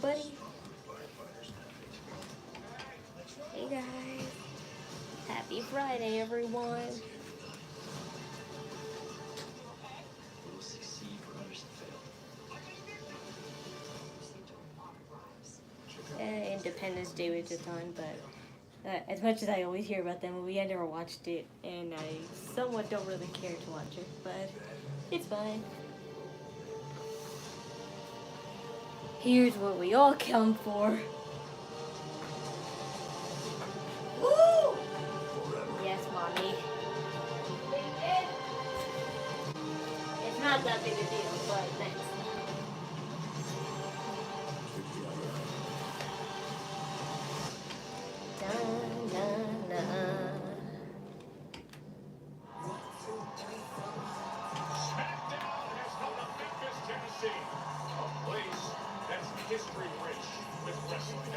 buddy? Hey guys. Happy Friday, everyone. Independence Day was just on, but as much as I always hear about that movie, I never watched it, and I somewhat don't really care to watch it, but it's fine. Here's what we all come for. Woo! Yes, mommy. It's not that big a deal, but thanks.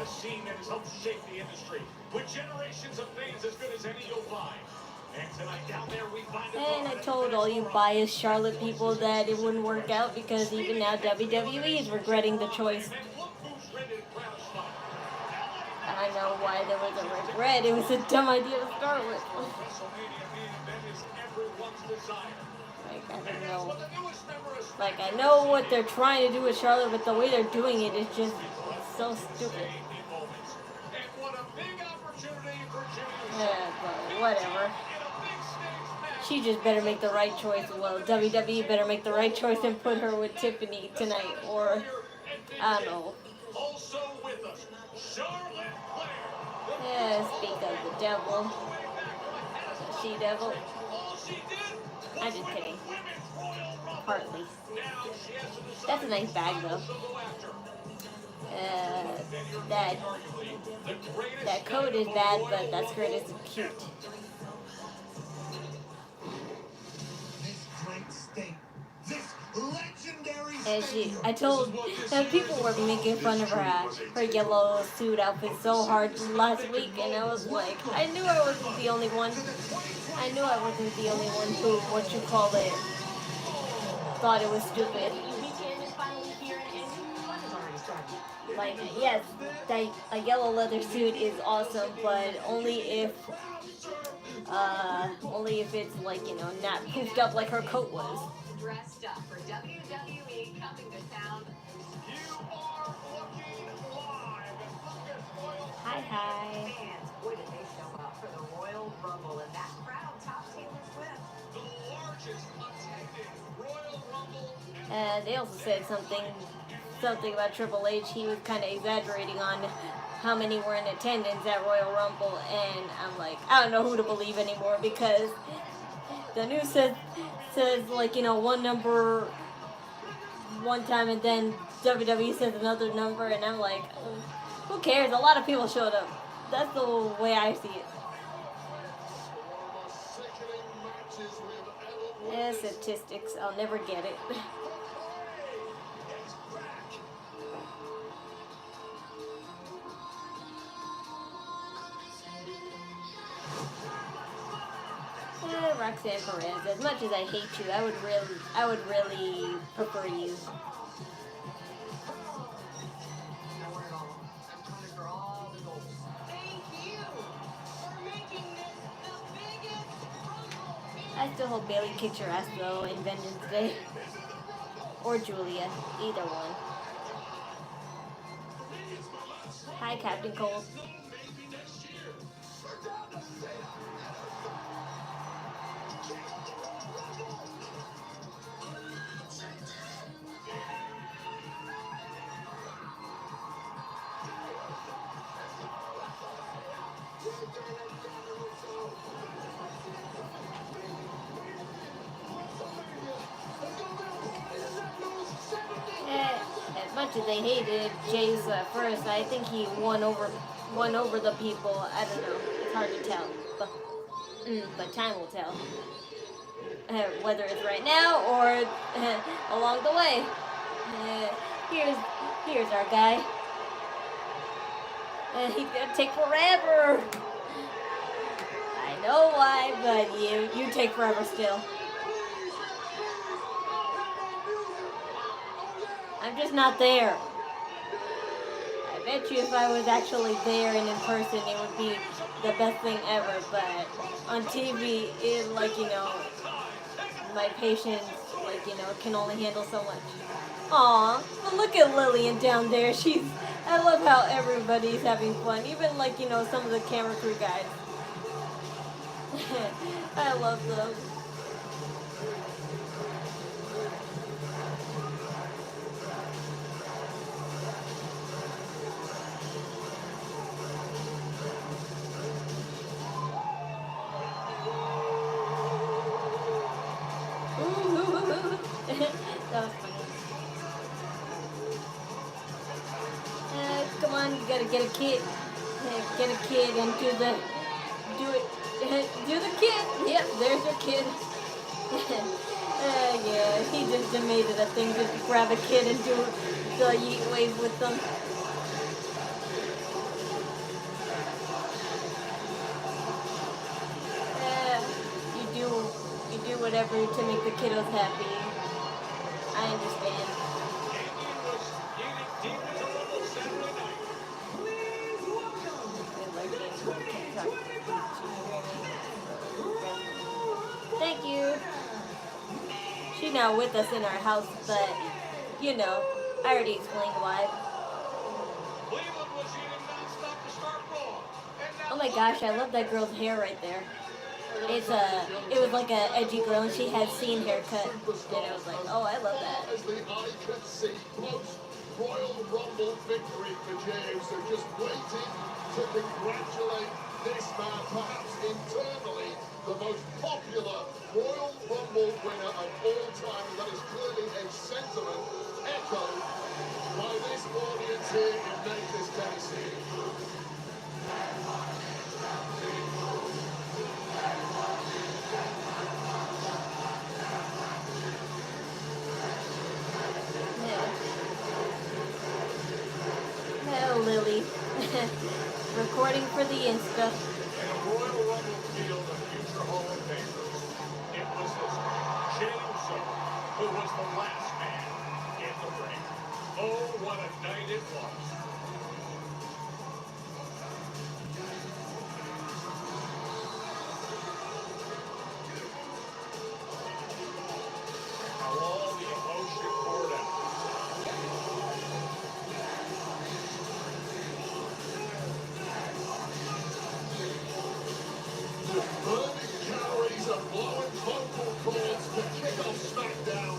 A scene that has helped shape the industry with generations of fans as good as any you'll find. And tonight down there we find and I told all you biased Charlotte people that it wouldn't work out because even now WWE is regretting the choice. I know why there was a regret. It was a dumb idea to start with. Like, I don't know. Like, I know what they're trying to do with Charlotte, but the way they're doing it is just so stupid. Yeah, but whatever. She just better make the right choice. Well, WWE better make the right choice and put her with Tiffany tonight, or I don't know. Yeah, speak of the devil. She devil. I'm just kidding. Partly. That's a nice bag though. That coat is bad, but that skirt is cute. And I told people were making fun of her yellow suit outfit so hard last week, and I was like, I knew I wasn't the only one. I knew I wasn't the only one who, thought it was stupid. Like, yes, a yellow leather suit is awesome, but only if it's like, you know, not poofed up like her coat was. Dressed up for WWE coming to town. You are looking live. Hi. Fans, boy, did they show up for the Royal Rumble, and that crowd topped Taylor Swift. The largest attended Royal Rumble. They also said something about Triple H. He was kind of exaggerating on how many were in attendance at Royal Rumble, and I'm like, I don't know who to believe anymore, because the news says like, you know, one number one time, and then WWE says another number, and I'm like, who cares? A lot of people showed up. That's the way I see it. Yeah, statistics. I'll never get it. Roxanne Perez. As much as I hate you, I would really prefer you. I still hope Bailey kicks your ass though in Vengeance Day. Or Julia. Either one. Hi, Captain Cole. As much as they hated Jay's first, I think he won over the people. I don't know. It's hard to tell, but time will tell. Whether it's right now or along the way. Here's our guy. He's gonna take forever. I know why, but you take forever still. I'm just not there. bet you if I was actually there and in person, it would be the best thing ever. But on TV, it like, you know, my patience, like, you know, can only handle so much. Aw, but look at Lillian down there. I love how everybody's having fun. Even like, you know, some of the camera crew guys. I love them. That was funny. Come on, you gotta get a kid. Get a kid and do the kid. Yep, there's your kid. Yeah, he just made it a thing just to grab a kid and do the yeet wave with them. You do whatever to make the kiddos happy. I understand. Thank you. She's not with us in our house, but you know, I already explained why. Oh my gosh, I love that girl's hair right there. It was like a edgy girl, and she had scene haircut, and I was like, oh, I love that. As the eye could see, close Royal Rumble victory for Jey Uso, just waiting to congratulate this man, perhaps internally the most popular Royal Rumble winner of all time. That is clearly a sentiment echoed by this audience here in Memphis, Tennessee. Lily. Recording for the Insta. In a Royal Rumble field of future Hall of Famers, it was this Jey Uso who was the last man in the ring. Oh, what a night it was. How all the emotion poured out. Burning calories and blowing vocal cords to kick off Smackdown.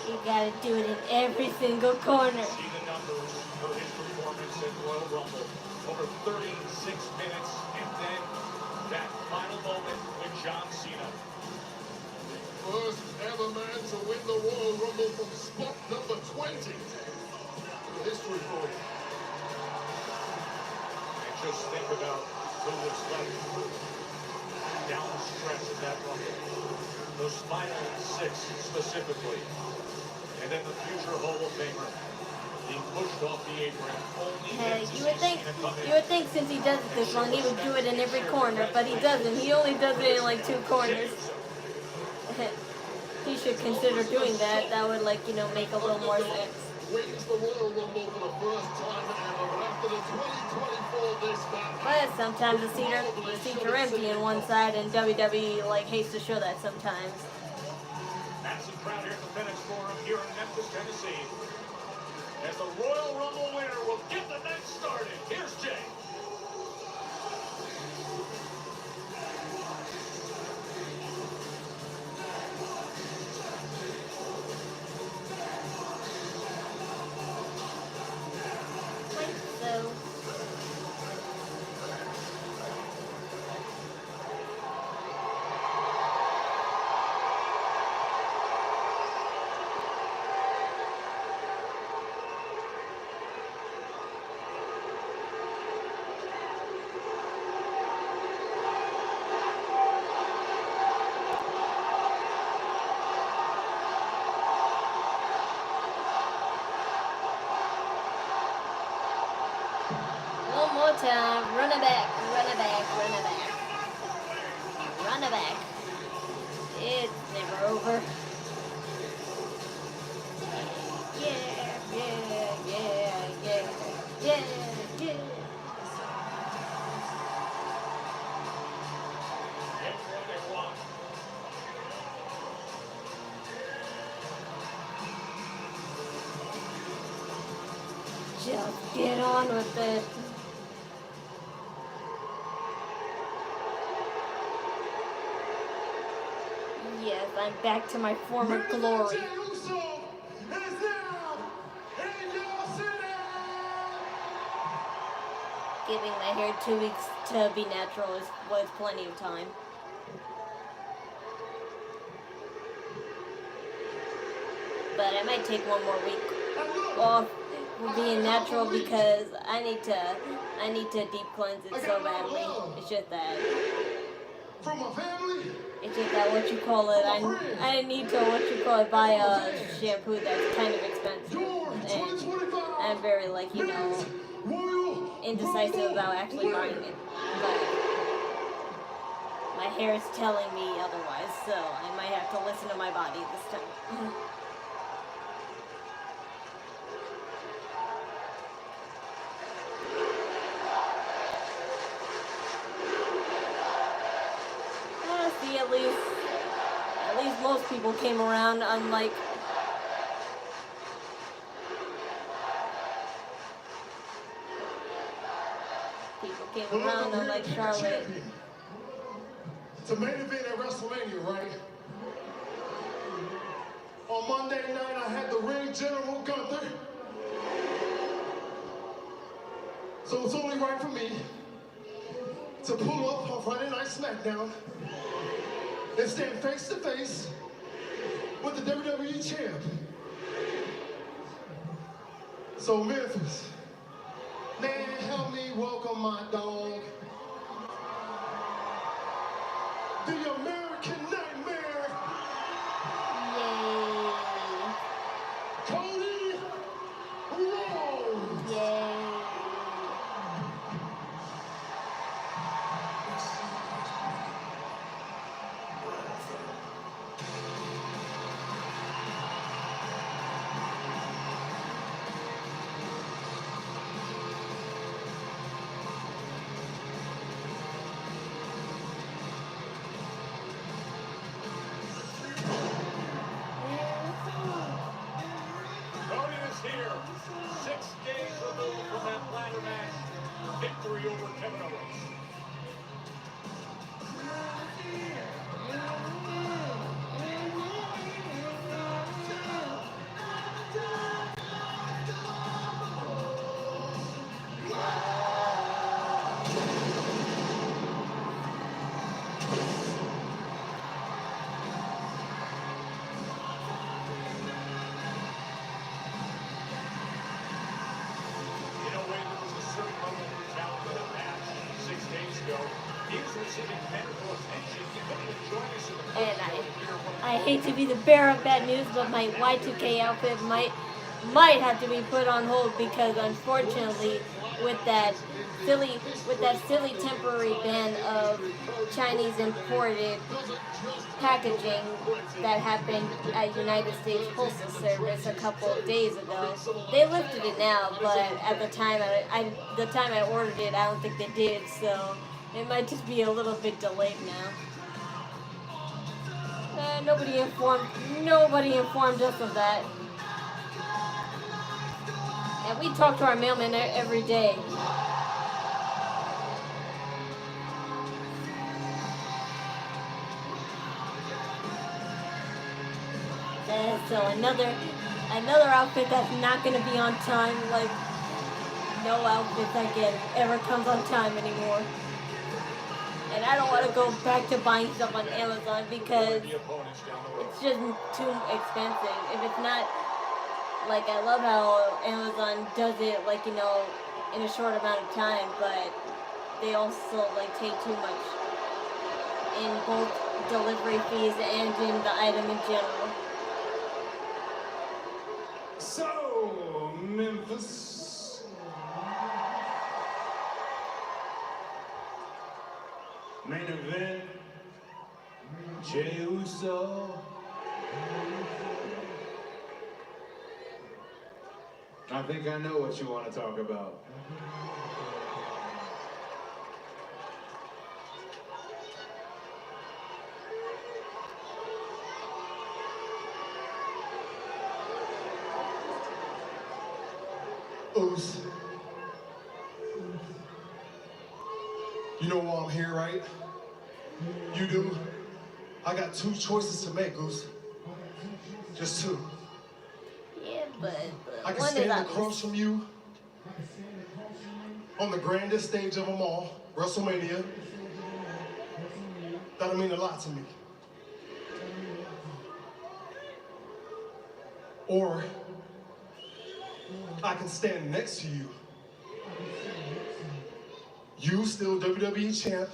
You gotta do it in every single corner. See the numbers for his performance in Royal Rumble. Over 36 minutes, and then that final moment with John Cena. First ever man to win the Royal Rumble from spot number 20. History for you. And just think about who was left down the stretch of that Rumble. Those final 6 specifically. And then the future Hall of Famer being pushed off the apron. Only You would think since he does it this long, he would do it in every corner, but he doesn't. He only does it in like 2 corners. He should consider doing that. That would, like, you know, make a little more sense. Wins the Royal Rumble for the first time ever, but after the 2024 this match. But sometimes the seats are empty on one side, and WWE like hates to show that sometimes. Massive crowd here at the FedEx Forum here in Memphis, Tennessee. As the Royal Rumble winner will get the night started. Here's Jey. So. more time. Run it back, run it back, run it back. Run it back. It's never over. Yeah, yeah, yeah, yeah, yeah, yeah. Just get on with it. Yes, I'm back to my former glory. Jey Uso is now in your city. Giving my hair 2 weeks to be natural was plenty of time. But I might take one more week off for being natural because I need to deep cleanse it so badly. It's just that. From my family. It's just that what you call it. I need to buy a shampoo that's kind of expensive, and I'm very indecisive about actually buying it. But my hair is telling me otherwise, so I might have to listen to my body this time. See, at least most people came around, unlike Charlotte. It's a main event at WrestleMania, right? On Monday night, I had the ring general Gunther. So it's only right for me to pull up on Friday Night Smackdown and stand face to face with the WWE champ. So Memphis, man, help me welcome my dog, the American Nightmare, Yay! Cody Rhodes. Yay! Cody is here. 6 days removed from that ladder match victory over Kevin Owens. In a way, there was a certain level of brutality in the match 6 days ago. He was receiving medical attention. He couldn't even join us in the And first here when I hate to be the bearer of bad news, but my Y2K outfit might have to be put on hold because unfortunately, with that silly temporary ban of Chinese imported packaging that happened at United States Postal Service a couple of days ago, they lifted it now. But at the time I ordered it, I don't think they did. So it might just be a little bit delayed now. Nobody informed us of that. And we talk to our mailman every day. So another outfit that's not gonna be on time. Like no outfit that ever comes on time anymore. And I don't want to go back to buying stuff on Amazon because it's just too expensive. If it's not, like, I love how Amazon does it, like, in a short amount of time, but they also, like, take too much in both delivery fees and in the item in general. So, Memphis, Main event, Jey Uso. I think I know what you want to talk about. Uso. You know why I'm here, right? You do? I got two choices to make, Uso. Just two. Yeah, but I can one stand is across from you on the grandest stage of them all, WrestleMania. That'll mean a lot to me. Or I can stand next to you. You still WWE champ,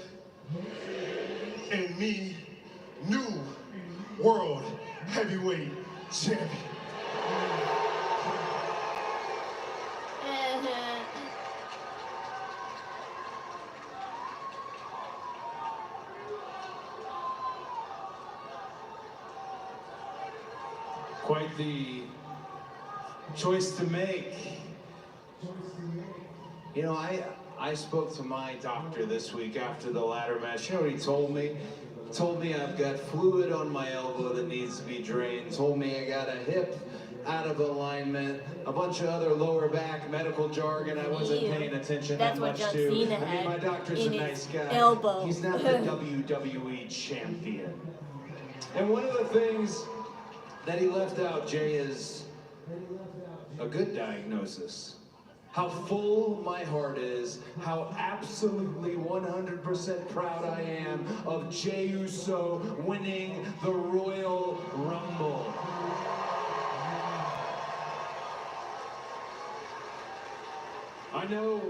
and me, new world heavyweight champion. Quite the choice to make. You know, I spoke to my doctor this week after the ladder match. You know what he told me? He told me I've got fluid on my elbow that needs to be drained. Told me I got a hip out of alignment, a bunch of other lower back medical jargon I wasn't paying attention That's that what much John to. Cena I mean, my had doctor's a in nice his guy. elbow. He's not the WWE champion. And one of the things that he left out, Jay, is a good diagnosis. How full my heart is, how absolutely 100% proud I am of Jey Uso winning the Royal Rumble. I know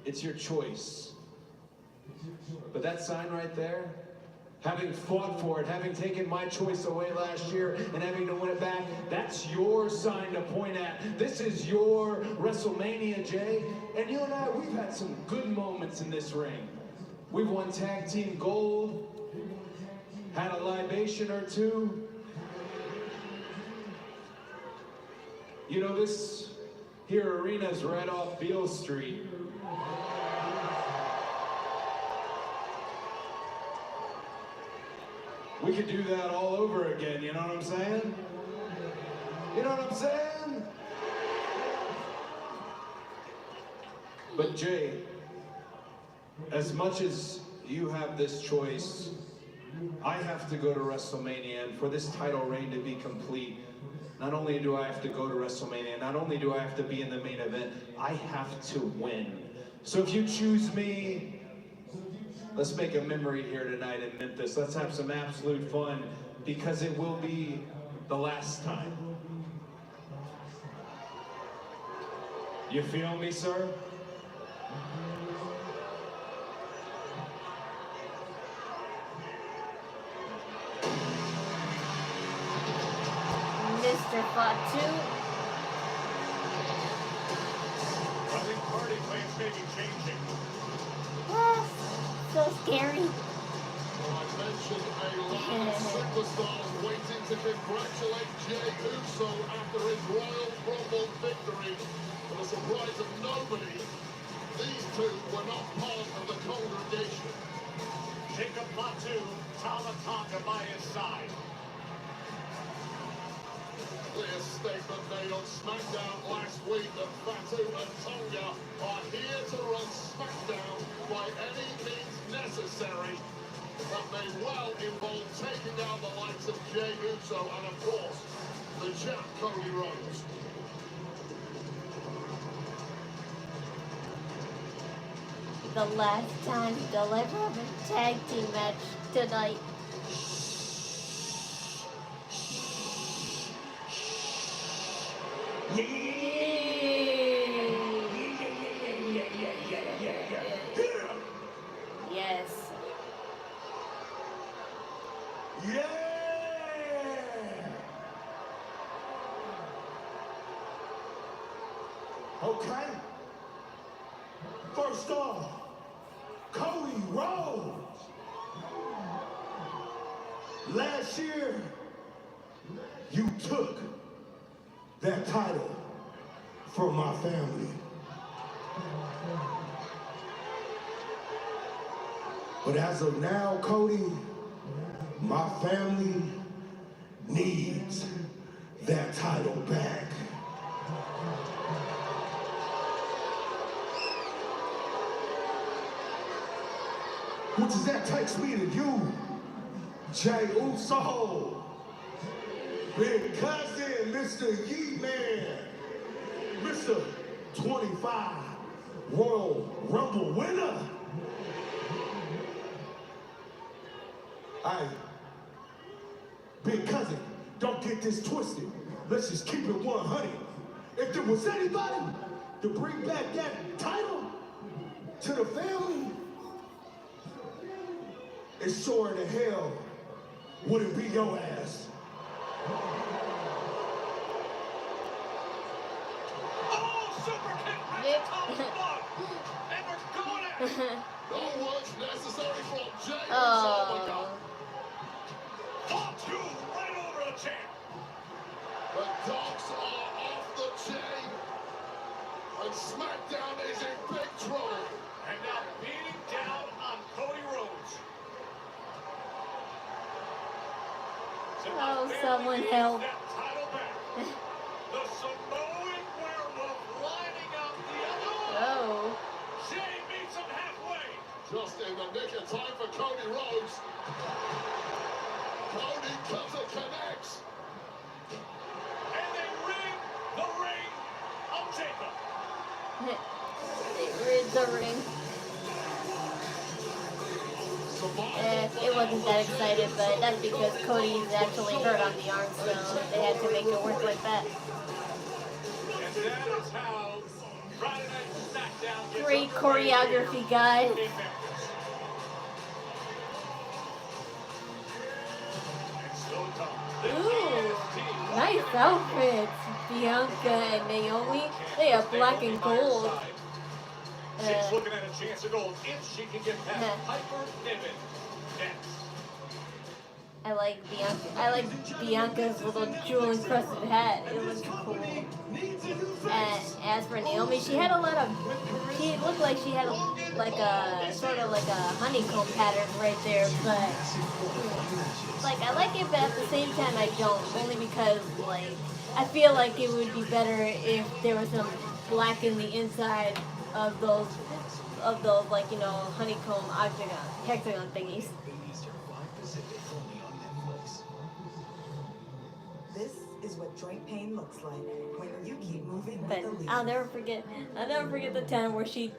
it's your choice, but that sign right there, having fought for it, having taken my choice away last year and having to win it back, that's your sign to point at. This is your WrestleMania, Jay. And you and I, we've had some good moments in this ring. We've won tag team gold, had a libation or two. You know, this here arena's right off Beale Street. We could do that all over again, you know what I'm saying? You know what I'm saying? But Jay, as much as you have this choice, I have to go to WrestleMania, and for this title reign to be complete, not only do I have to go to WrestleMania, not only do I have to be in the main event, I have to win. So if you choose me, let's make a memory here tonight in Memphis. Let's have some absolute fun, because it will be the last time. You feel me, sir? Mr. Fatu. I think party plans may be changing. Yes. So scary. Well, I mentioned a lot of superstars waiting to congratulate Jey Uso after his Royal Rumble victory. To the surprise of nobody, these two were not part of the congregation. Jacob Fatu, Tamatonga by his side. Clear statement made on Smackdown last week that Fatu and Tonga are here to run Smackdown by any means necessary. That may well involve taking out the likes of Jey Uso and, of course, the champ Cody Rhodes. The last time they'll ever have a tag team match tonight. Yes. Yeah! Okay. First off, Cody Rhodes. Last year, you took that title from my family. But as of now, Cody, my family needs that title back. What does that takes me to you, Jey Uso, big cousin, Mr. Yeet-Man, Mr. 25 Royal Rumble winner. Aye, big cousin, don't get this twisted. Let's just keep it 100. If there was anybody to bring back that title to the family, it sure to hell wouldn't be your ass. Oh, super kick right Yep. to the top of the bug. And we're going at it. No words necessary from Jey Uso. Oh. Top two right over the champ. The dogs are off the chain. And Smackdown is in big trouble. And now beating down on Cody Rhodes. Oh, someone help. That title back. The Samoan werewolf lining up the other. Oh. Jey meets him halfway. Just in the nick of time for Cody Rhodes. Cody comes and connects. And they ring the ring of Jacob. They rid the ring. It wasn't that excited, but that's because Cody's actually hurt on the arm, so they had to make it work like that. And that is how Friday Night Smackdown gets Great underway choreography, here guys. in Memphis. And still to come, the Ooh, TNT nice outfits. Bianca and Naomi, they are black and gold. She's looking at a chance to gold if she can get past Piper Niven next. I like Bianca. I like Bianca's little jewel encrusted hat. It looks cool. And as for Naomi, she had a lot of. She looked like she had like a sort of like a honeycomb pattern right there, but like I like it, but at the same time I don't. Only because like I feel like it would be better if there was some black in the inside of those like, you know, honeycomb hexagon thingies. This is what joint pain looks like when you keep moving But with the lead. I'll never forget the time where she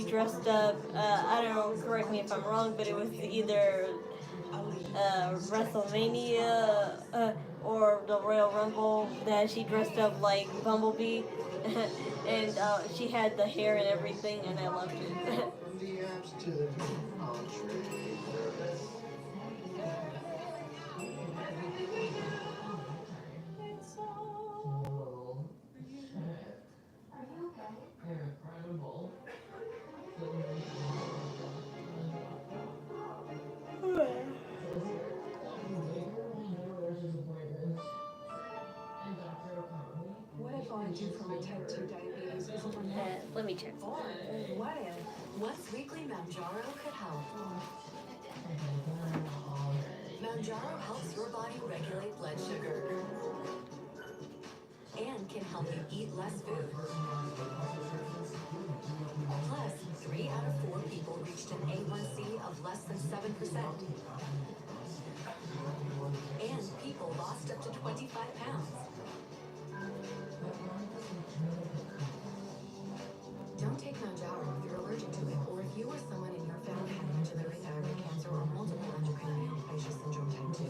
dressed up. I don't know. Correct me if I'm wrong, but it was either WrestleMania or the Royal Rumble that she dressed up like Bumblebee, and she had the hair and everything, and I loved it. What advised you from a type 2 diabetes isn't enough? Let me check. What if? Once weekly Manjaro could help. Manjaro helps your body regulate blood sugar and can help you eat less food. Plus, 3 out of 4 people reached an A1C of less than 7%. And people lost up to 25 pounds. Don't take Manjaro if you're allergic to it, or if you or someone in your family had hereditary thyroid cancer or multiple endocrine neoplasia syndrome type 2.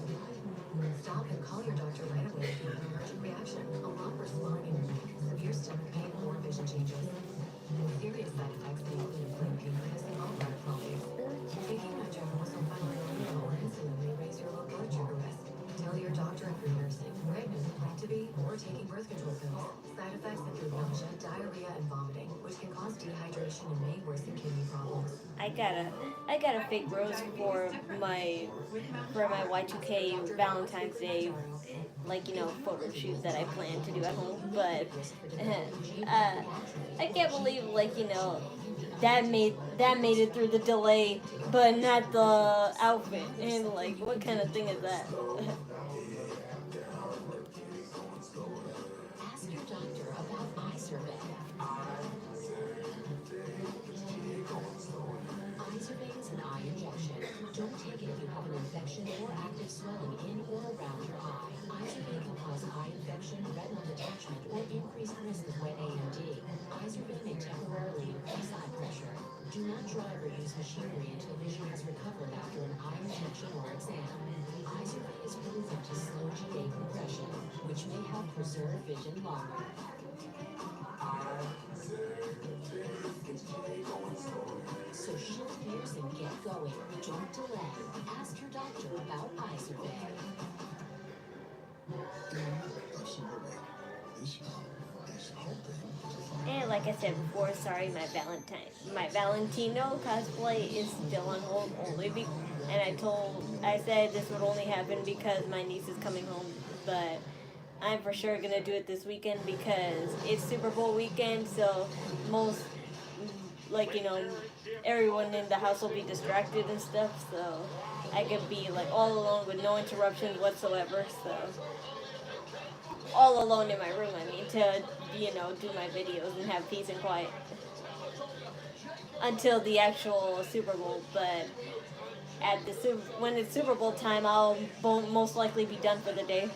Stop and call your doctor right away if you have an allergic reaction, a lump or swelling in your neck, severe stomach pain, or vision changes. Serious side effects may include inflamed pancreas and gallbladder problems. Taking Manjaro also finally or insulin may raise your low blood sugar risk. Tell your doctor if you're nursing, pregnant, plan to be, or taking birth control pills. Side effects include nausea, diarrhea, and vomiting, which which can cause dehydration and may worsen kidney problems. I got a fake rose for my Y2K Valentine's Day, like, you know, photo shoot that I plan to do at home. But I can't believe, like, you know, that made it through the delay, but not the outfit. And like, what kind of thing is that? Ask your doctor about eye survey. Eye survey is an eye injection. Don't take it if you have an infection or active swelling in or around your eye. Eye survey can cause eye infection, retinal detachment, or increased risk of wet AMD. Eye survey may temporarily increase eye pressure. Do not drive or use machinery until vision has recovered after an eye injection or exam. Eye survey is proven to slow GA compression, which may help preserve vision longer. So shift gears and get going. Don't delay. Ask your doctor about eye survey. And like I said before, sorry, my Valentino cosplay is still on hold and I said this would only happen because my niece is coming home, but I'm for sure gonna do it this weekend because it's Super Bowl weekend, so most, like, you know, everyone in the house will be distracted and stuff, so I could be like all alone with no interruptions whatsoever, so all alone in my room, I mean, to, you know, do my videos and have peace and quiet until the actual Super Bowl. But when it's Super Bowl time, I'll most likely be done for the day.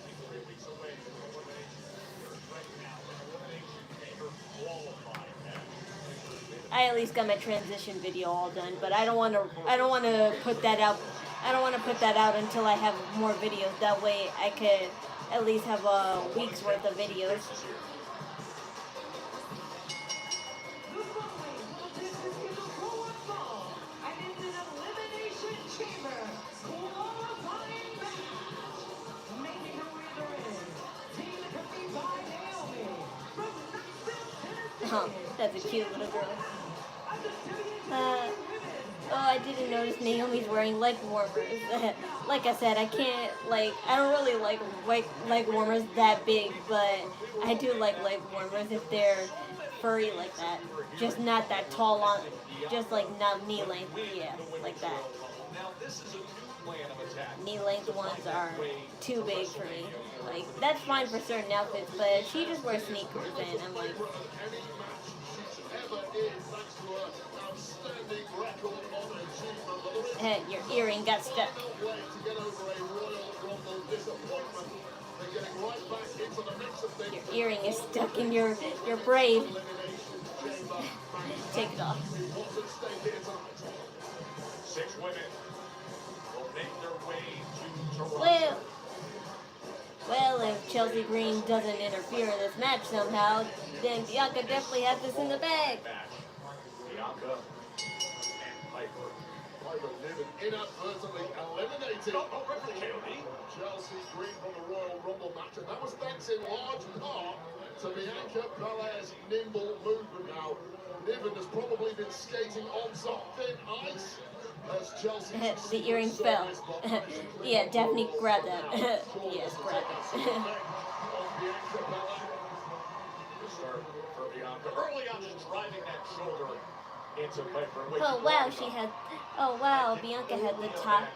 I at least got my transition video all done, but I don't want to put that out. I don't want to put that out until I have more videos. That way I could at least have a week's worth of videos. Oh, that's a cute little girl. Oh, I didn't notice Naomi's wearing leg warmers. Like I said, I don't really like leg warmers that big, but I do like leg warmers if they're furry like that. Just not that tall on, just like not knee length, yeah, like that. Knee length ones are too big for me. Like, that's fine for certain outfits, but she just wears sneakers and I'm like, your earring got stuck. Your earring is stuck in your braid. Take it off. 6 women will make their way to Toronto. Well, if Chelsea Green doesn't interfere in this match somehow, then Bianca definitely has this in the bag. Bianca and Piper. Piper Niven inadvertently eliminated Chelsea Green from the Royal Rumble match, and that was thanks in large part to Bianca Belair's nimble movement. Now, Niven has probably been skating on some thin ice as Chelsea. The earring fell. Yeah, definitely grab that. Yes, grab that. Early on, just driving that shoulder into Piper. Oh wow, Bianca had the top,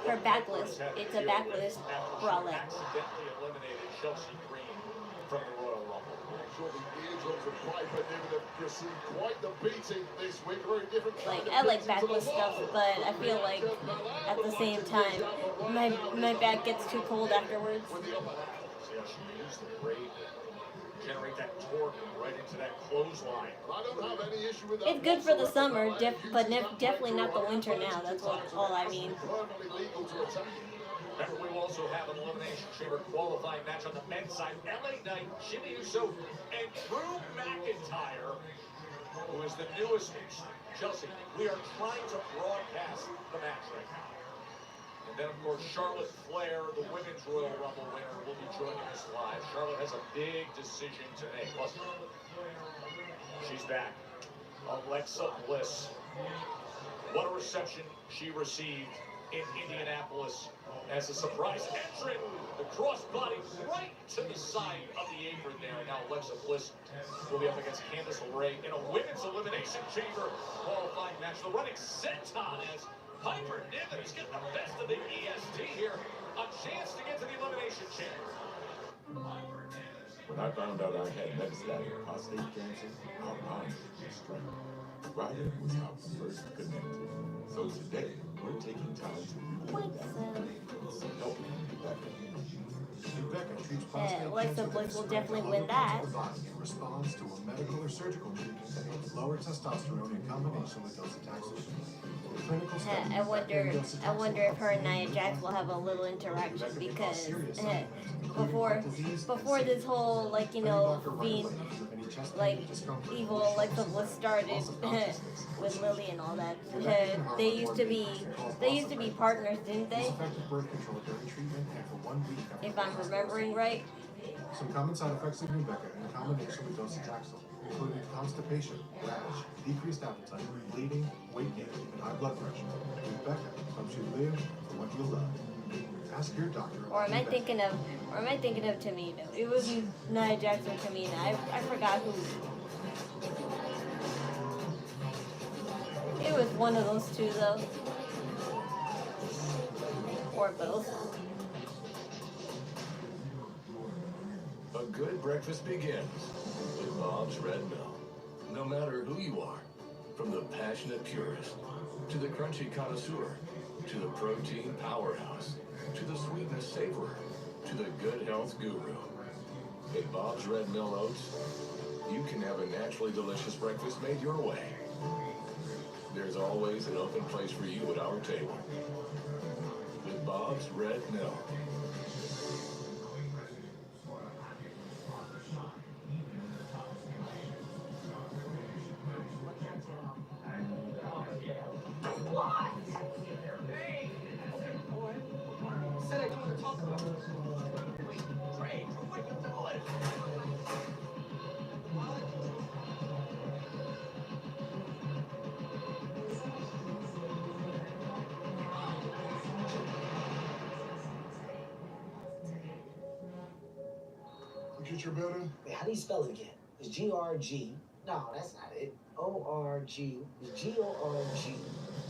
her backlist. It's a backlist bralette. Accidentally eliminated Chelsea Green from the Royal Rumble. I'm sure the eardrums of Piper Niven have received quite the beating this week. Very different. Like, I like backless stuff, but I feel like at the same time, my back gets too cold afterwards. See how she used the braid to generate that torque right into that clothesline. I don't have any issue with that. It's good for the summer, but definitely not the winter now. That's all I mean. Perfectly legal to attack. Remember, we will also have an Elimination Chamber qualifying match on the men's side. LA Knight, Jimmy Uso, and Drew MacIntyre, who is the newest Chelsea. We are trying to broadcast the match right now. And then, of course, Charlotte Flair, the Women's Royal Rumble winner, will be joining us live. Charlotte has a big decision to make. Plus, she's back. Alexa Bliss. What a reception she received in Indianapolis as a surprise entrant. The crossbody right to the side of the apron there. Now Alexa Bliss will be up against Candice LeRae in a women's elimination chamber qualifying match. The running senton as Piper Niven is getting the best of the EST here. A chance to get to the elimination chamber. When I found out I had metastatic prostate cancer, our minds were straight. Ryder was how we first connected. So today, we're taking time to rebuild that connections, helping Rebecca. Rebecca treats prostate Alexa cancer Bliss will at definitely certain win that. levels of the body in response to a medical or surgical treatment that helps lower testosterone in combination with docetaxel. Clinical studies I wonder if her and Nia Jax will have a little interaction because before this whole being evil Alexa Bliss started with Lily and all that, they used to be partners, didn't they? If I'm remembering right. Some common side effects of Rebecca in combination with docetaxel including constipation, rash, decreased appetite, bleeding, weight gain, and high blood pressure. Rebecca helps you live for what you love. Ask your doctor. Or am I thinking of Tamina? It was Nia Jax or Tamina. I forgot who. It was one of those two though. Or both. A good breakfast begins with Bob's Red Mill. No matter who you are, from the passionate purist, to the crunchy connoisseur, to the protein powerhouse, to the sweetness savorer, to the good health guru. At Bob's Red Mill Oats, you can have a naturally delicious breakfast made your way. There's always an open place for you at our table. With Bob's Red Mill. Said I don't want to talk about this. Wait, Trey, what are you doing? Get your building? Wait, how do you spell it again? It's G-R-G. No, that's not it. O-R-G. It's G-O-R-G.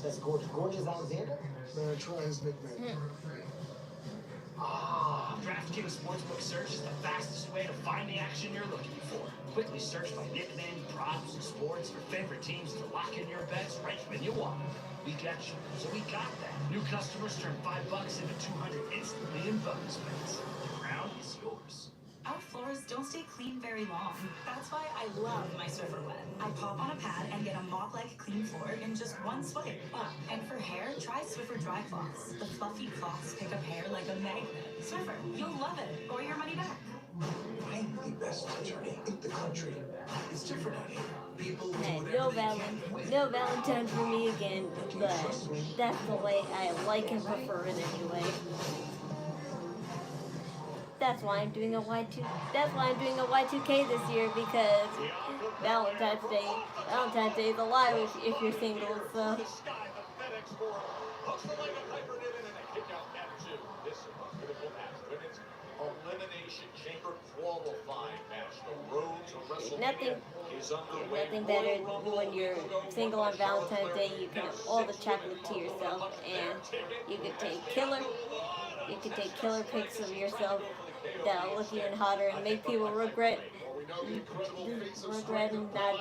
That's gorgeous. Gorgeous Alexander? Man, try his nickname. DraftKings Sportsbook Search is the fastest way to find the action you're looking for. Quickly search by nickname, props, sports, your favorite teams to lock in your bets right when you want. We got you, so we got that. New customers turn $5 into $200 instantly in bonus bets. The crown is yours. Our floors don't stay clean very long. That's why I love my Swiffer Wet. I pop on a pad and get a mop-like clean floor in just one swipe. And for hair, try Swiffer Dry Cloths. The fluffy cloths pick up hair like a magnet. Swiffer, you'll love it, or your money back. Finally, best attorney in the country. It's different out here. People No Valentine for me again, but that's the way I like and prefer it anyway. That's why I'm doing a Y2. That's why I'm doing a Y2K this year because Valentine's Day is alive if you're single. So. Elimination chamber qualifying match. The road to Nothing better than when you're single on Valentine's Day. You can have all the chocolate to yourself, and you can take killer pics of yourself that'll look even hotter and make people regret not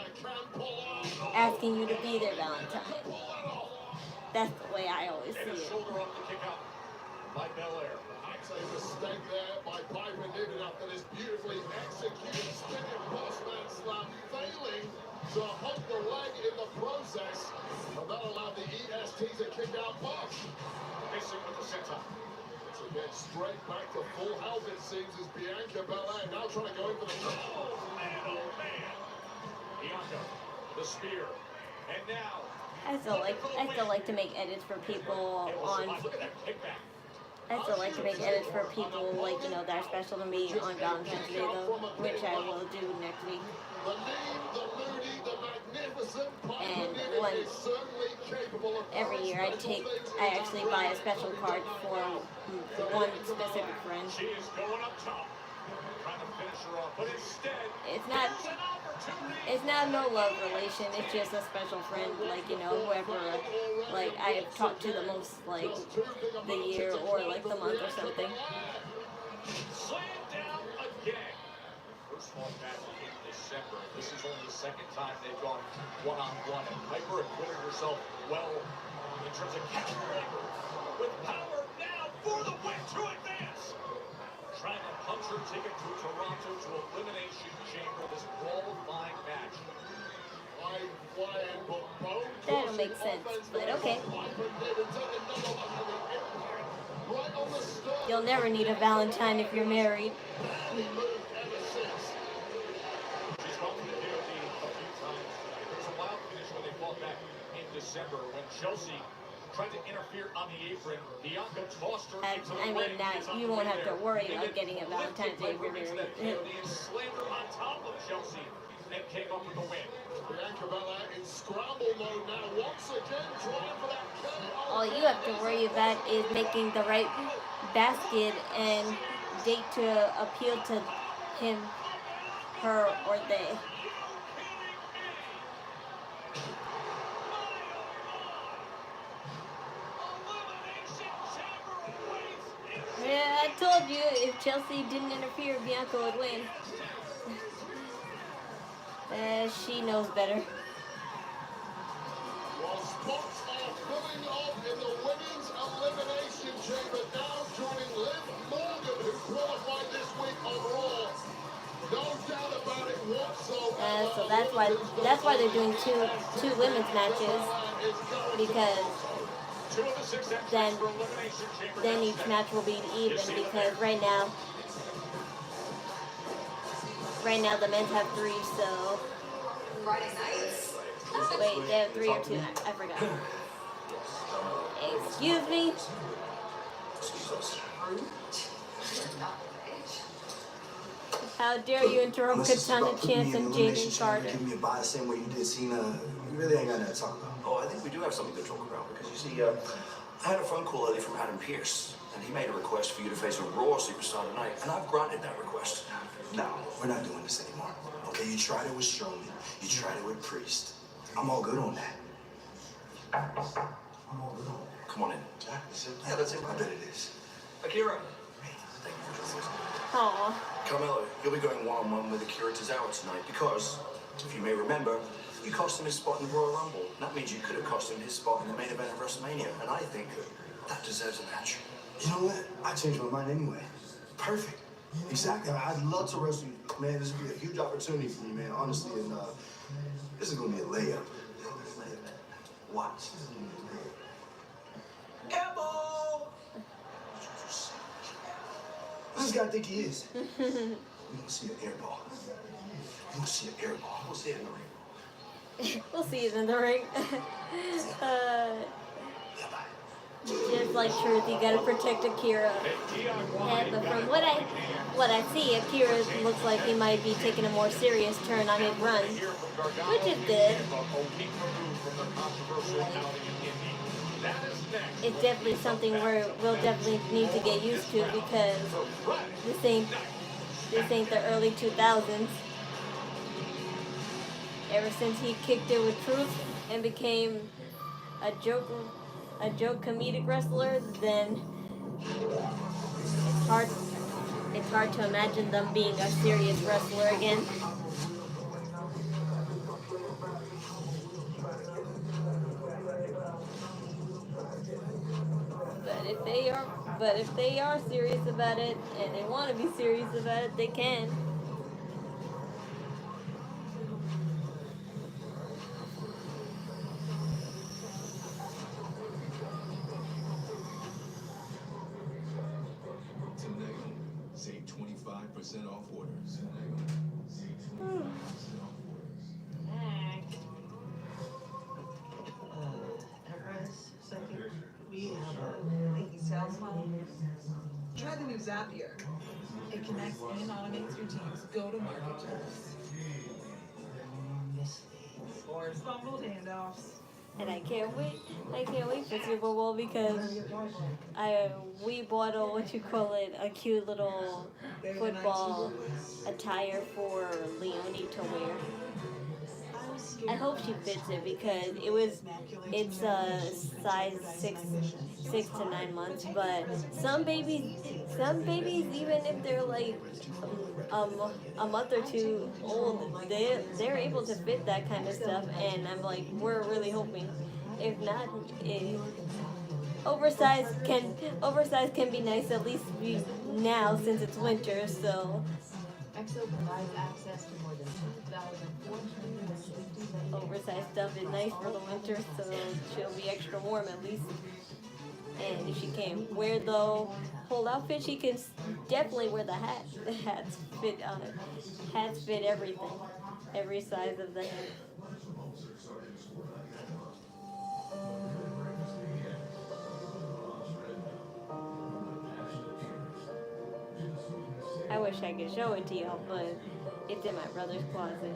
asking you to be their Valentine. That's the way I always see it. By Belair. I'd say mistake there by Piper Niven after this beautifully executed spinning postman slam, failing to hook the leg in the process, and that allowed the EST to kick out Bosch. Missing with the center. It's again straight back to full health, it seems, as Bianca Belair now trying to go in for the oh man. Bianca, the spear. And now I still like to make edits for people on. I still like to make edits for people that are special to me on Valentine's Day though, which I will do next week. The mean, the moody, the magnificent one. Every year I actually buy a special card for one specific friend. She is going up top, trying to finish her off, but instead, It's not no love relation. It's just a special friend, like, you know, whoever, like, I've talked to the most, like, the year or, like, the month or something. slammed down again. First one back in December. This is only the second time they've gone one-on-one, and Piper acquitted herself well in terms of countering with power now for the win to advance. Trying to punch her ticket to Toronto to Elimination Chamber, this qualifying match. That don't make sense, but okay. You'll never need a Valentine if you're married. She's gone to the DOD a few times tonight. There was a wild finish when they fought back in December when Chelsea tried to interfere on the apron. Bianca tossed her into the ring. Now you won't have to worry about getting a Valentine's Day if you're married. And slammed her on top of Chelsea and came up with the win. Bianca Belair in scramble mode now, once again trying for that KO. All you have to worry about is making the right basket and date to appeal to him, her, or they. Yeah, I told you if Chelsea didn't interfere, Bianca would win. She knows better. Well, spots are filling up in the women's elimination chamber. Now joining Liv Morgan, who qualified this week on Raw. No doubt about it whatsoever. So that's why they're doing two women's matches, because then each match will be even, because right now the men's have 3, so Friday nights. wait, they have 3 or 2, I forgot. Excuse me? How dare you interrupt Katana Chance and Jaden Carter? Give me a buy the same way you did Cena. You really ain't got nothing to talk about. Oh, I think we do have something to talk about, because you see, I had a phone call earlier from Adam Pearce, and he made a request for you to face a Raw superstar tonight, and I've granted that request. No, we're not doing this anymore. Okay, you tried it with Strowman. You tried it with Priest. I'm all good on that. I'm all good on that. Come on in. Yeah, that's it. I bet it is. Akira. Thank you for joining us. Aww. Carmelo, you'll be going one-on-one with Akira Tozawa tonight because, if you may remember, you cost him his spot in the Royal Rumble. That means you could have cost him his spot in the main event of WrestleMania, and I think that deserves a match. You know what? I changed my mind anyway. Perfect. Exactly. I'd love to wrestle you. Man, this would be a huge opportunity for me, man, honestly, and this is going to be a layup. Watch. Elbow! What does this guy think he is? We're going to see an air ball. We're going to see an air ball. We'll see it in the ring. We'll see it in the ring. Just like Truth, you gotta protect Akira. And but from what I see, Akira looks like he might be taking a more serious turn on his run, which is good. It's definitely something we'll definitely need to get used to, because this ain't the early 2000s. Ever since he kicked it with Truth and became a joke comedic wrestler, then it's hard to imagine them being a serious wrestler again. But if they are serious about it, and they want to be serious about it, they can. Save 25% off orders. Enterprise, second. We have a leaky sales funnel. Try the new Zapier. It connects and automates your team's go-to-market channels. Or fumbled handoffs. And I can't wait for Super Bowl because we bought a cute little football attire for Leonie to wear. I hope she fits it because it's a size 6 to 9 months, but some babies even if they're like a month or two old, they're able to fit that kind of stuff, and I'm like, we're really hoping. If not, oversized can be nice, at least now since it's winter. So EXO provides access to more than 2,450 oversized stuff is nice for the winter, so she'll be extra warm at least. And if she can't wear the whole outfit, she can definitely wear the hat. The hats fit everything, every size of the head. I wish I could show it to y'all, but it's in my brother's closet.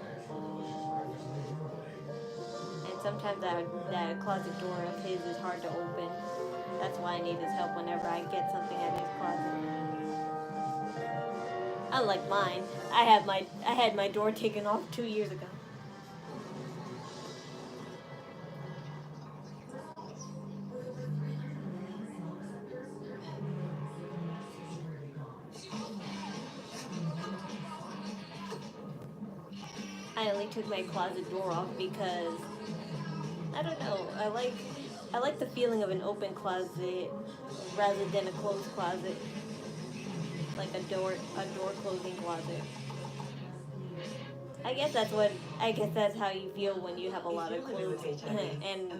And sometimes that closet door of his is hard to open. That's why I need his help whenever I get something out of his closet. Unlike mine, I had my door taken off 2 years ago. I only took my closet door off because I don't know. I like the feeling of an open closet rather than a closed closet, like a door closing closet. I guess that's how you feel when you have a lot of clothes and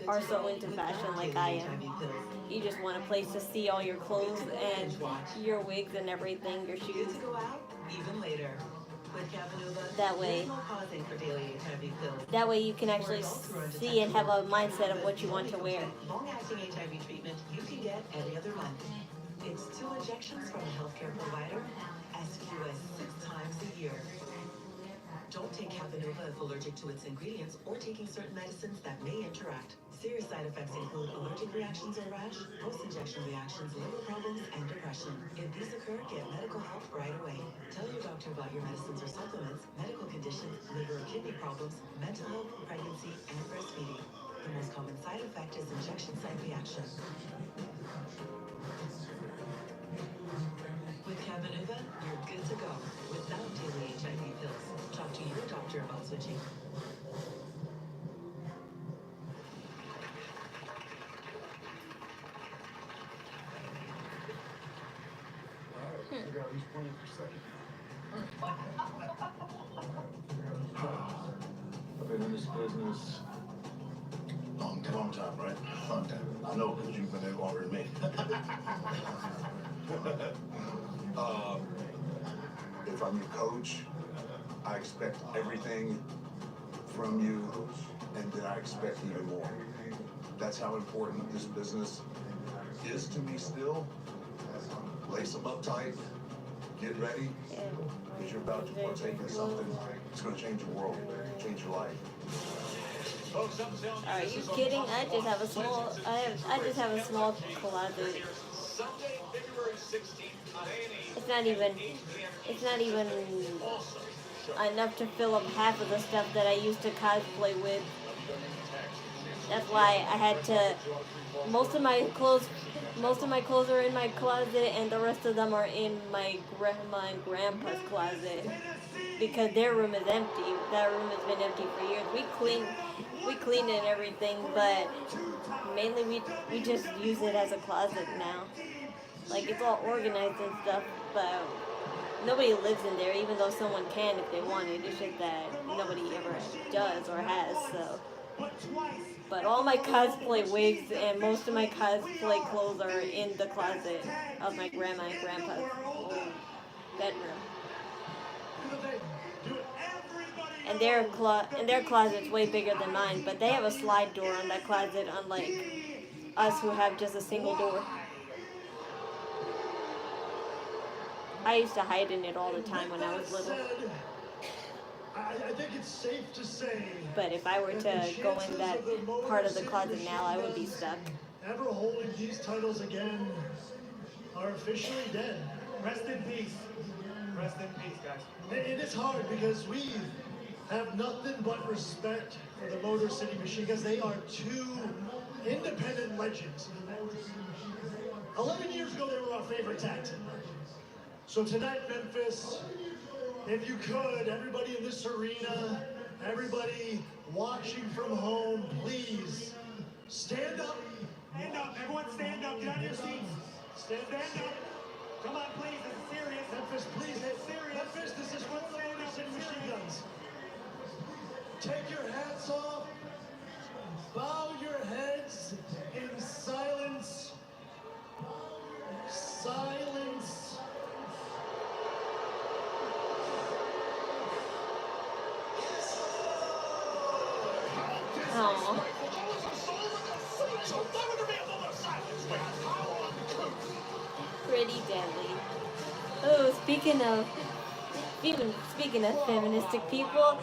are so into fashion like I am. You just want a place to see all your clothes and your wigs and everything, your shoes. Even later. That way you can actually see and have a mindset of what you want to wear. Long-acting HIV treatment you can get every other month. It's 2 injections from a healthcare provider, as few as 6 times a year. Don't take Cabenuva if allergic to its ingredients or taking certain medicines that may interact. Serious side effects include allergic reactions or rash, post-injection reactions, liver problems, and depression. If these occur, get medical help right away. Tell your doctor about your medicines or supplements, medical conditions, liver or kidney problems, mental health, pregnancy, and breastfeeding. The most common side effect is injection site reaction. With Cabenuva, you're good to go without daily HIV pills. Talk to your doctor about switching. I got at least 20%. I've been in this business long time, right? Long time. I know because you've been there longer than me. If I'm your coach, I expect everything from you, and then I expect even more. That's how important this business is to me still. Lace them up tight, get ready, because you're about to partake in something that's going to change your world, change your life. Are you kidding? I just have a small closet. It's not even enough to fill up half of the stuff that I used to cosplay with. That's why I had to. Most of my clothes are in my closet, and the rest of them are in my grandma and grandpa's closet because their room is empty. That room has been empty for years. We clean it and everything, but mainly we just use it as a closet now. Like, it's all organized and stuff, but nobody lives in there, even though someone can if they wanted. It's just that nobody ever does or has, so. But all my cosplay wigs and most of my cosplay clothes are in the closet of my grandma and grandpa's old bedroom. And their closet's way bigger than mine, but they have a slide door on that closet, unlike us who have just a single door. I used to hide in it all the time when I was little. I think it's safe to say. But if I were to go in that part of the closet now, I would be stuck. Ever holding these titles again are officially dead. Rest in peace. Rest in peace, guys. It is hard because we have nothing but respect for the Motor City Machine because they are two independent legends. 11 years ago, they were our favorite tag team. So tonight, Memphis, if you could, everybody in this arena, everybody watching from home, please stand up. Stand up, everyone stand up, get on your seats. Stand up. Come on, please, this is serious. Memphis, please, it's serious. Memphis, this is what the Motor City Machine does. Take your hats off, bow your heads in silence. Silence. Oh. Pretty deadly. Oh, speaking of feministic people,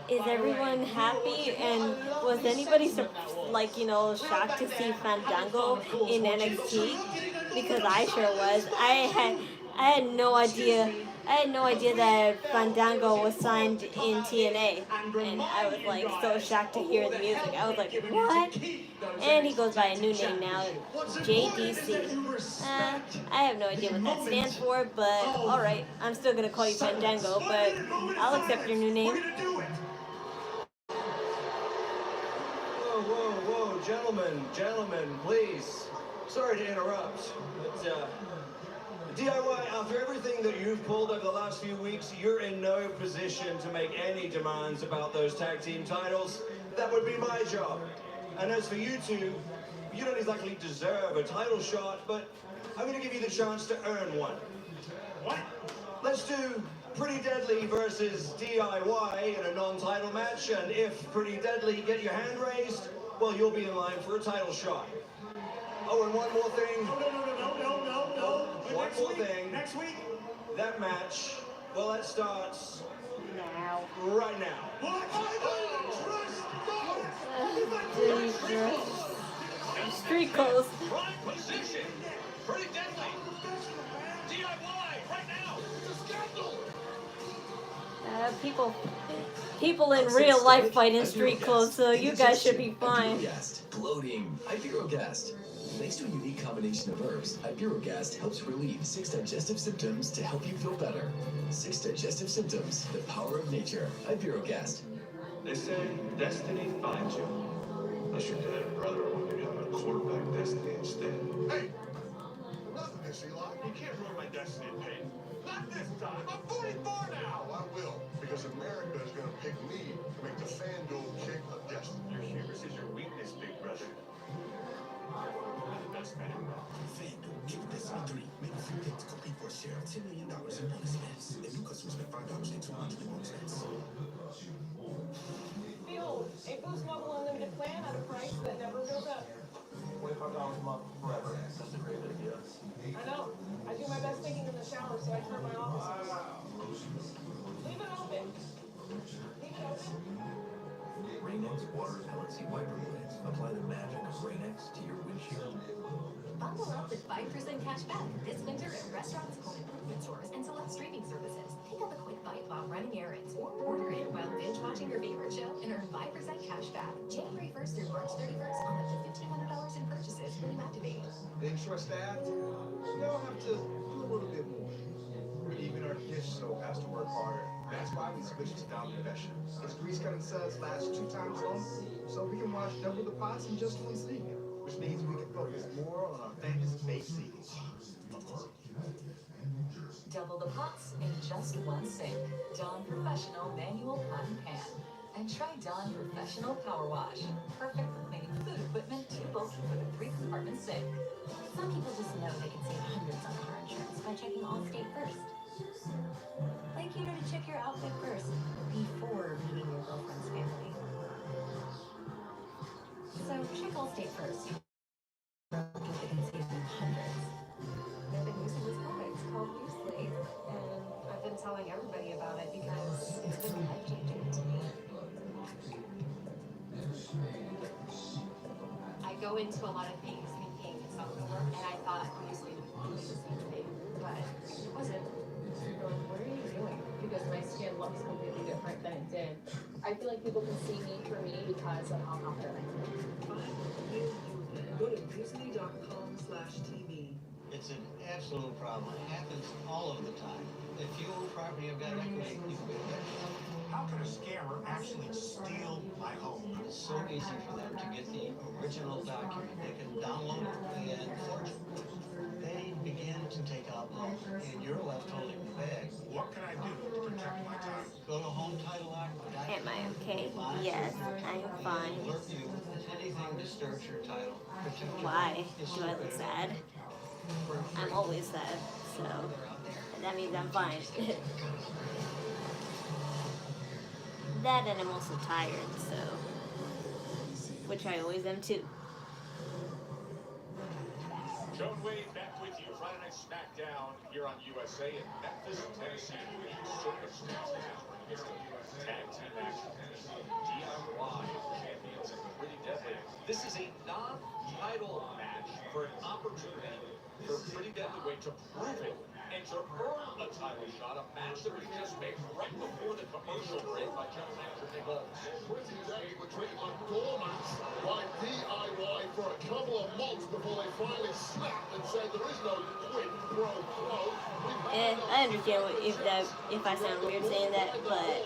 is everyone happy? And was anybody shocked to see Fandango in NXT? Because I sure was. I had no idea. I had no idea that Fandango was signed in TNA, and I was like so shocked to hear the music. I was like, what? And he goes by a new name now, JDC. I have no idea what that stands for, but alright, I'm still gonna call you Fandango, but I'll accept your new name. Whoa, gentlemen, please. Sorry to interrupt, but DIY, after everything that you've pulled over the last few weeks, you're in no position to make any demands about those tag team titles. That would be my job. And as for you two, you don't exactly deserve a title shot, but I'm going to give you the chance to earn one. What? Let's do Pretty Deadly versus DIY in a non-title match, and if Pretty Deadly get your hand raised, well, you'll be in line for a title shot. Oh, and one more thing. No. One more thing. Next week? That match, well, that starts now. Right now. What? Street clothes. Prime position. Pretty deadly. DIY right now. People in real life fight in street clothes, so you guys should be fine. Bloating. Ipirogast. Thanks to a unique combination of herbs, Ipirogast helps relieve 6 digestive symptoms to help you feel better. 6 digestive symptoms, the power of nature. Ipirogast. They say destiny finds you. Unless your dad and brother want to become a quarterback destiny instead. Hey! Nothing, Miss Eli. You can't ruin my destiny, Peyton. Not this time. I'm 44 now. I will, because America is going to pick me to make the FanDuel kick of destiny. Your hubris is your weakness, big brother. Best man. FanDuel, Kick Destiny 3. Make a free pick to compete for a share of $10 million in bonus bets. If new customers spend $5 and $200 in bonus bets. Behold, a Boost Mobile Unlimited plan at a price that never goes up. $25 a month forever. That's a great idea. I know. I do my best thinking in the shower, so I turn my office on. Leave it open. Leave it open. Rain-X water repellency wiper blades. Apply the magic of Rain-X to your windshield. Bundle up with 5% cash back this winter at restaurants, home improvement stores, and select streaming services. Pick up a quick bite while running errands, or order it while binge watching your favorite show and earn 5% cash back. January 1st through March 31st on up to $1,500 in purchases when you activate. Being short-staffed, we all have to do a little bit more. Even our dish soap has to work harder. That's why we switched to Down Professional. Its grease cutting suds last 2 times longer, so we can wash double the pots in just one sink, which means we can focus more on our famous basics. Double the pots in just one sink. Dawn Professional Manual Pot and Pan. And try Dawn Professional Power Wash. Perfect for cleaning food equipment too bulky for the 3-compartment sink. Some people just know they can save hundreds on car insurance by checking Allstate first. Like you know to check your outfit first before meeting your girlfriend's family. So check Allstate first. They can save you hundreds. I've been using this product. It's called Loosely, and I've been telling everybody about it because it's been go into a lot of things thinking it's not going to work, and I thought obviously it would be the same thing, but it wasn't. Going, what are you doing? Because my skin looks completely different than it did. I feel like people can see me for me because of how confident I am. Go to Disney.com/TV. It's an absolute problem. It happens all of the time. If you own property, I've got equity, you can get it. How can a scammer actually steal my home? It's so easy for them to get the original document. They can download it and forge it. They begin to take out loans, and you're left holding the bag. What can I do to protect my time? Go to Home Title Act. Am I okay? Yes, I'm fine. Alert you if anything disturbs your title. Why? Do I look sad? I'm always sad, so that means I'm fine. That and I'm also tired, so, which I always am too. Joan Wade back with you. Friday Night Smackdown here on USA in Memphis, Tennessee. Unique circumstances against the tag team action. DIY champions and Pretty Deadly. This is a non-title match for an opportunity for Pretty Deadly to prove it and to earn a title shot. A match that was just made right before the commercial break by General Manager Nick Aldis. Pretty Deadly were treated like doormats by DIY for a couple of months before they finally snapped and said there is no quid pro quo. I understand if I sound weird saying that, but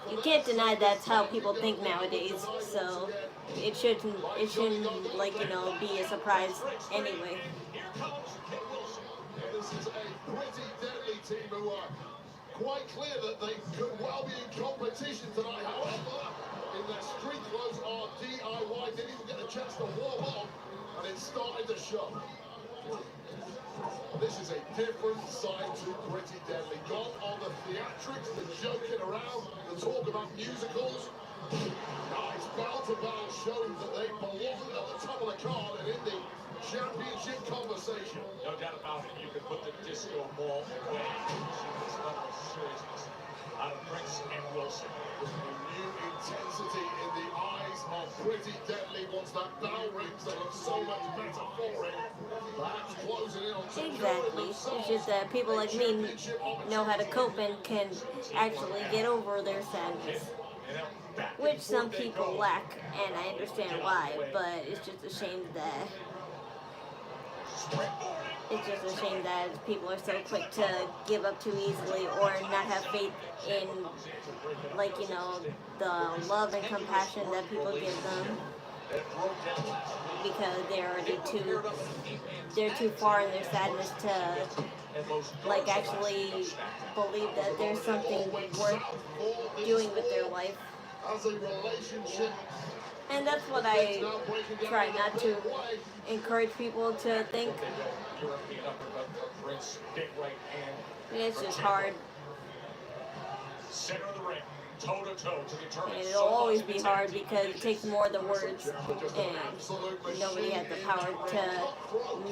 you can't deny that's how people think nowadays. So it shouldn't like, you know, be a surprise anyway. This is a Pretty Deadly team who are quite clear that they could well be in competition tonight. However, in their street clothes, our DIY didn't even get a chance to warm up, and it started to show. This is a different side to Pretty Deadly. Gone on the theatrics, the joking around, the talk about musicals. Nice bell-to-bell showing that they belong at the top of the card and in the championship conversation. No doubt about it. You can put the disco ball away. See this level of seriousness out of Prince and Wilson. New intensity in the eyes of Pretty Deadly. Once that bell rings, they look so much better for it. Perhaps closing in on Exactly. It's just that people like me know how to cope and can actually get over their sadness. Which some people lack, and I understand why, but it's just a shame that people are so quick to give up too easily or not have faith in, like, you know, the love and compassion that people give them, because they're too far in their sadness to, like, actually believe that there's something worth doing with their life. As a relationship, and that's what I try not to encourage people to think. It's just hard. Center of the ring, toe to toe to determine. And it'll always be hard because it takes more than words, and nobody has the power to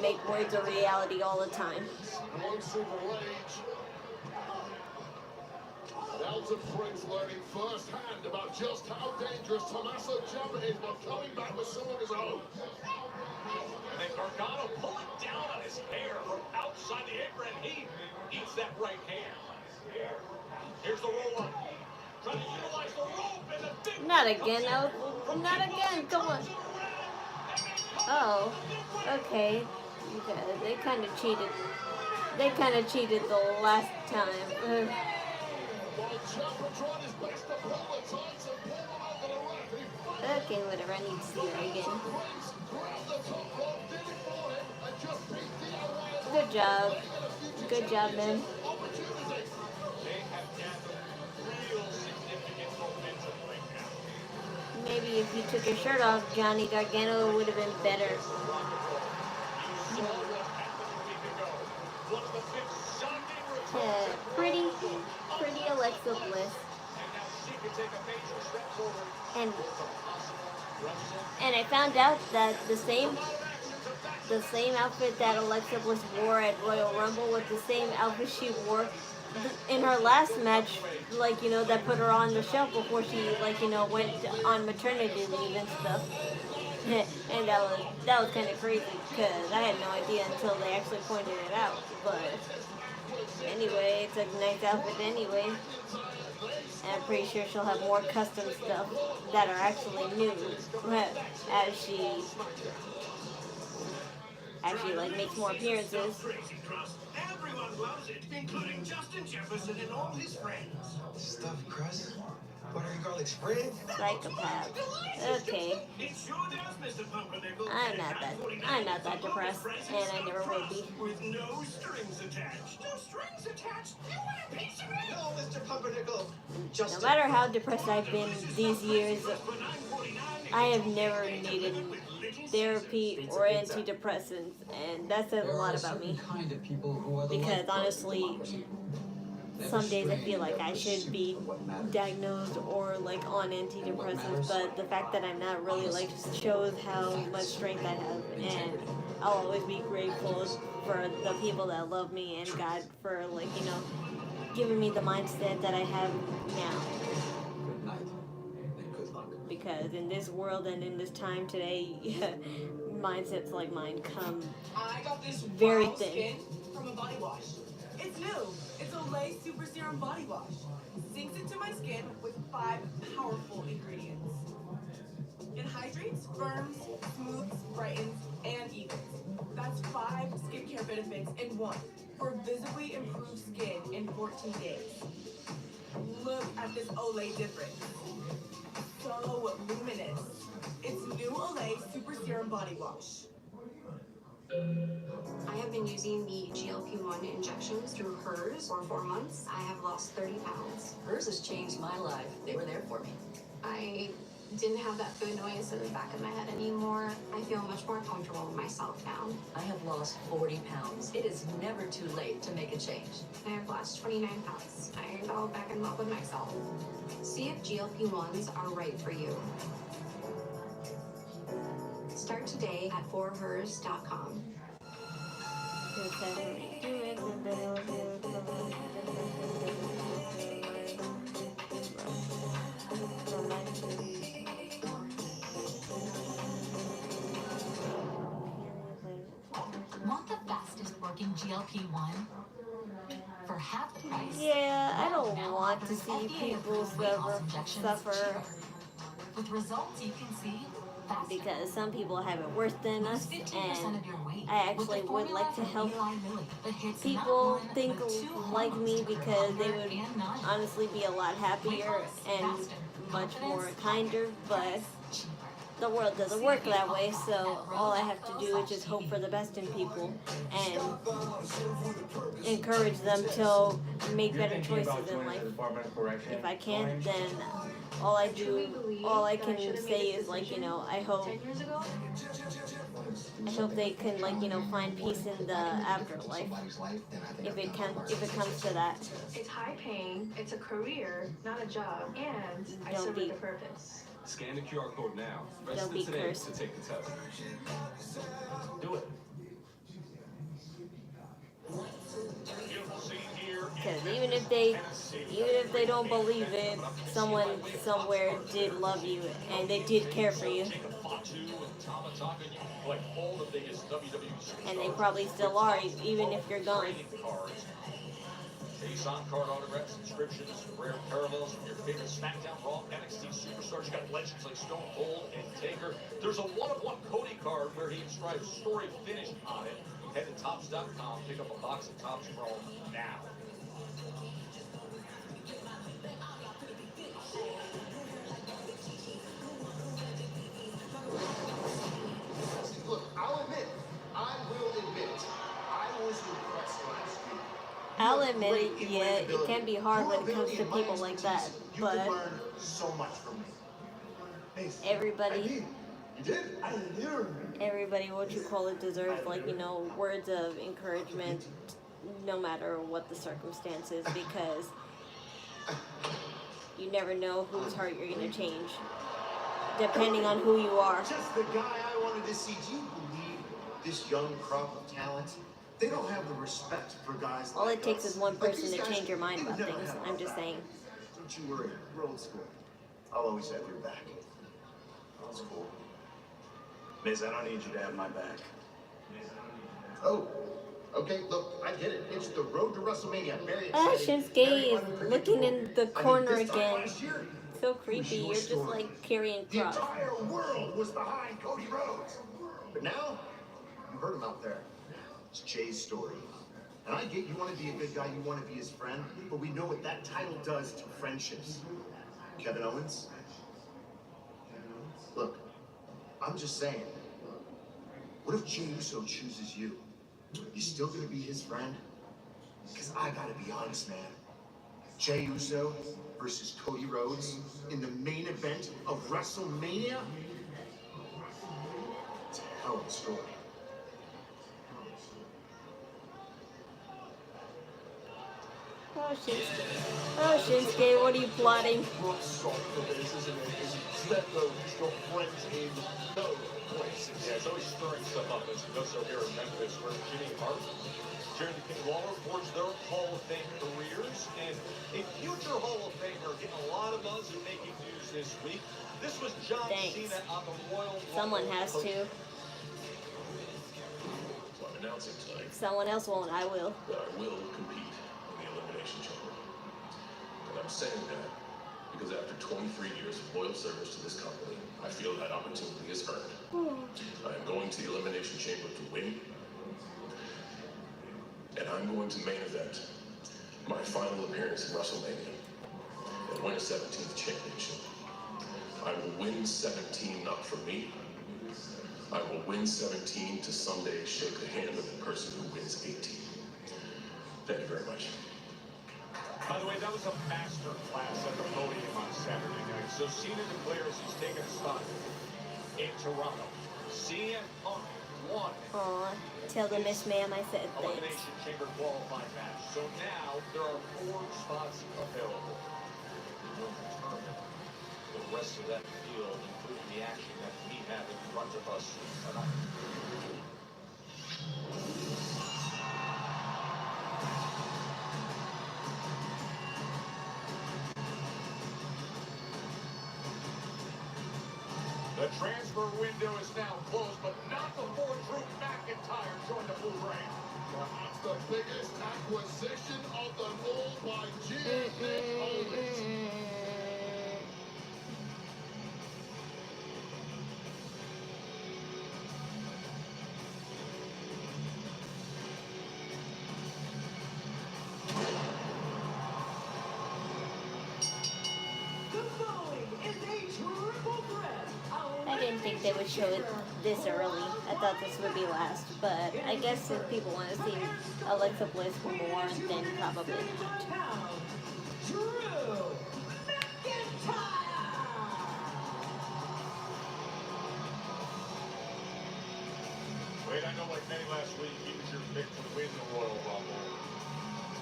make words a reality all the time. Delta Prince learning firsthand about just how dangerous Tommaso Ciampa is by coming back with some of his own. And then Gargano pulling down on his hair from outside the apron. He eats that right hand. Here's the roll-up. Trying to utilize the rope and the big... Not again, no. Not again, come on. Oh, okay. They kind of cheated. They kind of cheated the last time. Okay, whatever, I need to see her again. Good job. Good job, man. Maybe if you took your shirt off, Johnny Gargano would have been better. Pretty Alexa Bliss. And I found out that the same outfit that Alexa Bliss wore at Royal Rumble was the same outfit she wore in her last match, like, you know, that put her on the shelf before she, like, you know, went on maternity leave and stuff. And that was kind of crazy because I had no idea until they actually pointed it out. But anyway, it's a nice outfit anyway. And I'm pretty sure she'll have more custom stuff that are actually new as she like makes more appearances. Everyone loves it, including Justin Jefferson and all his friends. Stuffed crust? Buttery garlic spread? Psychopath. Okay. It's your dance, Mr. Pumpernickel. I'm not that depressed, and I never will be. With no strings attached. No strings attached? You want a piece of it? No, Mr. Pumpernickel. No matter how depressed I've been these years, I have never needed therapy or antidepressants, and that says a lot about me. Because honestly, some days I feel like I should be diagnosed or like on antidepressants, but the fact that I'm not really like shows how much strength I have, and I'll always be grateful for the people that love me and God for like, you know, giving me the mindset that I have now. Because in this world and in this time today, mindsets like mine come I got this very wild thin. skin from a body wash. It's new. It's Olay Super Serum Body Wash. Sinks into my skin with 5 powerful ingredients. It hydrates, firms, smooths, brightens, and evens. That's 5 skincare benefits in one for visibly improved skin in 14 days. Look at this Olay difference. So luminous. It's new Olay Super Serum Body Wash. I have been using the GLP-1 injections through hers for 4 months. I have lost 30 pounds. Hers has changed my life. They were there for me. I didn't have that food noise in the back of my head anymore. I feel much more comfortable with myself now. I have lost 40 pounds. It is never too late to make a change. I have lost 29 pounds. I fell back in love with myself. See if GLP-1s are right for you. Start today at forhers.com. Want the fastest working GLP-1 for half the price? Yeah, I don't want to see people suffer with results you can see fast. Because some people have it worse than us, and I actually would like to help people think like me because they would honestly be a lot happier and much more kinder, but the world doesn't work that way, so all I have to do is just hope for the best in people and encourage them to make better choices in life. If I can't, then all I can say is like, you know, I hope they can like, you know, find peace in the afterlife. If it comes to that. It's high paying, it's a career, not a job, and I serve with a purpose. Scan the QR code now. Don't be cursed. To take the test. Do it. Because even if they don't believe it, someone somewhere did love you and they did care for you. And they probably still are, even if you're gone. Base on-card autograph subscriptions, rare parallels from your favorite Smackdown, Raw, NXT superstars. You got legends like Stone Cold and Taker. There's a one-of-one Cody card where he inscribes story finish on it. Head to Topps.com, pick up a box of Topps Chrome now. Look, I will admit, I was impressed last week. I'll admit it, yeah, it can be hard when it comes to people like that, but so much from me. everybody, You did? I didn't hear. everybody, what you call it, deserves, like, you know, words of encouragement, no matter what the circumstances, because you never know whose heart you're going to change, depending on who you are. Just the guy I wanted to see. Do you believe this young crop of talent? They don't have the respect for guys like All it takes us. is one Like person these to guys, change your mind they about would never things. have I'm our just back. saying. Don't you worry. We're old school. I'll always have your back. That's cool. Miz, I don't need you to have my back. Oh, okay, look, I get it. It's the road to WrestleMania. Very Ah, exciting. Shinsuke is looking in the corner this time again. last year, So creepy. You're just like carrying the cross. entire world was behind Cody Rhodes. But now, you heard him out there. It's Jay's story. And I get you want to be a good guy, you want to be his friend, but we know what that title does to friendships. Kevin Owens? Look, I'm just saying, what if Jimmy Uso chooses you? You still gonna be his friend? Because I gotta be honest, man. Jey Uso versus Cody Rhodes in the main event of WrestleMania? It's a hell of a story. Oh, Shinsuke. Oh, Shinsuke, what are you plotting? Rock salt for this, isn't it? Instead, though, he's got friends in no places. Yeah, it's always stirring stuff up, as it does so here in Memphis, where Jimmy Hart, Jerry the King Lawler forged their Hall of Fame careers, and a future Hall of Famer getting a lot of buzz and making news this week. This was John Cena on the Royal Rumble. Someone has to. So I'm announcing tonight Someone else won't. I will. that I will compete in the Elimination Chamber. And I'm saying that because after 23 years of loyal service to this company, I feel that opportunity is earned. I am going to the Elimination Chamber to win, and I'm going to main event my final appearance in WrestleMania and win a 17th championship. I will win 17 not for me. I will win 17 to someday shake the hand of the person who wins 18. Thank you very much. By the way, that was a master class at the podium on Saturday night. So Cena declares he's taking a spot in Toronto. CM Punk won. Aw, tell the Miss Ma'am I said thanks. Elimination Chamber qualified match. So now there are 4 spots available. We'll determine the rest of that field, including the action that we have in front of us tonight. The transfer window is now closed, but not before Drew MacIntyre joined the Blue Ring. Perhaps the biggest acquisition of them all by Jimmy Owens. The following is a triple threat. I didn't think they would show it this early. I thought this would be last, but I guess if people want to see Alexa Bliss more, then probably not. Drew MacIntyre. Wade, I know like many last week, he was your pick to win the Royal Rumble.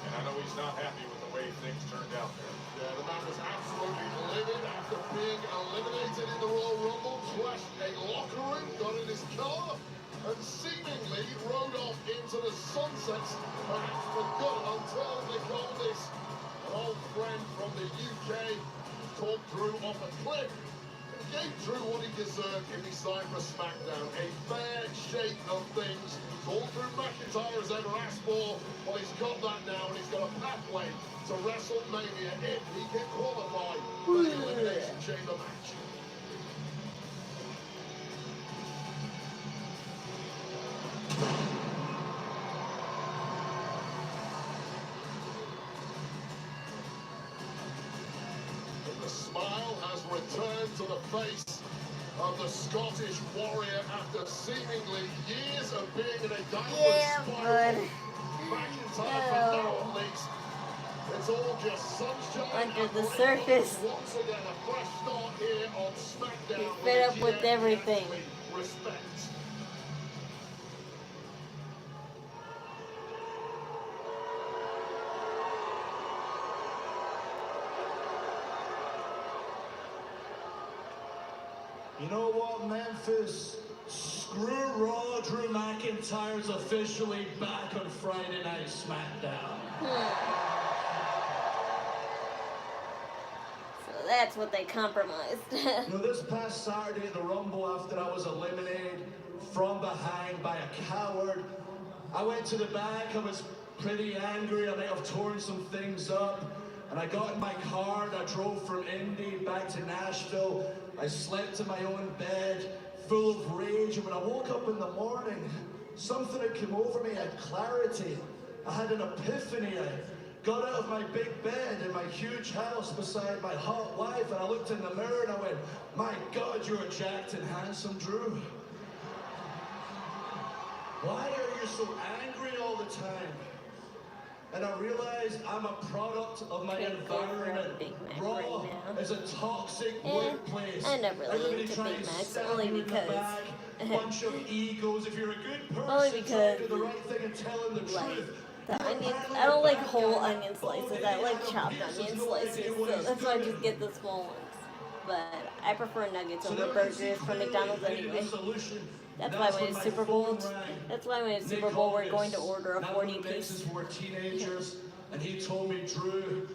And I know he's not happy with the way things turned out there. Yeah, the man was absolutely livid after being eliminated in the Royal Rumble, trashed a locker room, got in his car, and seemingly rode off into the sunsets, perhaps for good, until they called this an old friend from the UK called Drew off a cliff. And gave Drew what he deserved if he signed for Smackdown. A fair shake of things. All Drew MacIntyre has ever asked for. Well, he's got that now, and he's got a pathway to WrestleMania if he can qualify for the Elimination Chamber match. And the smile has returned to the face of the Scottish warrior after seemingly years of being in a downward spiral. McIntyre, for now at least, it's all just sunshine under the surface. Once again, a fresh start here on Smackdown. He's fed up with everything. Respect. You know what, Memphis? Screw Raw. Drew McIntyre's officially back on Friday Night Smackdown. So that's what they compromised. You know, this past Saturday in the Rumble, after I was eliminated, from behind by a coward. I went to the back, I was pretty angry, I might have torn some things up. And I got in my car and I drove from Indy back to Nashville. I slept in my own bed, full of rage. And when I woke up in the morning, something had come over me, I had clarity. I had an epiphany. I got out of my big bed in my huge house beside my hot wife, and I looked in the mirror and I went, my God, you're jacked and handsome, Drew. Why are you so angry all the time? And I realized I'm a product of my environment. Raw is a toxic workplace. I never really Everybody into trying Big to Macs, stab only you in the because back, bunch of egos. If you're a good person, only because do the right thing and telling the truth. the onions, I don't like whole onion slices. I like chopped onion slices, so that's why I just get the small ones. But I prefer nuggets over burgers from McDonald's anyway. That's why when it's Super Bowl, we're going to order a 40-piece. We're teenagers, and he told me, Drew,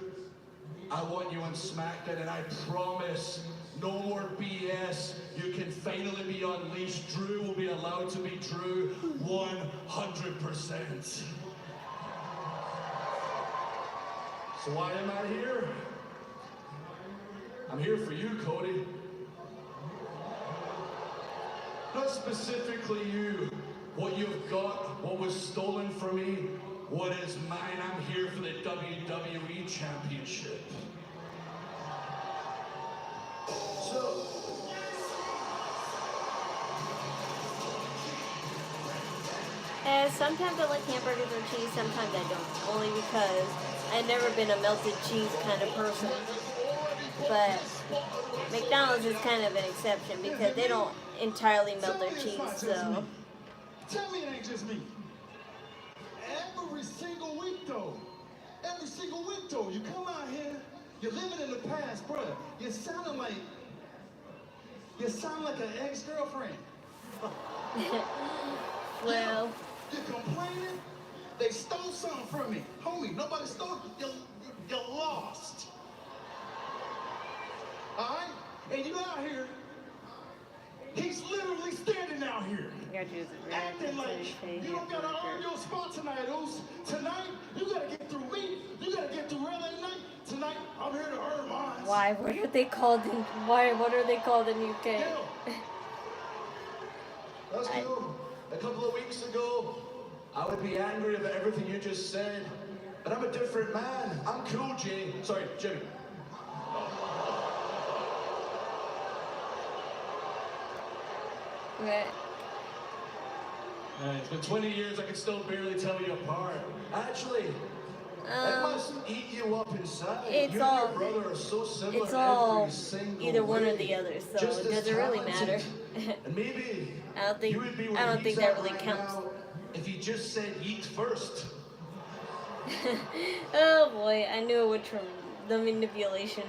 I want you on Smackdown, and I promise, no more BS. You can finally be unleashed. Drew will be allowed to be Drew 100%. So why am I here? I'm here for you, Cody. Not specifically you. What you've got, what was stolen from me, what is mine. I'm here for the WWE Championship. So, sometimes I like hamburgers or cheese, sometimes I don't. Only because I've never been a melted cheese kind of person. But McDonald's is kind of an exception because they don't entirely melt their cheese, so. Tell me it ain't just me. Every single week though, you come out here, you're living in the past, bruh. You sound like an ex-girlfriend. Well. You're complaining, they stole something from me. Homie, nobody stole it, you lost. All right? And you out here, he's literally standing out here. Acting like you don't gotta earn your spot tonight, Oos. Tonight, you gotta get through me. You gotta get through LA night. Tonight, I'm here to earn mine. Why? What are they called in UK? That's cool. A couple of weeks ago, I would be angry about everything you just said, but I'm a different man. I'm cool, Jay. Sorry, Jimmy. Right. It's been 20 years, I can still barely tell you apart. Actually, it must eat you up inside. It's you all, and your brother are so similar it's all every single either one way. or the other, so Just it doesn't really matter. And maybe I don't think he's that at really right counts. now if he just said yeet first. Oh boy, I knew it would from the manipulation.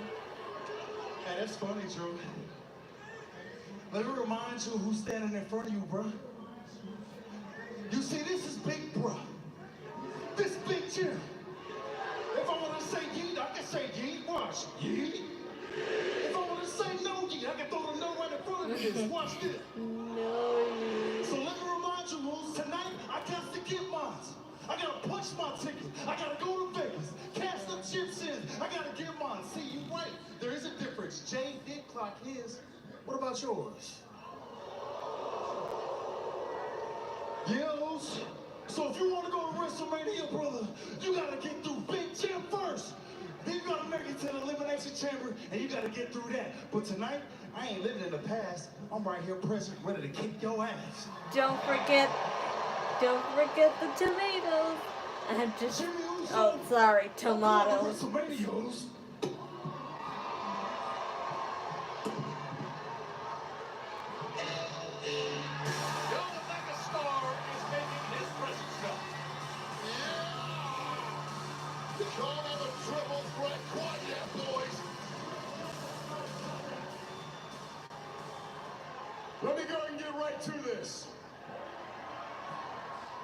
Hey, that's funny, Drew. Let me remind you who's standing in front of you, bro. You see, this is big, bro. This big Jim. If I want to say yeet, I can say yeet. Watch. Yeet. If I want to say no yeet, I can throw the no right in front of this. Watch this. No yeet. So let me remind you, Moose, tonight I got to get mine. I got to punch my ticket. I got to go to Vegas. Cash the chips in. I got to get mine. See, you right. There is a difference. Jay did clock his. What about yours? Yes. So if you want to go to WrestleMania, brother, you got to get through Big Jim first. Then you got to make it to the Elimination Chamber, and you got to get through that. But tonight, I ain't living in the past. I'm right here present, ready to kick your ass. Don't forget the tomatoes. I'm just, oh, sorry, tomatoes. WrestleManias. Let me go and get right to this.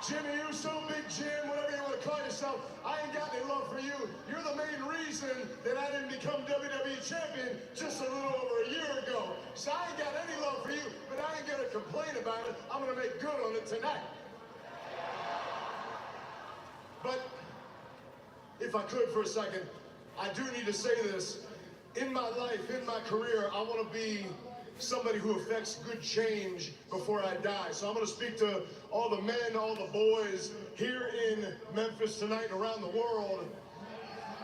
Jimmy Uso, Big Jim, whatever you want to call yourself, I ain't got any love for you. You're the main reason that I didn't become WWE champion just a little over a year ago. So I ain't got any love for you, but I ain't gonna complain about it. I'm going to make good on it tonight. But if I could for a second, I do need to say this. In my life, in my career, I want to be somebody who affects good change before I die. So I'm going to speak to all the men, all the boys here in Memphis tonight and around the world.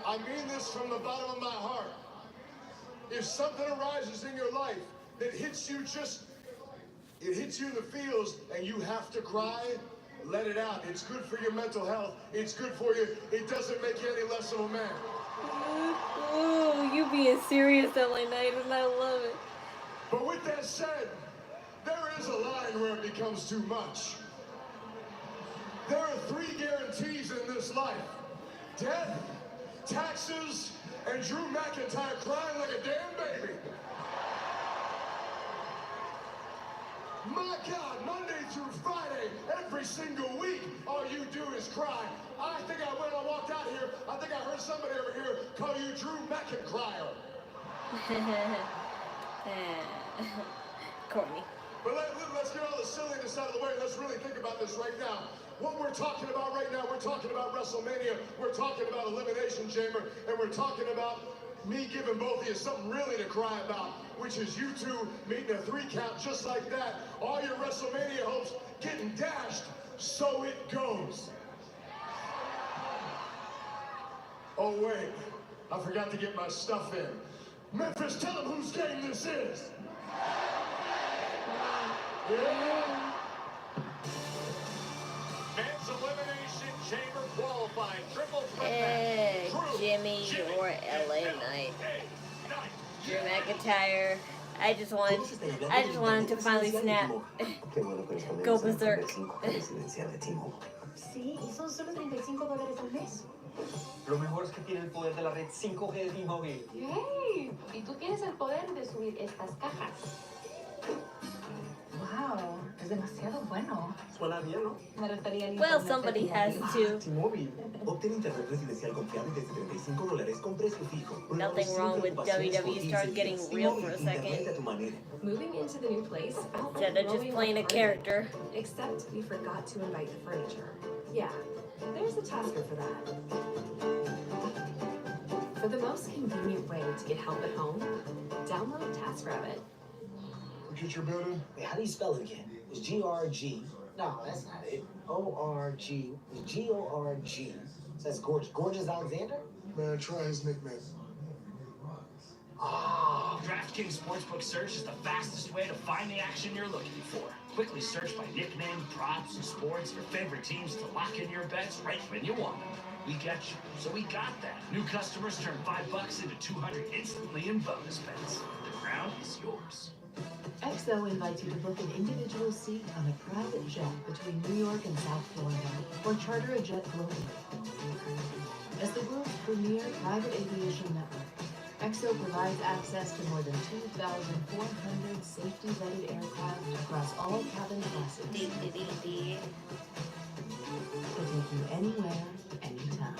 I mean this from the bottom of my heart. If something arises in your life that hits you it hits you in the feels and you have to cry, let it out. It's good for your mental health. It's good for you. It doesn't make you any less of a man. Ooh, you being serious, LA Knight, and I love it. But with that said, there is a line where it becomes too much. There are 3 guarantees in this life: death, taxes, and Drew MacIntyre crying like a damn baby. My God, Monday through Friday, every single week, all you do is cry. I think when I walked out here, I think I heard somebody over here call you Drew MacIntyre. Corny. But let's get all the silliness out of the way. Let's really think about this right now. What we're talking about right now, we're talking about WrestleMania, we're talking about Elimination Chamber, and we're talking about me giving both of you something really to cry about, which is you two meeting a 3 count just like that. All your WrestleMania hopes getting dashed, so it goes. Oh wait, I forgot to get my stuff in. Memphis, tell them whose game this is. Yeah. Men's Elimination Chamber qualifying triple threat Hey, match. Jimmy or LA Knight. Drew McIntyre. I just wanted to finally snap. Go berserk. Sí, y son solo $35 al mes. Lo mejor es que tiene el poder de la red 5G de T-Mobile. ¡Hey! Y tú tienes el poder de subir estas cajas. Wow, es demasiado bueno. Suena bien, ¿no? Me refería al Well, internet somebody de has T-Mobile. to. T-Mobile. Obtén internet residencial confiable desde $35 con precio fijo. Nothing wrong with WWE starts getting real for a second. Moving into the new place, Instead of just playing a character. Except we forgot to invite the furniture. Yeah, there's a tasker for that. For the most convenient way to get help at home, download TaskRabbit. Get your building? Wait, how do you spell it again? It's G-R-G. No, that's not it. O-R-G. It's G-O-R-G. So that's Gorgeous. Gorgeous Alexander? Man, try his nickname. Oh, DraftKings Sportsbook Search is the fastest way to find the action you're looking for. Quickly search by nickname, props, and sports, your favorite teams to lock in your bets right when you want them. We got you, so we got that. New customers turn $5 into $200 instantly in bonus bets. The crown is yours. XO invites you to book an individual seat on a private jet between New York and South Florida, or charter a jet globally. As the world's premier private aviation network, XO provides access to more than 2,400 safety-vetted aircraft across all cabin classes. To take you anywhere, anytime.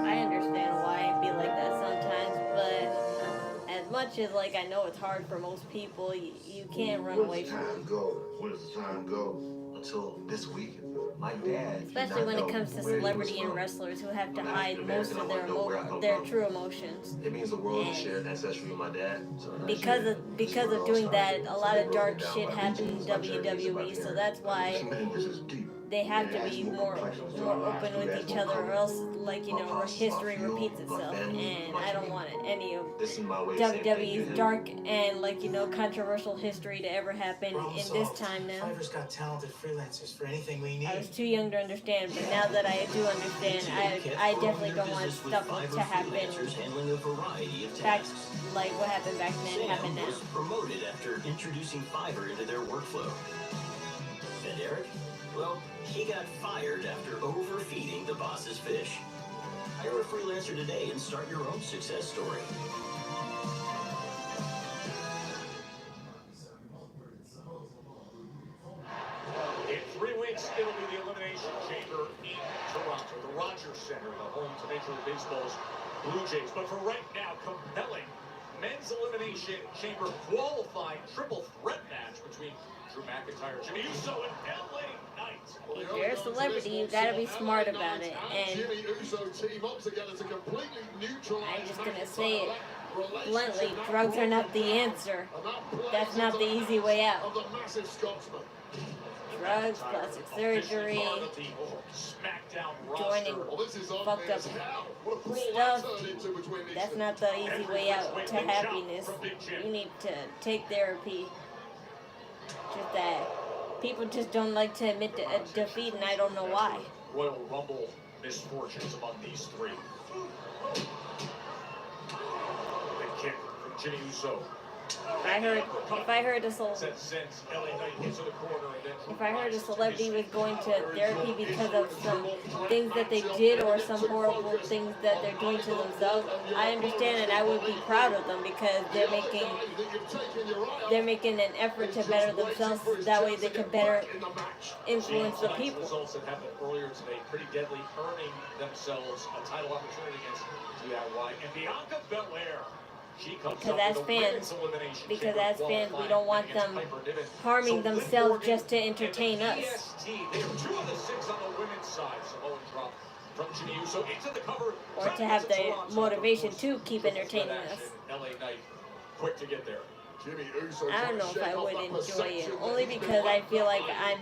I understand why it'd be like that sometimes, but as much as like I know it's hard for most people, you can't run away from it. Where does the time go? Until this week. My dad. Especially when it comes to celebrity and wrestlers who have to hide most of their true emotions. It means the world has shared ancestry with my dad. So because of doing that, a lot of dark shit happened in WWE, so that's why they have to be more open with each other, or else, like, you know, history repeats itself, and I don't want any of WWE's dark and, like, you know, controversial history to ever happen in this time now. Fiverr's got talented freelancers for anything we need. I was too young to understand, but now that I do understand, I definitely don't want stuff to happen back, like what happened back then, happen now. Was promoted after introducing Fiverr into their workflow. And Eric? Well, he got fired after overfeeding the boss's fish. Hire a freelancer today and start your own success story. In 3 weeks, it'll be the Elimination Chamber in Toronto, the Rogers Center, the home to Major League Baseball's Blue Jays. But for right now, compelling men's Elimination Chamber qualifying triple threat match between Drew MacIntyre, Jimmy Uso, and LA Knight. If you're a celebrity, you gotta be smart about it, and I'm just gonna say it bluntly, drugs are not the answer. That's not the easy way out. Drugs, plastic surgery, joining fucked up stuff, that's not the easy way out to happiness. You need to take therapy. Just that people just don't like to admit to defeat, and I don't know why. Royal Rumble misfortunes among these three. The kick from Jimmy Uso. If I heard a celebrity was going to therapy because of some things that they did or some horrible things that they're doing to themselves, I understand, and I would be proud of them because they're making an effort to better themselves. That way they can better influence the people. Results that happened earlier today, pretty deadly, earning themselves a title opportunity against DIY and Bianca Belair. Because as fans, we don't want them harming themselves just to entertain us. Or to have the motivation to keep entertaining us. Quick to get there. I don't know if I would enjoy it, only because I feel like I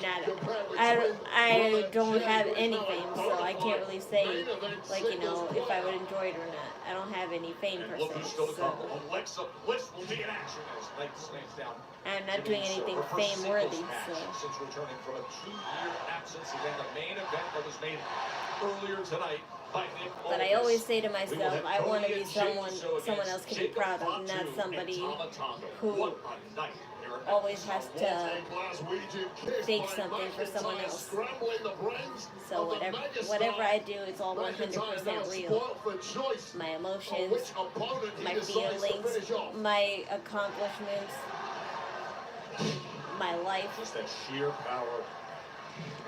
don't have any fame, so I can't really say, like, you know, if I would enjoy it or not. I don't have any fame per se, so I'm not doing anything fame-worthy, so. Since returning from a 2-year absence, again, the main event that was made earlier tonight. But I always say to myself, I want to be someone else can be proud of, not somebody who always has to fake something for someone else. So whatever I do, it's all 100% real. My emotions, my feelings, my accomplishments, my life. Just that sheer power.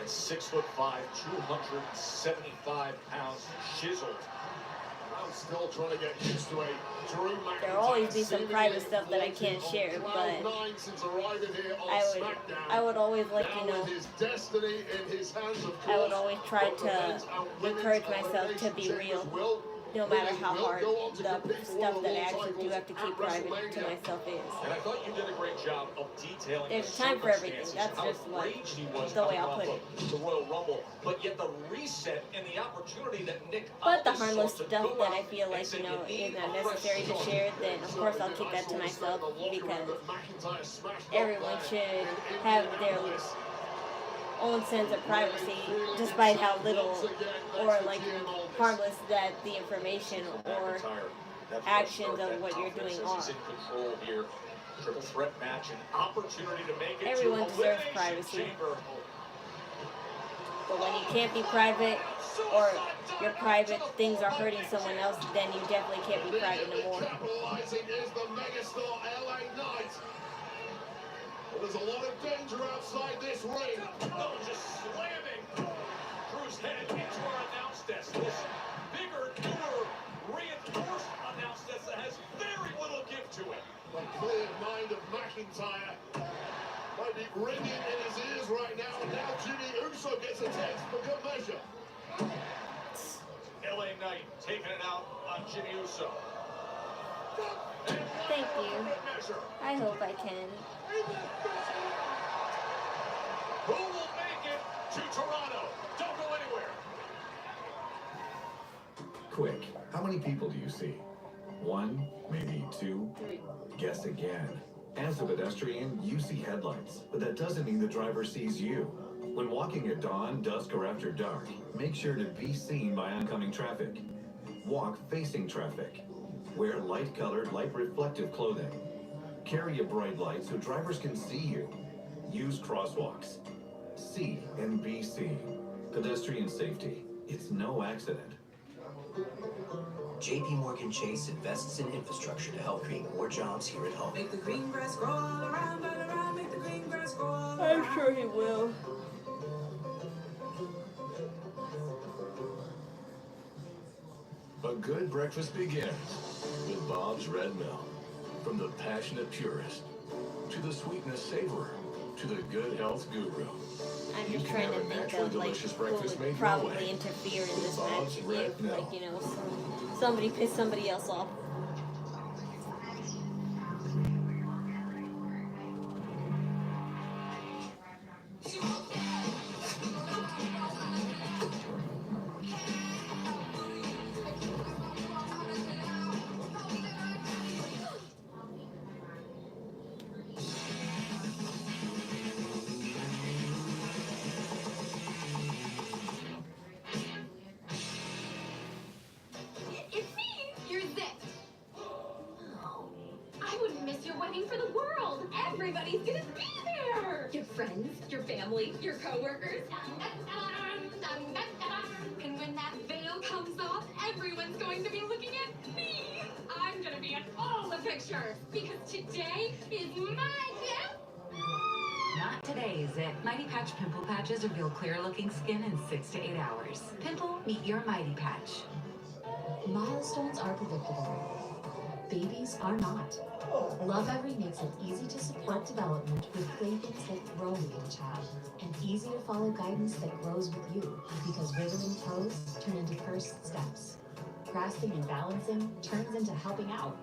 At 6'5", 275 pounds, chiseled. I'm still trying to get used to a Drew MacIntyre. There'll always be some private stuff that I can't share, but I would always, like, you know, I would always try to encourage myself to be real. No matter how hard the stuff that I actually do have to keep private to myself is. And I thought you did a great job of detailing. There's time for everything. That's just like the way I'll put it. The Royal Rumble, but yet the reset and the opportunity that Nick. But the harmless stuff that I feel like, you know, is not necessary to share, then of course I'll keep that to myself because everyone should have their own sense of privacy, despite how little or like harmless that the information or actions of what you're doing are. Triple threat match, an opportunity to make it. Everyone deserves privacy. But when you can't be private, or your private things are hurting someone else, then you definitely can't be private no more. There's a lot of danger outside this ring. Oh, just slamming Drew's head into our announce desk. This bigger, newer, reinforced announce desk that has very little give to it. The clear mind of MacIntyre might be ringing in his ears right now, and now Jimmy Uso gets a text for good measure. LA Knight taking it out on Jimmy Uso. Thank you. I hope I can. Who will make it to Toronto? Quick, how many people do you see? 1, maybe 2? Guess again. As a pedestrian, you see headlights, but that doesn't mean the driver sees you. When walking at dawn, dusk, or after dark, make sure to be seen by oncoming traffic. Walk facing traffic. Wear light-colored, light-reflective clothing. Carry a bright light so drivers can see you. Use crosswalks. See and be seen. Pedestrian safety. It's no accident. JP Morgan Chase invests in infrastructure to help create more jobs here at home. Make the green grass grow all around, make the green grass grow all around. I'm sure he will. A good breakfast begins with Bob's Red Mill. From the passionate purist to the sweetness savorer to the good health guru. I'm You just can trying have to a think naturally of like delicious who breakfast made would your probably way. interfere in this Bob's match Red if, Mill. like, you know, somebody pissed somebody else off. It's me! You're Zip! I wouldn't miss your wedding for the world! Everybody's gonna be there! Your friends, your family, your coworkers. And when that veil comes off, everyone's going to be looking at me! I'm gonna be in all the pictures! Because today is my day! Not today, Zip. Mighty Patch Pimple Patches reveal clear-looking skin in 6 to 8 hours. Pimple, meet your Mighty Patch. Milestones are predictable. Babies are not. Love Every makes it easy to support development with playthings that grow with your child, and easy to follow guidance that grows with you, because wiggling toes turn into first steps. Grasping and balancing turns into helping out.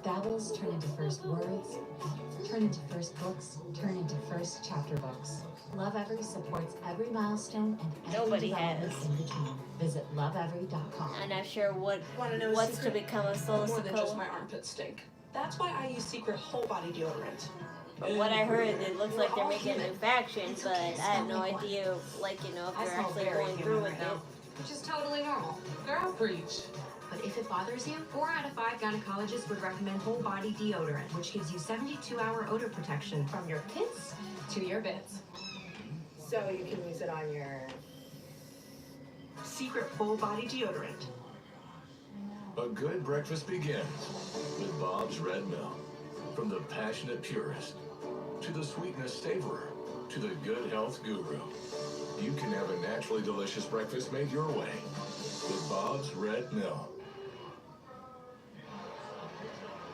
Babbles turn into first words, turn into first books, turn into first chapter books. Love Every supports every milestone and every Nobody development has. in between. Visit loveevery.com. I'm not sure Wanna know a what's to secret? become of More than just Solicico. my armpits stink. That's why I use Secret whole body deodorant. From what I heard, it looks like they're We're all making a new human. faction, It's but okay, I it's have not no like one. idea, like, you know, if I they're smell actually very going through human with right it. now. Which is totally normal. Girl, preach. But if it bothers you, 4 out of 5 gynecologists would recommend whole body deodorant, which gives you 72-hour odor protection from your pits To your bits. So you can use it on your... Secret whole body deodorant. A good breakfast begins with Bob's Red Mill. From the passionate purist to the sweetness savorer to the good health guru. You can have a naturally delicious breakfast made your way with Bob's Red Mill.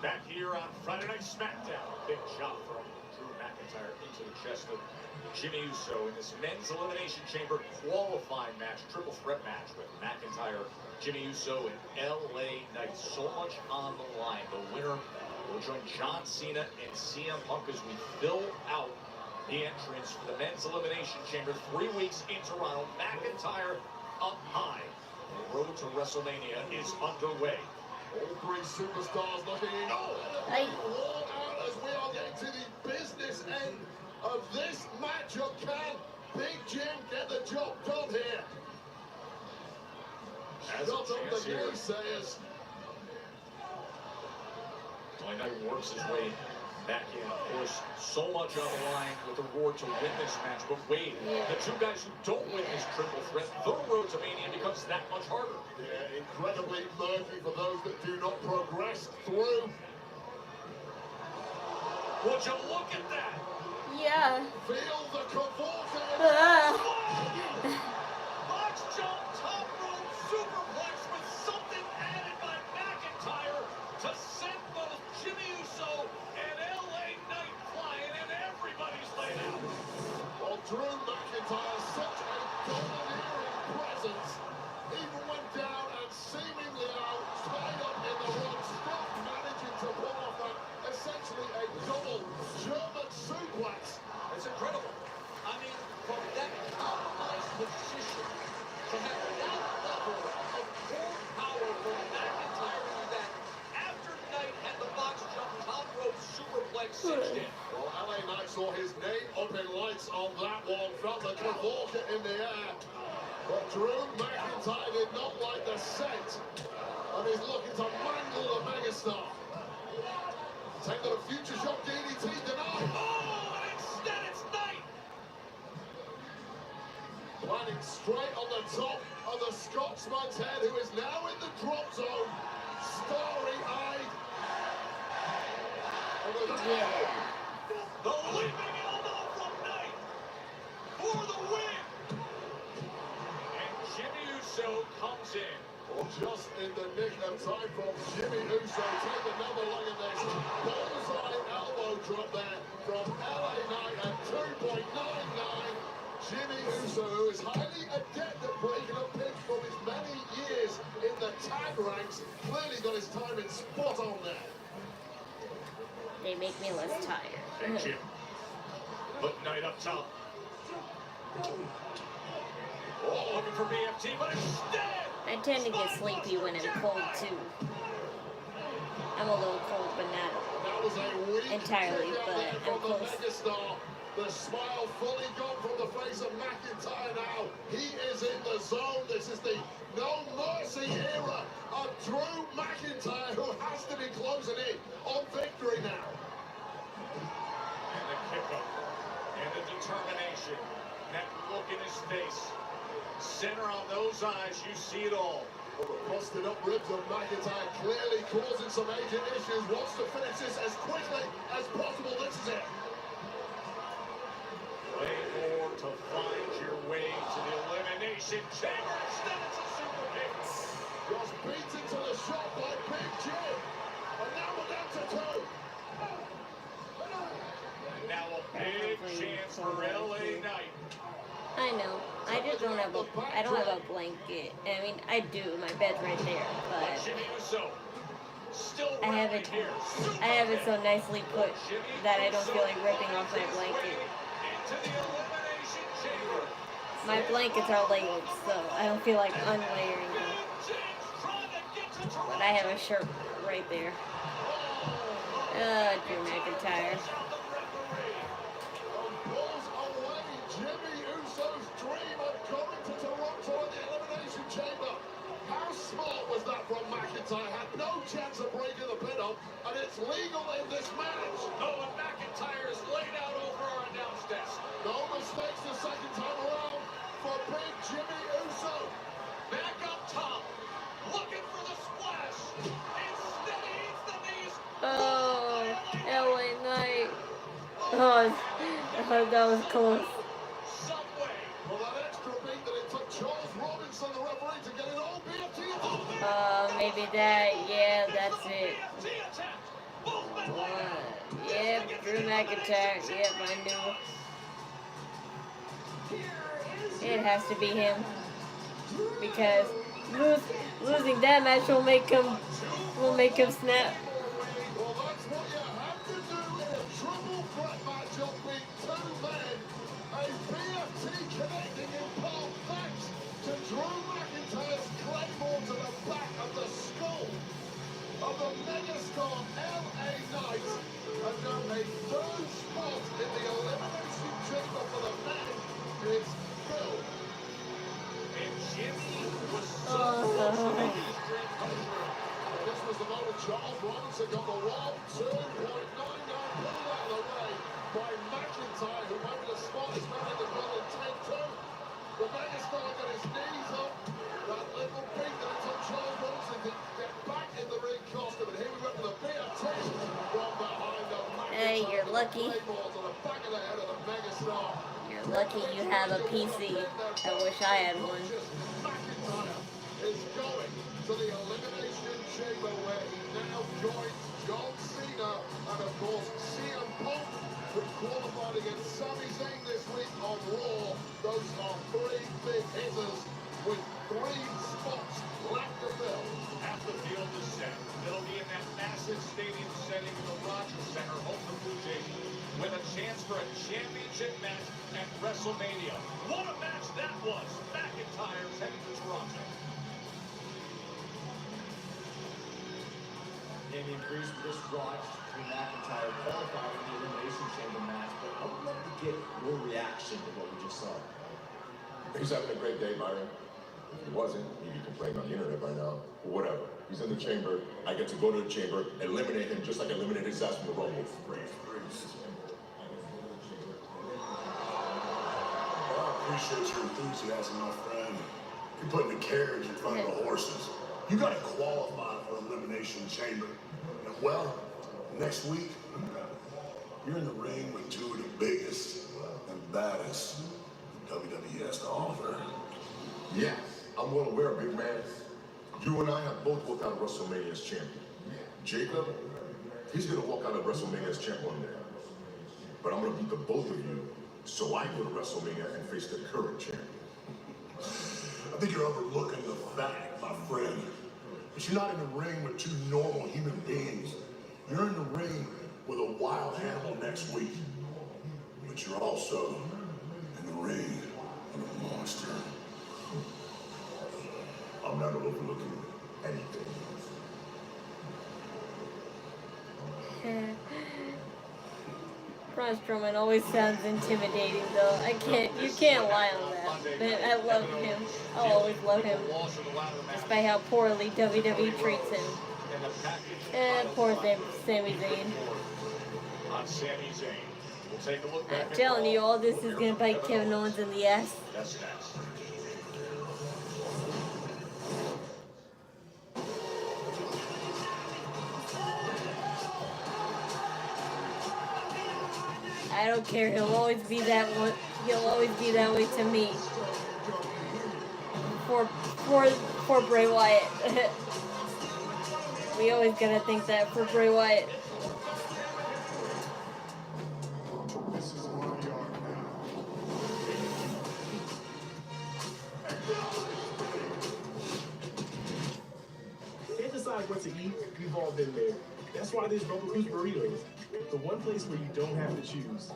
Back here on Friday Night Smackdown, big shot from Drew MacIntyre into the chest of Jimmy Uso in this men's elimination chamber qualifying match, triple threat match with McIntyre, Jimmy Uso, and LA Knight. So much on the line. The winner will join John Cena and CM Punk as we fill out the entrance for the men's elimination chamber. 3 weeks in Toronto. McIntyre up high. The road to WrestleMania is underway. All three superstars looking in. Oh, Hey. wall out as we are getting to the business end of this matchup. Can Big Jim get the job done here? Has a Shut up the chance here. naysayers. LA Knight works his way back in. Of course, so much on the line with the roar to win this match. But wait, the two guys who don't win this triple threat, the road to Mania becomes that much harder. Yeah, incredibly murky for those that do not progress through. Would you look at that? Yeah. Feel the convulsion. Box jump, top rope, superplex with something added by McIntyre to send both Jimmy Uso and LA Knight flying, and everybody's laid out. Well, Drew MacIntyre, such a domineering presence, even went down and seemingly out, tied up in the ropes, still managing to pull off that essentially a double German suplex. It's incredible. I mean, from that compromised position to have that level of core power from his name up in lights on that one. Felt the Kavorka in the air. But Drew MacIntyre did not like the scent. And he's looking to mangle the megastar. Take the future shot, DDT denied. Oh, and instead it's Knight. Landing straight on the top of the Scotsman's head, who is now in the drop zone. Starry-eyed. The leaping elbow from Knight for the win. And Jimmy Uso comes in. Just in the nick of time from Jimmy Uso. Take another look at this. Bullseye elbow drop there from LA Knight at 2.99. Jimmy Uso, who is highly adept at breaking up pins from his many years in the tag ranks, clearly got his timing spot on there. They make me less tired. And Jim. Put Knight up top. Oh, looking for BFT, but instead. I tend to get sleepy when I'm cold too. I'm a little cold, but not entirely, but I'm close. The smile fully gone from the face of MacIntyre now. He is in the zone. This is the no mercy era of Drew MacIntyre, who has to be closing in on victory now. And the kickoff, and the determination, that look in his face. Center on those eyes, you see it all. Well, the busted up ribs of MacIntyre clearly causing some aging issues. Wants to finish this as quickly as possible. This is it. Way more to find your way to the elimination chamber. Instead, it's a super kick. Just beats into the shot by Big Jim. And now we're down to 2. And now a big chance for LA Knight. I know. I just don't have a blanket. I mean, I do. My bed's right there, but I have it so nicely put that I don't feel like ripping off my blanket. My blankets are layered, so I don't feel like unlayering them. But I have a shirt right there. Drew MacIntyre. Jimmy Uso's dream of going to Toronto in the Elimination Chamber. How smart was that from MacIntyre? Had no chance of breaking the pin up, and it's legal in this match. Oh, and MacIntyre is laid out over our announce desk. No mistakes the second time around for Big Jimmy Uso. Back up top, looking for the splash. Instead, he hits the knees. Oh, LA Knight. Oh, that was close. Well, that extra beat that it took Charles Robinson, the referee, to get it all BFT. Maybe that. Yeah, that's it. Yep, Drew MacIntyre. Yep, I knew. It has to be him. Because losing that match will make him snap. Well, that's what you have to do in a triple threat matchup with 2 men. A BFT connecting in part thanks to Drew MacIntyre's claymore to the back of the skull of the megastar LA Knight. And now a 3rd spot in the elimination chamber for the men is filled. And Jimmy was so This was the moment Charles Robinson got the wall. 2.99 pulled out of the way by MacIntyre, who might be the smartest man in the building. 10-2. The megastar got his knees up. That little beat that it took Charles Robinson to get back in the ring costume. And here we went with a BFT from behind the MacIntyre. Hey, you're lucky. To the back of the head of the megastar. You're lucky you have a PC. I wish I had one. MacIntyre is going to the elimination chamber where he now joins John Cena and of course CM Punk, who qualified against Sami Zayn this week on Raw. Those are 3 big hitters with 3 spots left to fill. Half the field is set. It'll be in that massive stadium setting in the Rogers Center, home for Blue Jays, with a chance for a championship match at WrestleMania. What a match that was! McIntyre's heading to Toronto. became the increase with this draw. Drew MacIntyre qualified for the Elimination Chamber match, but I would love to get your reaction to what we just saw. He's having a great day, Byron. If he wasn't, he'd be complaining on the internet by now. But whatever. He's in the chamber. I get to go to the chamber, eliminate him just like I eliminated his ass from the Rumble. Well, I appreciate your enthusiasm, my friend. You're putting the carriage in front of the horses. You got to qualify for Elimination Chamber. And well, next week, you're in the ring with two of the biggest and baddest WWE has to offer. Yeah, I'm well aware, big man. You and I have both walked out of WrestleMania as champion. Jacob, he's gonna walk out of WrestleMania as champ one day. But I'm gonna beat the both of you, so I go to WrestleMania and face the current champion. I think you're overlooking the fact, my friend, that you're not in the ring with two normal human beings. You're in the ring with a wild animal next week. But you're also in the ring with a monster. I'm not overlooking anything. Braun Strowman always sounds intimidating, though. You can't lie on that. But I love him. I'll always love him, despite how poorly WWE treats him. And poor Sami Zayn. On Sami Zayn. We'll take a look back. I'm telling you, all this is gonna bite Kevin Owens in the ass. That's next. I don't care. He'll always be that one. He'll always be that way to me. For Bray Wyatt. We always gotta think that for Bray Wyatt. Can't decide what to eat? We've all been there. That's why there's Bubba Cruz Burritos. The one place where you don't have to choose.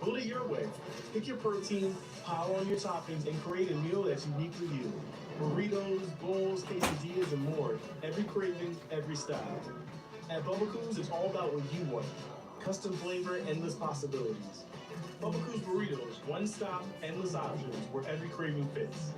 Build it your way. Pick your protein, pile on your toppings, and create a meal that's uniquely you. Burritos, bowls, quesadillas, and more. Every craving, every style. At Bubba Cruz, it's all about what you want. Custom flavor, endless possibilities. Bubba Cruz Burritos, one stop, endless options, where every craving fits.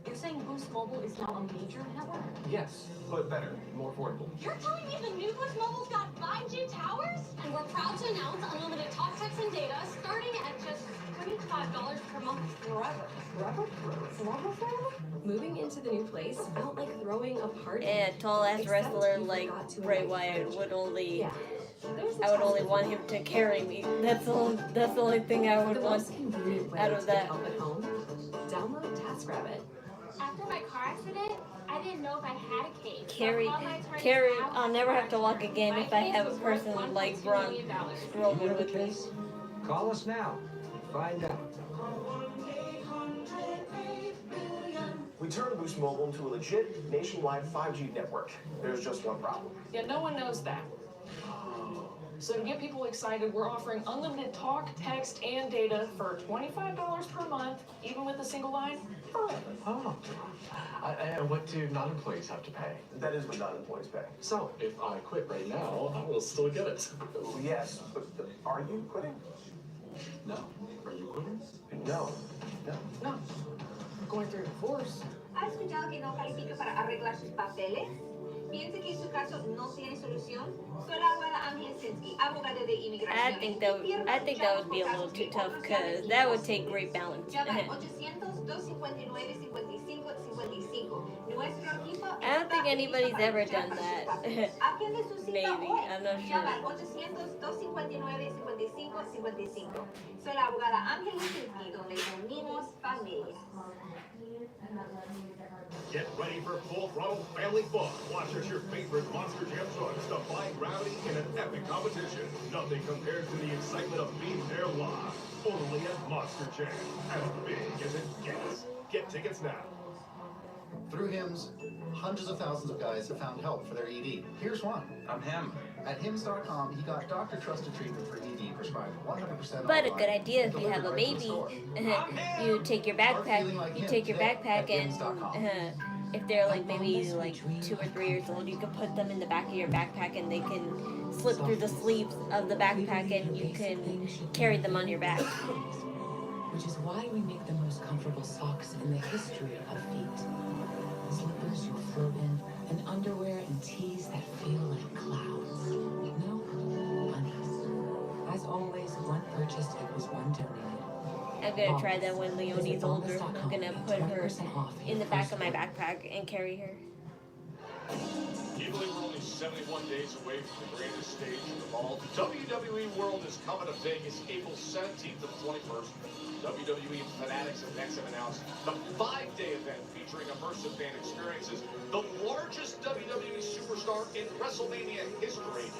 You're saying Boost Mobile is now a major network? Yes, but better, more affordable. You're telling me the new Boost Mobile's got 5G towers? And we're proud to announce unlimited talk, text, and data starting at just $25 per month forever. Forever? Moving into the new place felt like throwing a party. Yeah, tall ass wrestler like Bray Wyatt would only. I would only want him to carry me. That's the only thing I would want out of that. Download TaskRabbit. After my car accident, I didn't know if I had a case. Carry. I'll never have to walk again if I have a person like Braun Strowman with me. Call us now. Find out. We turned Boost Mobile into a legit nationwide 5G network. There's just one problem. Yeah, no one knows that. So to get people excited, we're offering unlimited talk, text, and data for $25 per month, even with a single line, forever. Oh. And what do non-employees have to pay? That is what non-employees pay. So, if I quit right now, I will still get it. Yes, but are you quitting? No. Are you quitting? No. No. Going through a divorce. ¿Ha escuchado que no califica para arreglar sus papeles? ¿Piensa que su caso no tiene solución? Soy la abogada Ángel Sinsky, abogada de inmigración. I think that would be a little too tough because that would take great balance. Llama 800-259-5555. Nuestro equipo I don't think anybody's ever done that. Agende su cita Maybe, hoy. I'm not Llama sure. 800-259-5555. Soy la abogada Ángel Sinsky, donde unimos familias. Get ready for full throttle family fun. Watch as your favorite Monster Jam trucks defy gravity in an epic competition. Nothing compares to the excitement of being there live. Only at Monster Jam. As big as it gets. Get tickets now. Through HIMS, hundreds of thousands of guys have found help for their ED. Here's one. I'm him. At HIMS.com, he got doctor-trusted treatment for ED prescribed 100% But a good idea if you have a baby. You take your backpack. You take your backpack and if they're like maybe like 2 or 3 years old, you can put them in the back of your backpack and they can slip through the sleeves of the backpack and you can carry them on your back. Which is why we make the most comfortable socks in the history of feet. Slippers you float in, and underwear and tees that feel like clouds. No bunnies. As always, one purchased equals one donated. I'm gonna try that when Leonie's older. I'm gonna put her in the back of my backpack and carry her. Can you believe we're only 71 days away from the grandest stage of them all? WWE World is coming to Vegas April 17th to the 21st. WWE Fanatics and Next have announced the 5-day event featuring immersive fan experiences, the largest WWE superstar in WrestleMania history.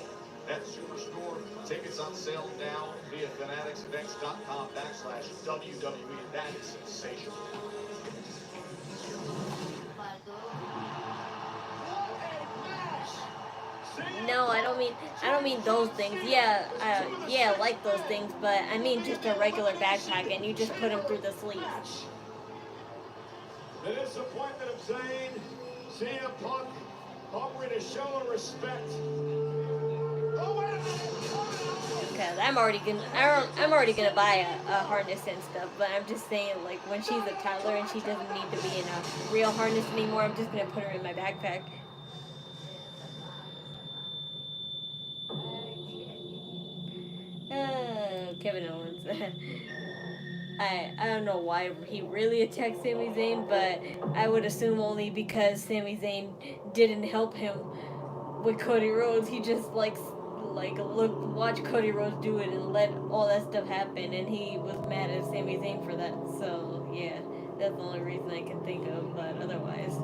That Superstore tickets on sale now via fanaticsevents.com/WWE. That is sensational. No, I don't mean those things. Yeah, I like those things, but I mean just a regular backpack, and you just put them through the sleeves. The disappointment of Zayn, CM Punk, offering a show of respect. Because I'm already gonna buy a harness and stuff, but I'm just saying, like, when she's a toddler and she doesn't need to be in a real harness anymore, I'm just gonna put her in my backpack. Kevin Owens. I don't know why he really attacked Sami Zayn, but I would assume only because Sami Zayn didn't help him with Cody Rhodes. He just watch Cody Rhodes do it and let all that stuff happen, and he was mad at Sami Zayn for that. So yeah, that's the only reason I can think of, but otherwise.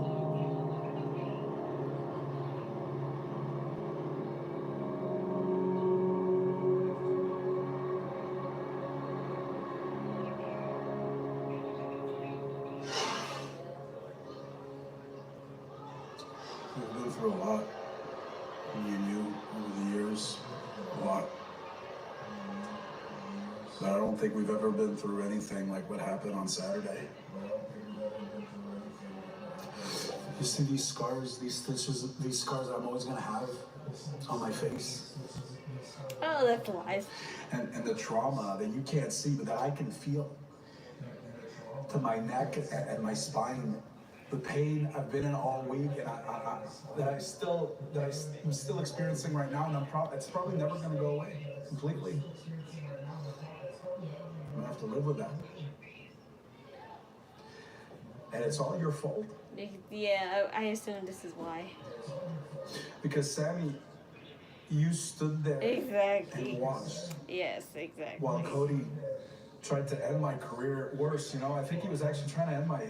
We've been through a lot, me and you, over the years, a lot. But I don't think we've ever been through anything like what happened on Saturday. You see these scars, these stitches, these scars I'm always gonna have on my face. Oh, that's lies. And the trauma that you can't see, but that I can feel to my neck and my spine. The pain I've been in all week, and I'm still experiencing right now, and it's probably never going to go away completely. I'm going to have to live with that. And it's all your fault. Yeah, I assume this is why. Because Sammy, you stood there and watched. Yes, exactly. While Cody tried to end my career worse, I think he was actually trying to end my...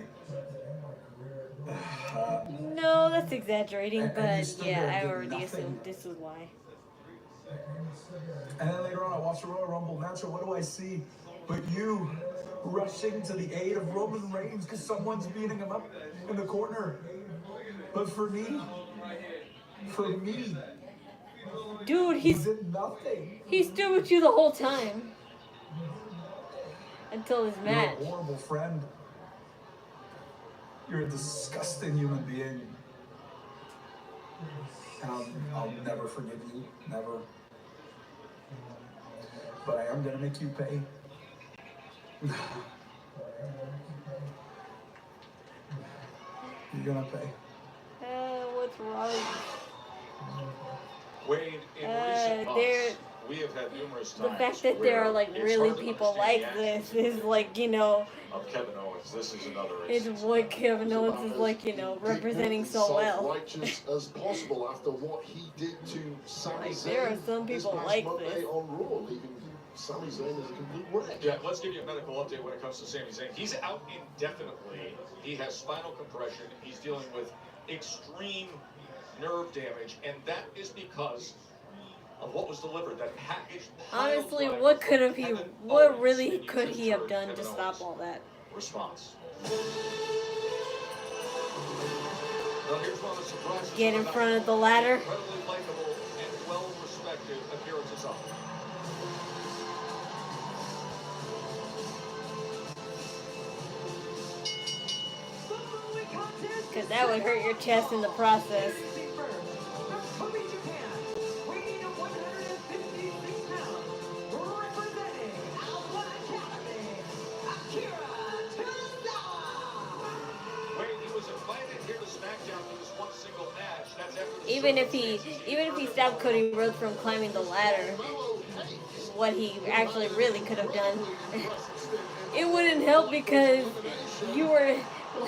No, that's exaggerating, but yeah, I already assumed this is why. And then later on, I watched the Royal Rumble match, and what do I see? But you rushing to the aid of Roman Reigns because someone's beating him up in the corner. But for me, dude, he did nothing. He stood with you the whole time until his match. You're a horrible friend. You're a disgusting human being. And I'll never forgive you. Never. But I am going to make you pay. You're going to pay. What's wrong? Wade, in recent months, we have had numerous times. The fact that there are really people like this is of Kevin Owens. This is another it's what Kevin Owens is representing so well. Self-righteous as possible after what he did to Sami Zayn. There are some people like this. On Raw, leaving Sami Zayn as a complete wreck. Yeah, let's give you a medical update when it comes to Sami Zayn. He's out indefinitely. He has spinal compression. He's dealing with extreme nerve damage, and that is because of what was delivered. That package. Honestly, what really could he have done to stop all that? Response. Get in front of the ladder. Incredibly likable and well-respected Akira Tozawa. Because That would hurt your chest in the process. Even if he stopped Cody Rhodes from climbing the ladder, what he actually really could have done, it wouldn't help because you were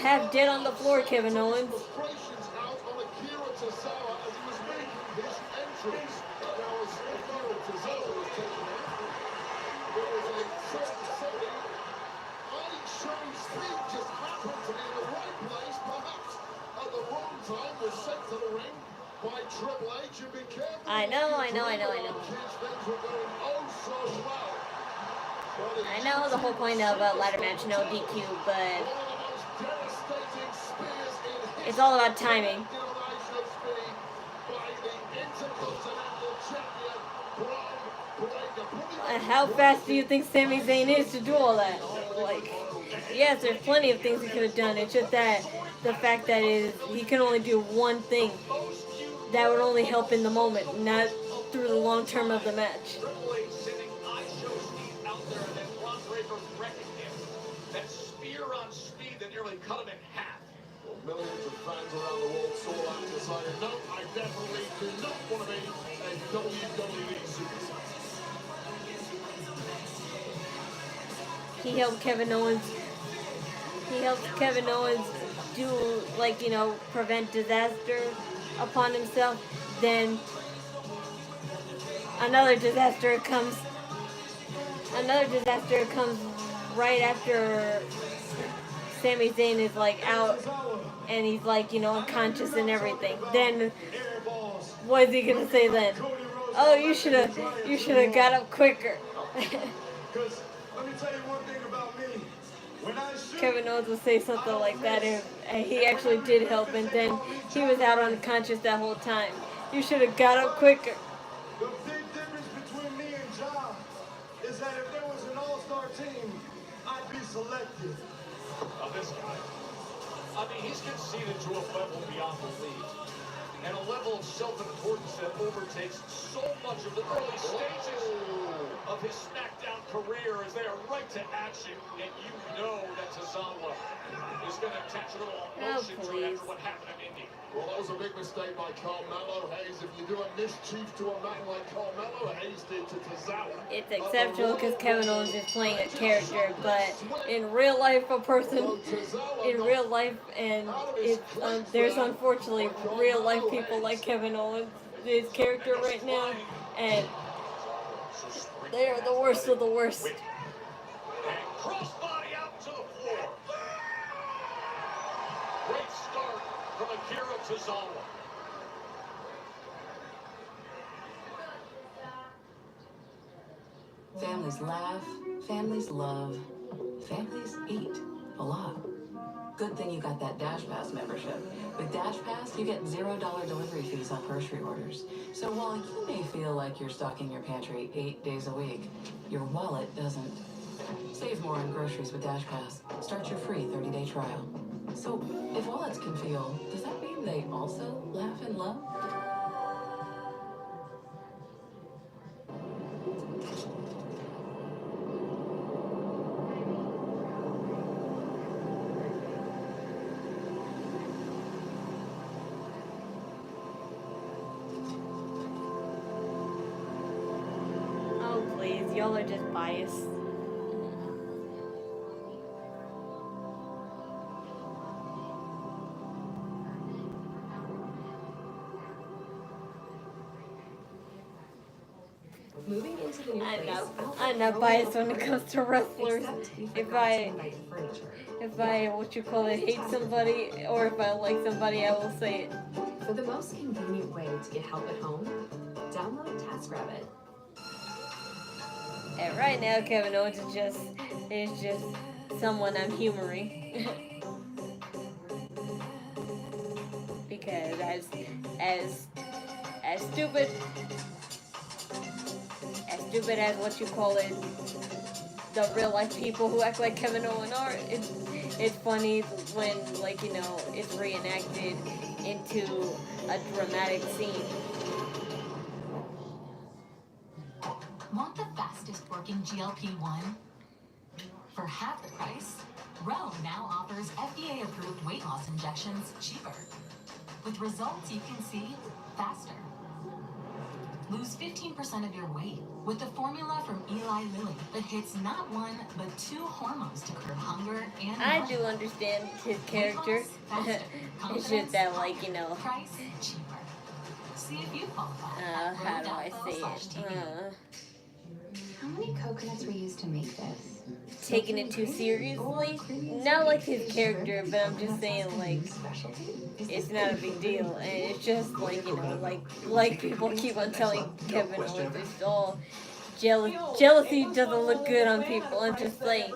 half dead on the floor, Kevin Owens. I know. I know the whole point of a ladder match, no DQ, but it's all about timing. How fast do you think Sami Zayn is to do all that? Like, yes, there's plenty of things he could have done. It's just that the fact that he can only do one thing that would only help in the moment, not through the long term of the match. That spear on speed that nearly cut him in half. Well, millions of fans around the world saw that and decided, no, I definitely do not want to be a WWE superstar. He helped Kevin Owens. Do, like, you know, prevent disaster upon himself. Then another disaster comes right after Sami Zayn is like out and he's like, you know, unconscious and everything. Then what is he gonna say then? Oh, you should have got up quicker. Because let me tell you one thing about me. When I shoot, Kevin Owens will say something like that if he actually did help, and then he was out unconscious that whole time. You should have got up quicker. The big difference between me and John is that if there was an all-star team, I'd be selected. Now this guy, I mean, he's conceded to a level beyond belief, and a level of self-importance that overtakes so much of the early stages of his Smackdown career as they are right to action, and you know that Tozawa is going to attach a little emotion to it after what happened in Indy. Well, that was a big mistake by Carmelo Hayes. If you do a mischief to a man like Carmelo Hayes did to Tozawa. It's exceptional because Kevin Owens is playing a character, but in real life, and there's unfortunately real life people like Kevin Owens, his character right now, and they are the worst of the worst. And crossbody out to the floor. Great start from Akira Tozawa. Families laugh, families love, families eat a lot. Good thing you got that Dash Pass membership. With Dash Pass, you get $0 delivery fees on grocery orders. So while you may feel like you're stocking your pantry 8 days a week, your wallet doesn't. Save more on groceries with Dash Pass. Start your free 30-day trial. So if wallets can feel, does that mean they also laugh and love? Y'all are just biased. Moving into the new place, I'm not biased when it comes to wrestlers. If I hate somebody, or if I like somebody, I will say it. For the most convenient way to get help at home, download TaskRabbit. And right now, Kevin Owens is just someone I'm humoring. Because as stupid as what you call it, the real life people who act like Kevin Owens are, it's funny when, like, you know, it's reenacted into a dramatic scene. Want the fastest working GLP-1? For half the price, Roe now offers FDA-approved weight loss injections cheaper, with results you can see faster. Lose 15% of your weight with the formula from Eli Lilly that hits not one, but 2 hormones to curb hunger and I do understand his character. It's just that, like, you know, price cheaper. See if you qualify. how do I say it? How many coconuts were used to make this? Taking it too seriously. Not like his character, but I'm just saying, like, it's not a big deal, and it's just like, you know, like people keep on telling Kevin Owens, it's all jealousy doesn't look good on people. I'm just saying.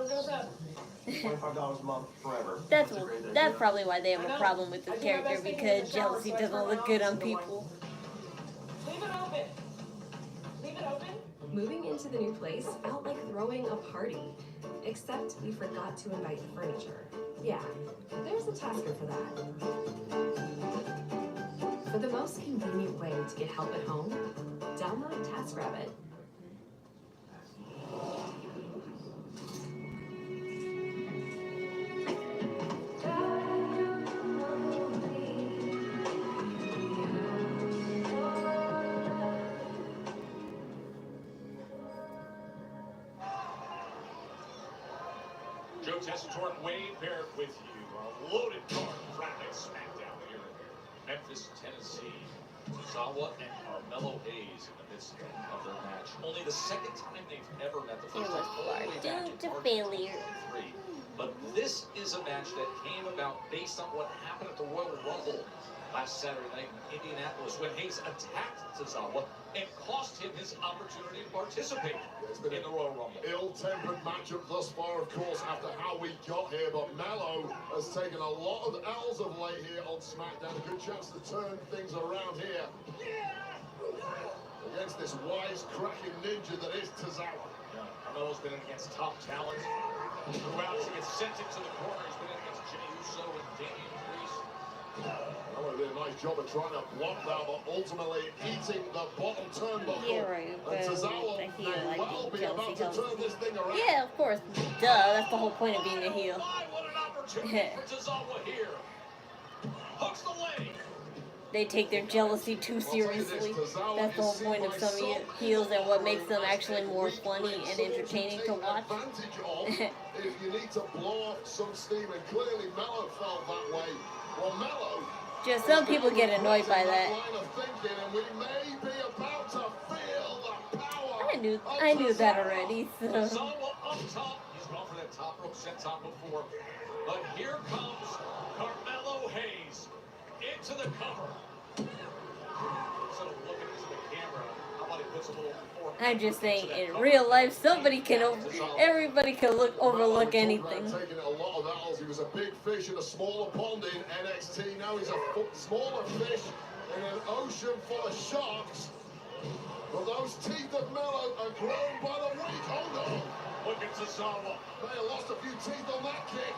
$25 a month forever. That's probably why they have a problem with this character, because jealousy doesn't look good on people. Leave it open. Leave it open. Moving into the new place felt like throwing a party, except we forgot to invite the furniture. Yeah, there's a tasker for that. For the most convenient way to get help at home, download TaskRabbit. Joe Tessitore and Wade Barrett with you. A loaded card Friday Smackdown here in Memphis, Tennessee. Tozawa and Carmelo Hayes in the midst of their match. Only the second time they've ever met. The first time only Due to failure. But this is a match that came about based on what happened at the Royal Rumble last Saturday night in Indianapolis when Hayes attacked Tozawa and cost him his opportunity to participate in the Royal Rumble. Ill-tempered matchup thus far, of course, after how we got here, but Melo has taken a lot of L's of late here on SmackDown. A good chance to turn things around here against this wise-cracking ninja that is Tozawa. Carmelo's been in against top talent throughout. He gets sent into the corner. He's been in against Jimmy Uso and Damian Priest. Melo did a nice job of trying to block that, but ultimately eating the bottom turnbuckle. Yeah, right, And Tozawa may well be about to turn this thing around. Yeah, of course. Duh, that's the whole point of being a heel. What an opportunity for Tozawa here. Hooks the leg. They take their jealousy too seriously. That's the whole point of some heels and what makes them actually more funny and entertaining to watch. If you need to blow off some steam, and clearly Melo felt that way. Well, Melo. Just some people get annoyed by that. I knew that already. So. Tozawa up top. He's gone for that top rope set top before. But here comes Carmelo Hayes into the cover. Instead of looking into the camera, how about he puts a little more. I'm just saying, in real life, everybody can overlook anything. Taking a lot of L's. He was a big fish in a smaller pond in NXT. Now he's a smaller fish in an ocean full of sharks. But those teeth of Melo are grown by the week. Hold on. Look at Tozawa. They lost a few teeth on that kick.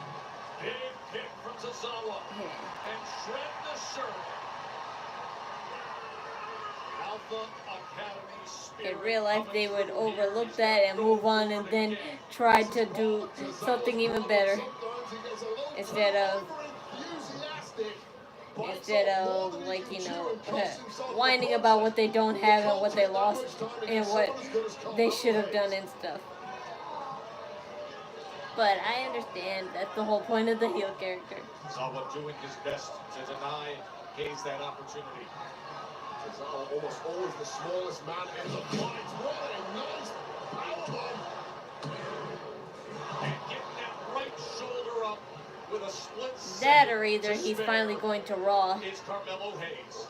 Big kick from Tozawa. And shred the shirt. Alpha Academy Spirit. In real life, they would overlook that and move on and then try to do something even better. Instead of like, you know, whining about what they don't have and what they lost and what they should have done and stuff. But I understand that's the whole point of the heel character. Tozawa doing his best to deny Hayes that opportunity. Tozawa almost always the smallest man in the fight. What a nice powerbomb. And getting that right shoulder up with a split that or either he's finally going to Raw. It's Carmelo Hayes.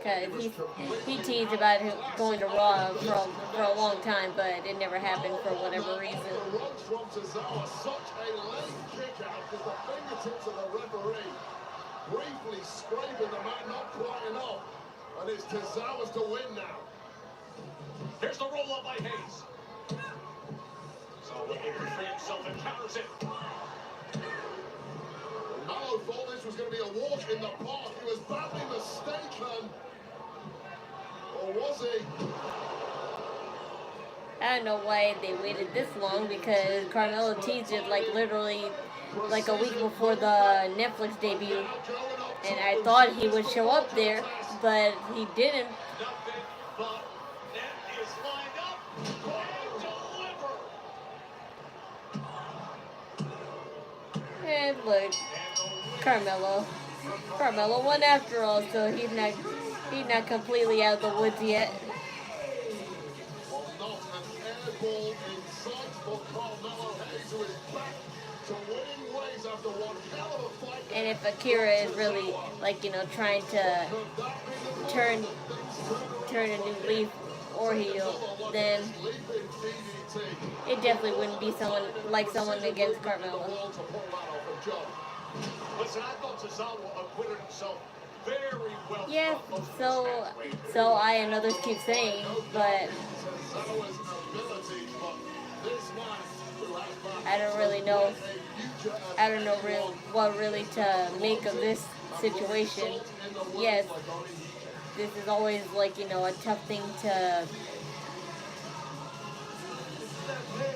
Because he teased about him going to Raw for a long time, but it never happened for whatever reason. From Tozawa, such a late kick out because the fingertips of the referee briefly scraping the mat, not quite enough. And it's Tozawa's to win now. Here's the roll up by Hayes. Tozawa able to free himself and counters it. be a walk in the park. He was badly mistaken. Or was he? I don't know why they waited this long, because Carmelo teased it like literally like a week before the Netflix debut, and I thought he would show up there, but he didn't. And look, Carmelo won after all, so he's not completely out of the woods yet. And if Akira is really, like, you know, trying to turn a new leaf or heel, then it definitely wouldn't be someone against Carmelo. Listen, I thought Tozawa acquitted himself very well. Yeah, so I and others keep saying, but I don't really know. I don't know what really to make of this situation. Yes, this is always, like, you know, a tough thing to.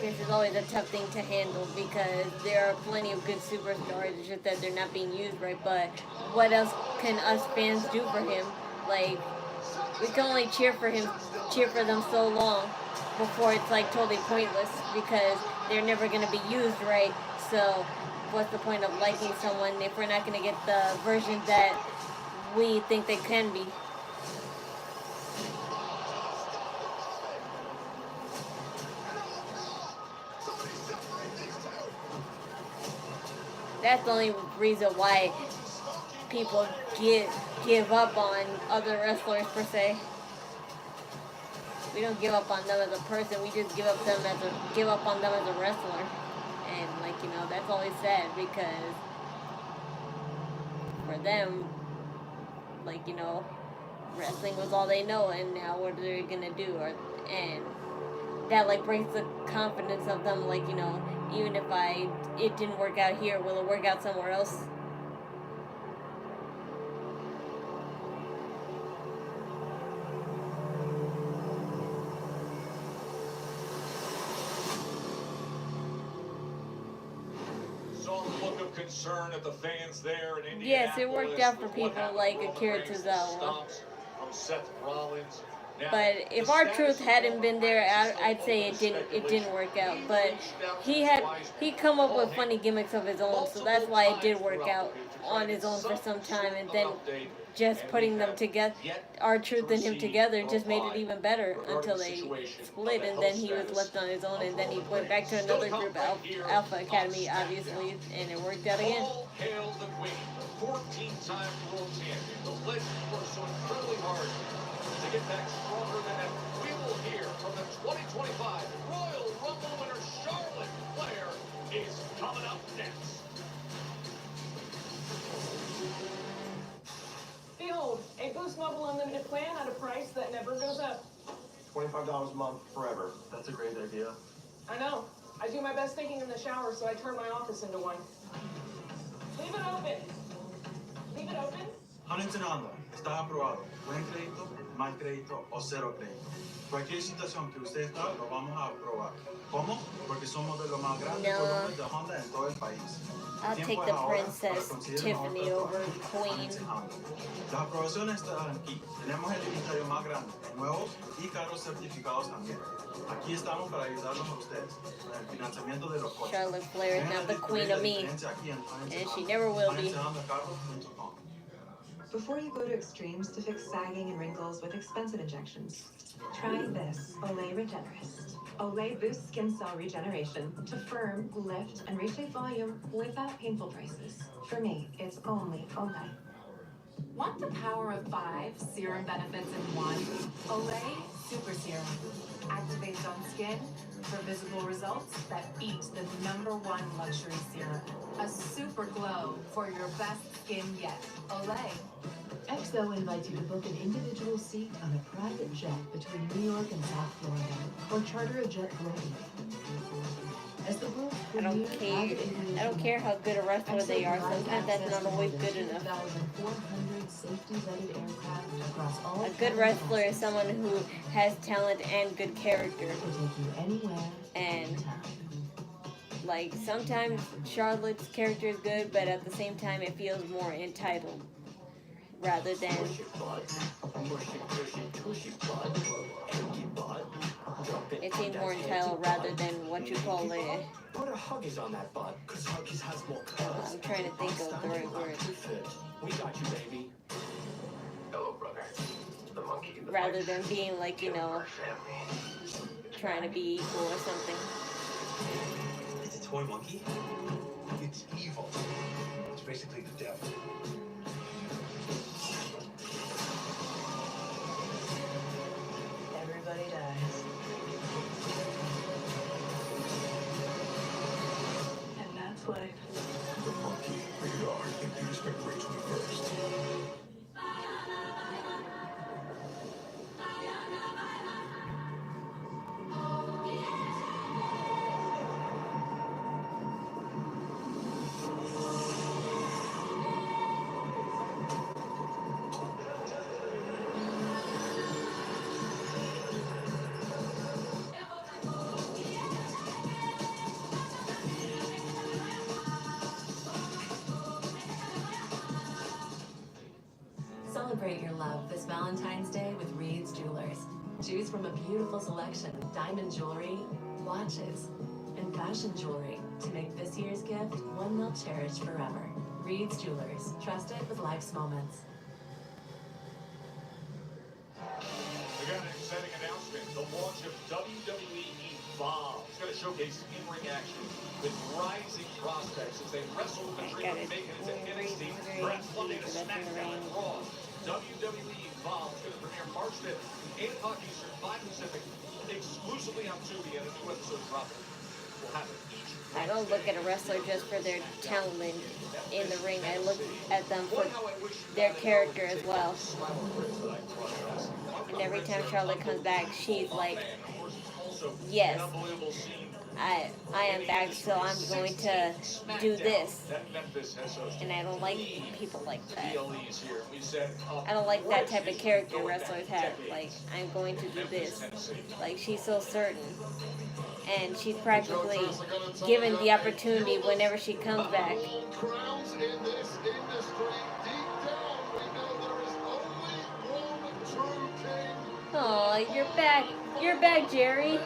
This is always a tough thing to handle, because there are plenty of good superstars. It's just that they're not being used right. But what else can us fans do for him? Like, we can only cheer for them so long before it's like totally pointless, because they're never going to be used right. So what's the point of liking someone if we're not going to get the version that we think they can be? That's the only reason why people give up on other wrestlers, per se. We don't give up on them as a person. We just give up on them as a wrestler. And, like, you know, that's always sad, because for them, like, you know, wrestling was all they know, and now what are they gonna do? And that, like, breaks the confidence of them, like, you know, even if it didn't work out here, will it work out somewhere else? Saw the look of concern at the fans there in Indianapolis. Yes, it worked out for people like Akira Tozawa. From Seth Rollins. But if R-Truth hadn't been there, I'd say it didn't work out. But he come up with funny gimmicks of his own, so that's why it did work out on his own for some time. And then just putting them together, R-Truth and him together, just made it even better until they split, and then he was left on his own, and then he went back to another group, Alpha Academy, obviously, and it worked out again. All hail the Queen, 14-time world champion. The legends worked so incredibly hard to get back stronger than ever. We will hear from the 2025 Royal Rumble winner, Charlotte Flair, is coming up next. Behold, a Boost Mobile Unlimited plan at a price that never goes up. $25 a month forever. That's a great idea. I know. I do my best thinking in the shower, so I turn my office into one. Leave it open. Leave it open. Hanenzenando, está aprobado. Buen crédito, mal crédito o cero crédito. Cualquier situación que usted está, lo vamos a aprobar. ¿Cómo? Porque somos de los más grandes volúmenes de Honda en todo el país. I'll take the Princess Tiffany over Queen. Las aprobaciones están aquí. Tenemos el inventario más grande, nuevos y carros certificados también. Aquí estamos para ayudarlos a ustedes en el financiamiento de los coches. Charlotte Flair is not the queen of me, and she never will be. Before you go to extremes to fix sagging and wrinkles with expensive injections, try this Olay Regenerist. Olay boosts skin cell regeneration to firm, lift, and reshape volume without painful braces. For me, it's only Olay. Want the power of 5 serum benefits in one? Olay Super Serum activates on skin for visible results that beat the #1 luxury serum. A super glow for your best skin yet. Olay. XO invites you to book an individual seat on a private jet between New York and South Florida, or charter a jet globally. As the world's I don't care how good a wrestler they are. Sometimes that's not always good enough. A good wrestler is someone who has talent and good character. And like sometimes Charlotte's character is good, but at the same time it feels more entitled rather than it seems more entitled rather than what you call it. Put a Huggies on that butt, cause Huggies has more colors. I'm trying to think of the right word. We got you, baby. Hello, brother. The monkey. Rather than being like, you know, trying to be equal or something. It's a toy monkey? It's evil. It's basically the devil. Everybody dies. And that's life. The monkey, rated R, and use February 21st. Celebrate your love this Valentine's Day with Reed's Jewelers. Choose from a beautiful selection of diamond jewelry, watches, and fashion jewelry to make this year's gift one they'll cherish forever. Reed's Jewelers. Trust it with life's moments. We got an exciting announcement. The launch of WWE Evolve. It's going to showcase in-ring action with rising prospects as they wrestle with the dream of making it to NXT, perhaps Monday to Smackdown and Raw. WWE Evolve is going to premiere March 5th, 8 o'clock Eastern, 5 Pacific, exclusively on Tubi, and a new episode dropping. We'll have it each. I don't look at a wrestler just for their talent in the ring. I look at them for their character as well. And every time Charlotte comes back, she's like, yes, I am back, so I'm going to do this. And I don't like people like that. I don't like that type of character wrestlers have. Like, I'm going to do this. Like, she's so certain. And she's practically given the opportunity whenever she comes back. Crowns in this industry, deep down, we know there is only one true king. Oh, you're back. You're back, Jerry.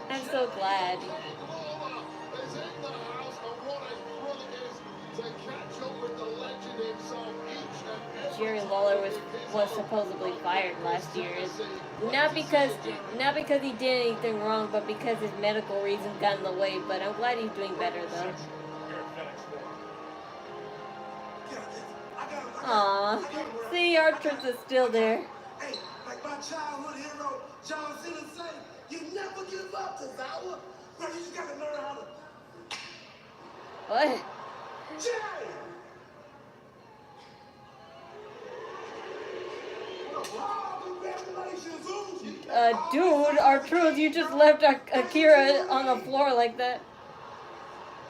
I'm so glad. Is in the house, and what a thrill it is to catch up with the legend himself each and every Jerry Lawler was supposedly fired last year. Not because he did anything wrong, but because his medical reasons got in the way. But I'm glad he's doing better though. Aww. See, our trip is still there. Hey, like my childhood hero, John Cena say, you never give up, Tozawa. Bro, you just gotta learn how to. What? Jay! Dude, R-Truth, you just left Akira on the floor like that.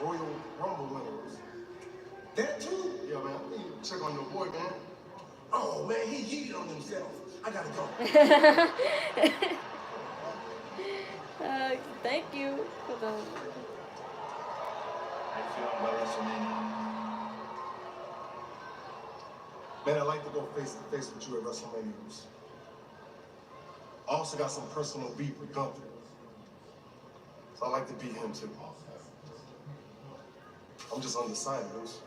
Royal Rumble winners. That too? Yeah, man. I need to check on your boy, man. Oh, man, he yeeted on himself. I gotta go. Thank you for the... How you feeling about WrestleMania? Man, I'd like to go face to face with you at WrestleMania. I also got some personal beef with Gunther. So I'd like to beat him too. I'm just undecided, Bruce.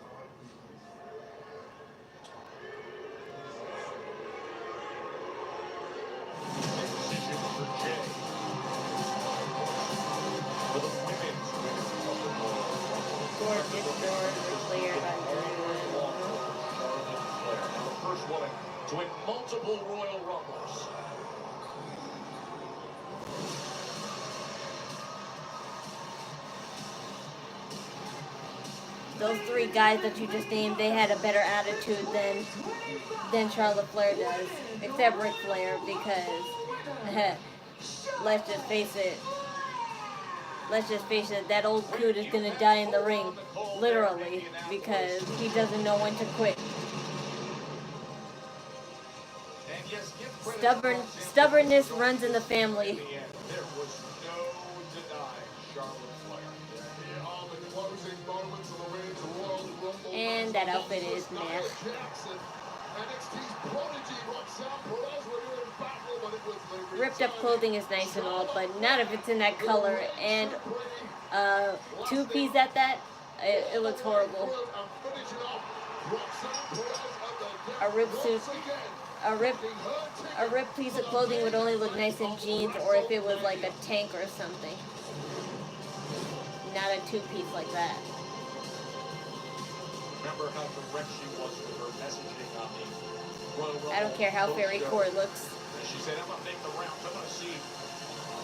First woman to win multiple Royal Rumbles. Those three guys that you just named, they had a better attitude than Charlotte Flair does, except Ric Flair, because let's just face it, let's just face it, that old coot is gonna die in the ring, literally, because he doesn't know when to quit. Stubbornness runs in the family. There was no denying Charlotte Flair. On the closing moments of the Women's Royal Rumble. And that outfit is meh. NXT's prodigy Roxanne Perez were in battle, but it was the Ripped up clothing is nice and all, but not if it's in that color. And two-piece at that, it looks horrible. A ripped suit. A ripped piece of clothing would only look nice in jeans or if it was like a tank or something. Not a two-piece like that. Remember how direct she was with her messaging on the Royal Rumble. I don't care how fairy core looks. She said, I'm going to make the rounds. I'm going to see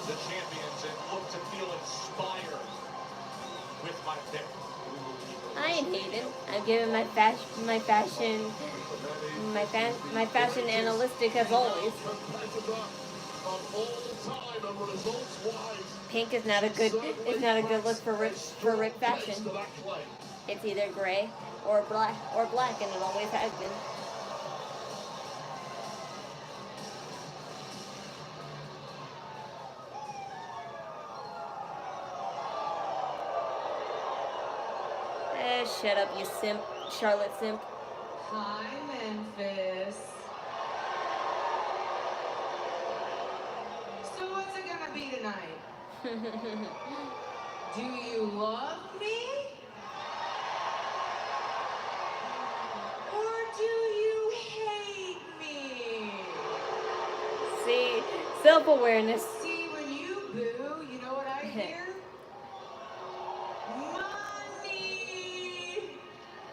the champions and look to feel inspired with my pick. I ain't hating. I'm giving my fashion analytic as always. Pink is not a good look for Rick fashion. It's either gray or black, and it always has been. Shut up, you simp, Charlotte simp. Hi, Memphis. So what's it gonna be tonight? Do you love me? Or do you hate me? See, self-awareness. See, when you boo, you know what I hear?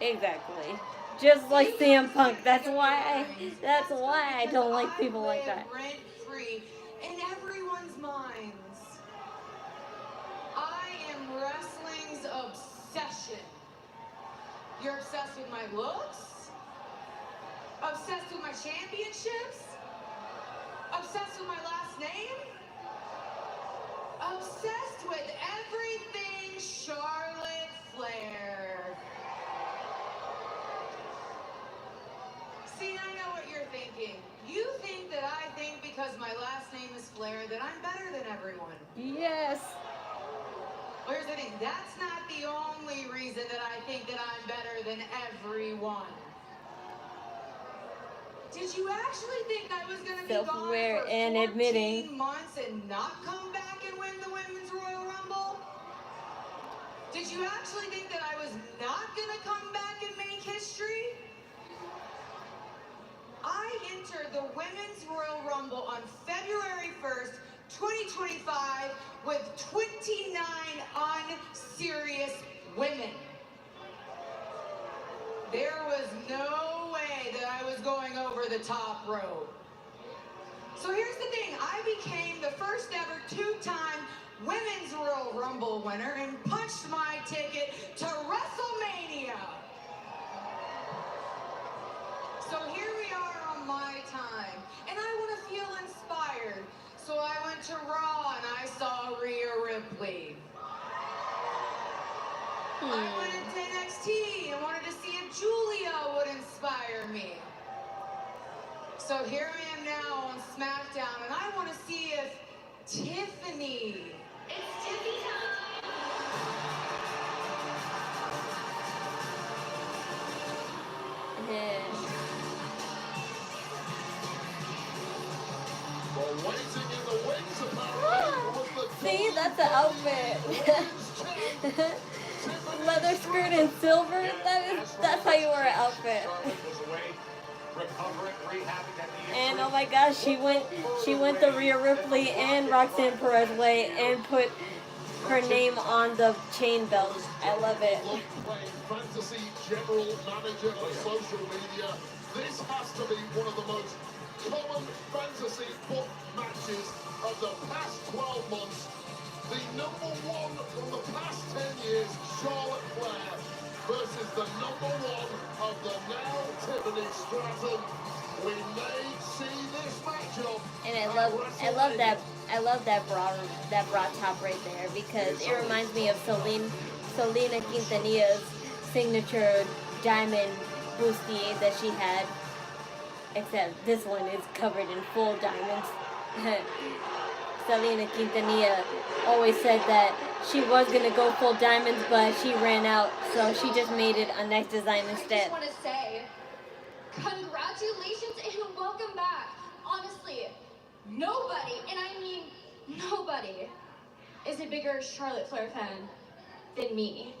Exactly. Just like CM Punk. That's why I don't like people like that. Rent free in everyone's minds. I am wrestling's obsession. You're obsessed with my looks? Obsessed with my championships? Obsessed with my last name? Obsessed with everything Charlotte Flair. See, I know what you're thinking. You think that I think because my last name is Flair that I'm better than everyone. Yes. Well, here's the thing. That's not the only reason that I think that I'm better than everyone. Did you actually think I was going to be gone Self-aware for and 14 admitting. months and not come back and win the Women's Royal Rumble? Did you actually think that I was not going to come back and make history? I entered the Women's Royal Rumble on February 1st, 2025 with 29 unserious women. There was no way that I was going over the top rope. So here's the thing, I became the first ever two-time Women's Royal Rumble winner and punched my ticket to WrestleMania. So here we are on my time, and I want to feel inspired. So I went to Raw and I saw Rhea Ripley. I went into NXT and wanted to see if Julia would inspire me. So here I am now on Smackdown, and I want to see if Tiffany. It's Tiffany time. See, that's the outfit. Leather skirt and silver. That's how you wear an outfit. And oh my gosh, she went the Rhea Ripley and Roxanne Perez way and put her name on the chain belt. I love it. Fantasy general manager of social media. This has to be one of the most common fantasy book matches of the past 12 months. The number one from the past 10 years, Charlotte Flair, versus the number one of the now Tiffany Stratton. We may see this matchup. And I love I love that bra top right there because it reminds me of Selena Quintanilla's signature diamond bustier that she had. Except this one is covered in full diamonds. Selena Quintanilla always said that she was going to go full diamonds, but she ran out, so she just made it a nice design I instead. just want to say, congratulations and welcome back. Honestly, nobody, and I mean nobody, is a bigger Charlotte Flair fan than me.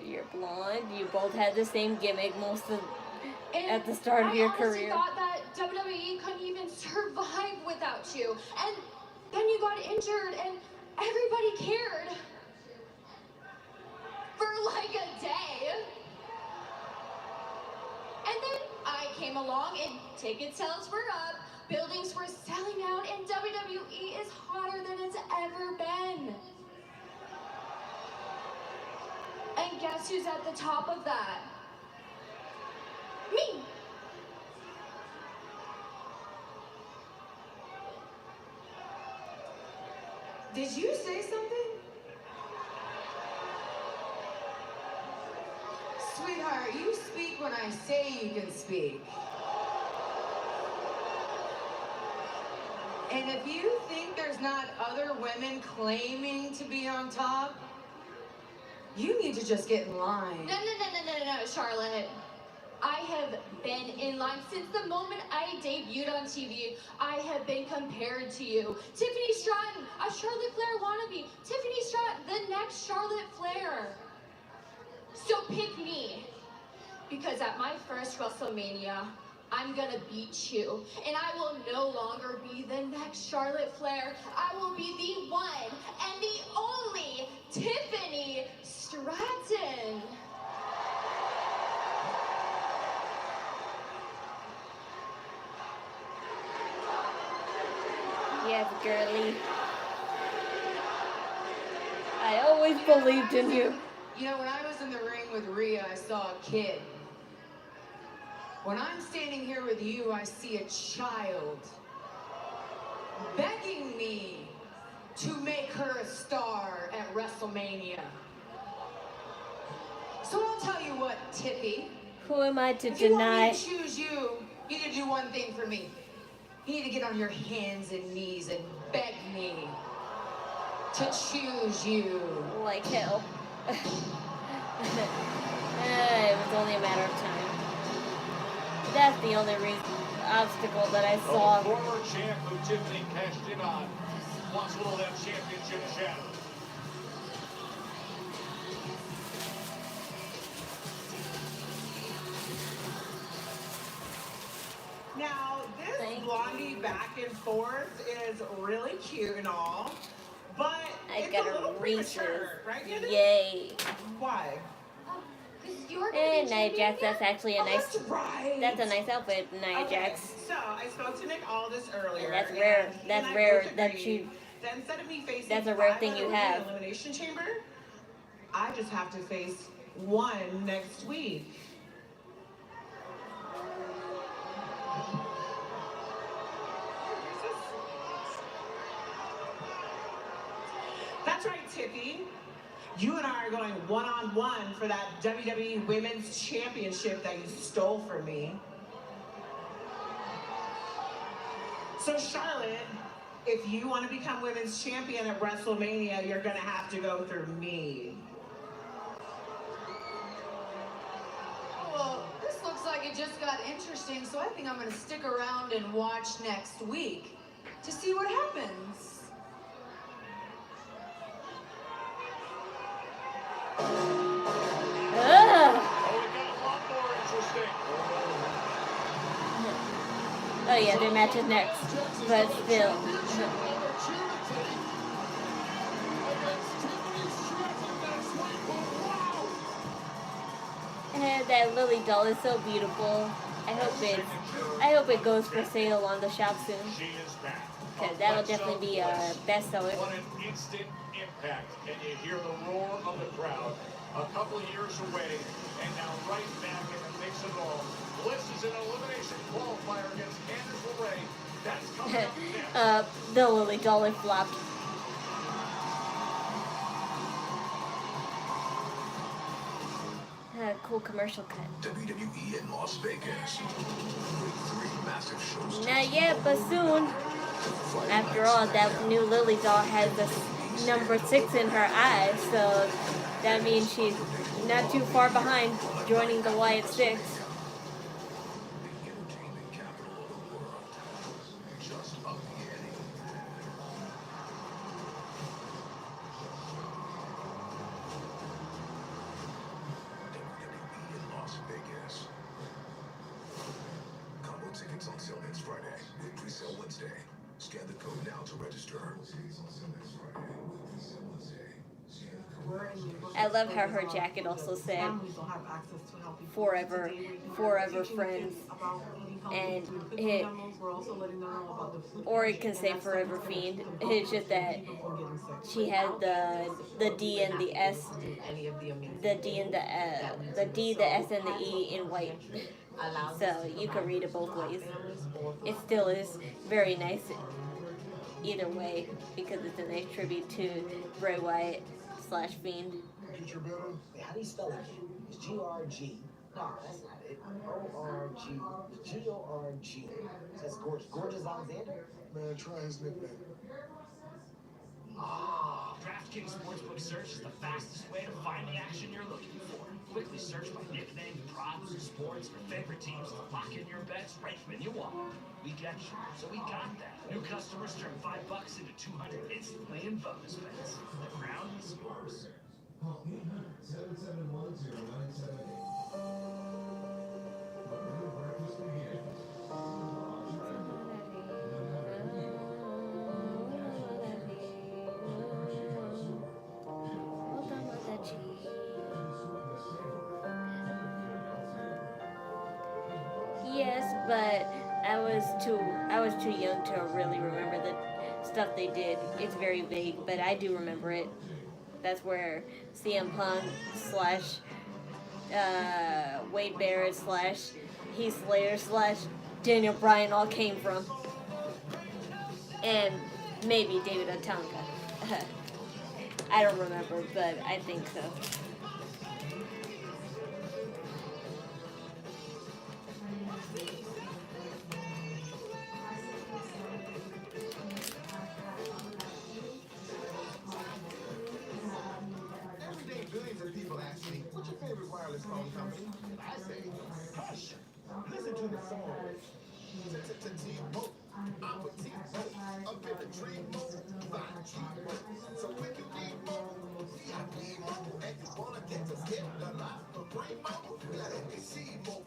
You're blonde. You both had the same gimmick at the start of your career. I honestly thought that WWE couldn't even survive without you. And then you got injured and everybody cared. For like a day. And then I came along and ticket sales were up, buildings were selling out, and WWE is hotter than it's ever been. And guess who's at the top of that? Me. Did you say something? Sweetheart, you speak when I say you can speak. And if you think there's not other women claiming to be on top, you need to just get in line. No, Charlotte. I have been in line since the moment I debuted on TV. I have been compared to you. Tiffany Stratton, a Charlotte Flair wannabe. Tiffany Stratton, the next Charlotte Flair. So pick me. Because at my first WrestleMania, I'm gonna beat you. And I will no longer be the next Charlotte Flair. I will be the one and the only Tiffany Stratton. Yes, girly. I always believed in you. You know, when I was in the ring with Rhea, I saw a kid. When I'm standing here with you, I see a child begging me to make her a star at WrestleMania. So I'll tell you what, Tippy. Who am I to if you deny? want me to choose you, you need to do one thing for me. You need to get on your hands and knees and beg me to choose you. Like hell. It was only a matter of time. That's the only obstacle that I saw. The former champ who Tiffany cashed in on wants a little of that championship shadow. Now, this blondie back and forth is really cute and all, but it's a little premature, right, Candice? Yay. Why? And Nia Jax, that's actually a nice. That's a nice outfit, Nia Jax. So I spoke to Nick Aldis earlier. And that's rare. That's rare that you. Then instead of me facing that's a rare thing you have. Elimination Chamber, I just have to face one next week. That's right, Tiffy. You and I are going one-on-one for that WWE Women's Championship that you stole from me. So, Charlotte, if you want to become Women's Champion at WrestleMania, you're going to have to go through me. Well, this looks like it just got interesting, so I think I'm going to stick around and watch next week to see what happens. Oh yeah, their match is next, but still. And that Lily doll is so beautiful. I hope it goes for sale on the shop soon. Because that'll definitely be a bestseller. What an instant impact packed, and you hear the roar of the crowd. A couple of years away, and now right back in the mix of it all. Bliss is an elimination qualifier against Candice LeRae. That's coming up next. The Lily Dolly flopped. Cool commercial cut. WWE in Las Vegas. 3 massive shows. Not yet, but soon. After all, that new Lily doll has the number 6 in her eye, so that means she's not too far behind joining the Wyatt 6. Tickets on sale next Friday with pre-sale Wednesday. Scan the code now to register. I love how her jacket also said forever friends, and it, or it can say forever fiend. It's just that she had the D and the S, the D and the D, the S and the E in white. So you can read it both ways. It still is very nice either way because it's a nice tribute to Bray Wyatt / Fiend. How do you spell that? It's G-R-G. No, that's not it. O-R-G. G-O-R-G. That's gorgeous. Gorgeous Alexander? Man, try his nickname. DraftKings Sportsbook Search is the fastest way to find the action you're looking for. Quickly search by nickname, props, sports, or favorite teams to lock in your bets right when you want. We get you, so we got that. New customers turn $5 into $200 instantly in bonus bets. The crown is yours. Yes, but I was too young to really remember the stuff they did. It's very vague, but I do remember it. That's where CM Punk / Wade Barrett / Heath Slater / Daniel Bryan all came from. And maybe David Otunga. I don't remember, but I think so. What's your favorite wireless phone company? And I say, hush. Listen to the song. T-Mobile. I'm with T-Mobile. Up in the dream mode. Find T-Mobile. So when you need mobile, VIP mobile. And you wanna get to skip the lot for free mobile, let it be T-Mobile.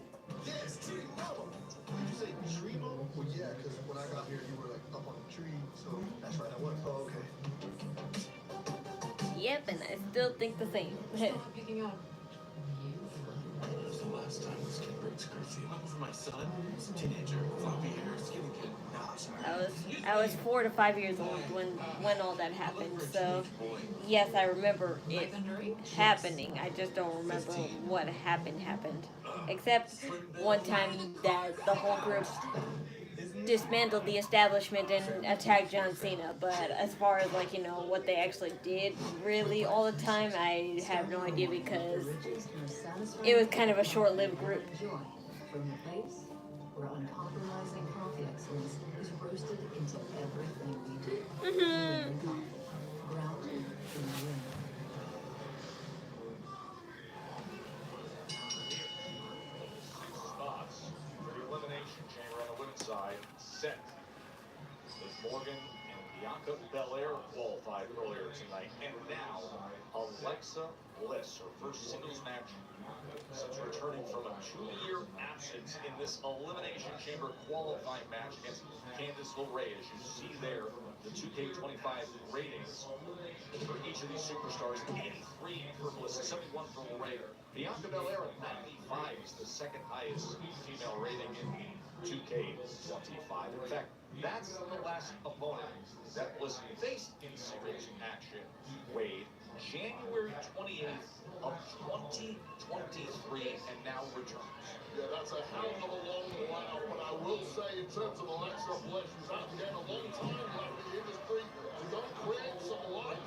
Yes, T-Mobile. Did you say tree mobile? Well, yeah, because when I got here, you were like up on the tree. So that's right, I was. Oh, okay. Yep, and I still think the same. Picking up. The last time this kid breaks crazy. For my son, he's a teenager, floppy hair, skinny kid. I was 4 to 5 years old when all that happened. So yes, I remember it happening. I just don't remember what happened. Except one time that the whole group dismantled the establishment and attacked John Cena. But as far as what they actually did really all the time, I have no idea because it was kind of a short-lived group. From the place where uncompromising coffee excellence is roasted into everything we do. Grounded in the wind. Spots for the elimination chamber on the women's side set. As Morgan and Bianca Belair qualified earlier tonight, and now Alexa Bliss, her first singles match since returning from a 2-year absence in this elimination chamber qualifying match against Candice LeRae. As you see there, the 2K25 ratings for each of these superstars: 83 for Bliss, 71 for LeRae. Bianca Belair at 95 is the second highest female rating in 2K25. In fact, that's the last opponent that was faced in singles action. Wade, January 28th of 2023, and now returns. Yeah, that's a hell of a long while, but I will say in terms of Alexa Bliss, she's had to get a long time left in the industry to go and create some life,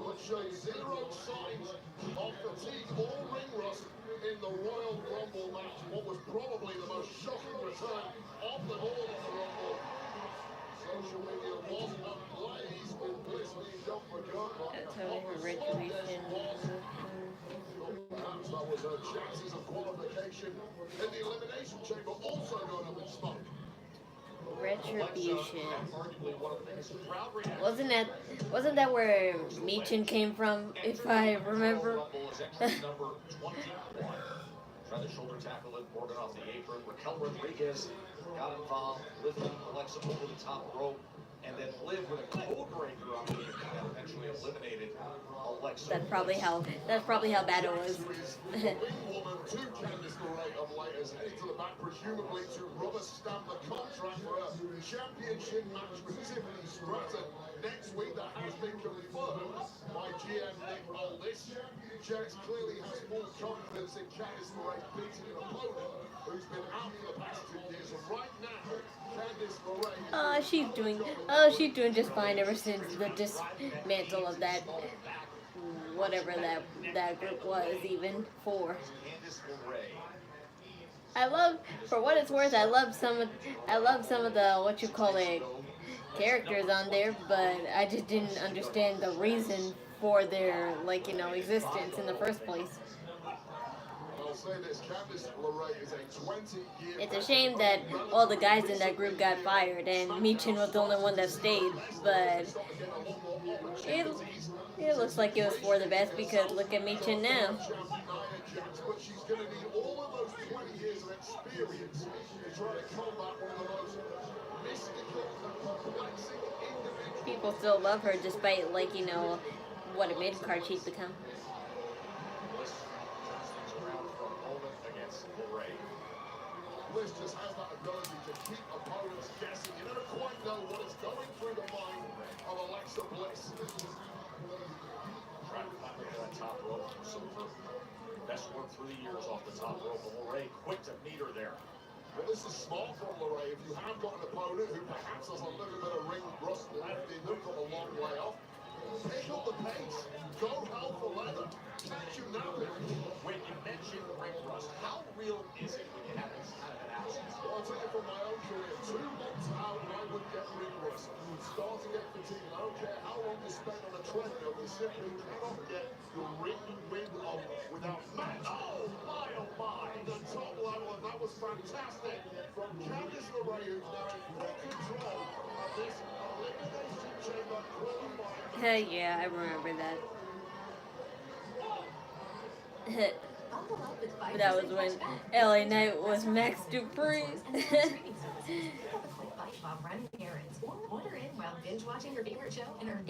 but shows zero signs of fatigue or ring rust in the Royal Rumble match. What was probably the most shocking return of them all in the Rumble. Social media was ablaze with Bliss being done for good. That's how her retribution. Perhaps that was her chances of qualification in the elimination chamber also going up in smoke. Retribution. Wasn't that where Michin came from, if I remember? Try the shoulder tackle and Morgan off the apron. Raquel Rodriguez got involved, lifting Alexa over the top rope, and then Liv with a code breaker on the apron that eventually eliminated Alexa. That's probably how bad it was. The big woman to Candice LeRae of late has headed to the back, presumably to rubber stamp the contract for a championship match with Tiffany Stratton next week. That has been confirmed by GM Nick Aldis. Jax clearly has full confidence in Candice LeRae beating an opponent who's been out for the past 2 years. And right now, Candice LeRae she's doing just fine ever since the dismantle of that, whatever that group was even for. For what it's worth, I love some of the what you call it characters on there, but I just didn't understand the reason for their existence in the first place. I'll say this, Candice LeRae is a 20-year... It's a shame that all the guys in that group got fired and Michin was the only one that stayed, but it looks like it was for the best because look at Michin now. But she's going to need all of those 20 years of experience to try to combat one of the most mystical and perplexing individuals. People still love her despite, what a mid-card she'd become. Bliss just has that ability to keep opponents guessing. You never quite know what is going through the mind of Alexa Bliss. Trying to climb over that top rope. Some of her best work through the years off the top rope. But LeRae quick to meet her there. Well, this is smart from LeRae. If you have got an opponent who perhaps has a little bit of ring rust left in them from a long way off, pick up the pace. Go hell for leather. Catch you napping. When you mention ring rust, how real is it when you have this kind of an absence? Well, I'll tell you from my own career, 2 months out, I would get ring rust. Start to get fatigued. I don't care how long you spend on a treadmill, you simply cannot get your ring wind off without match. Oh my! The top level, and that was fantastic from Candice LeRae, who's now in full control of this elimination chamber qualifying. Yeah, I remember that. That was when LA Knight was Max Dupree.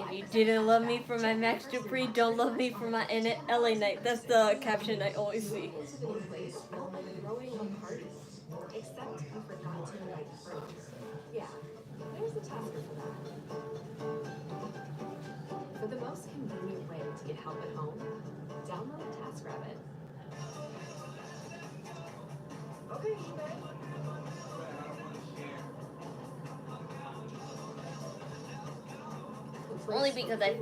If you didn't love me for my Max Dupree, don't love me for my LA Knight. That's the caption I always see. Except you forgot to invite friends. Yeah, there's a tasker for that. For the most convenient way to get help at home, download TaskRabbit. Okay, Only because I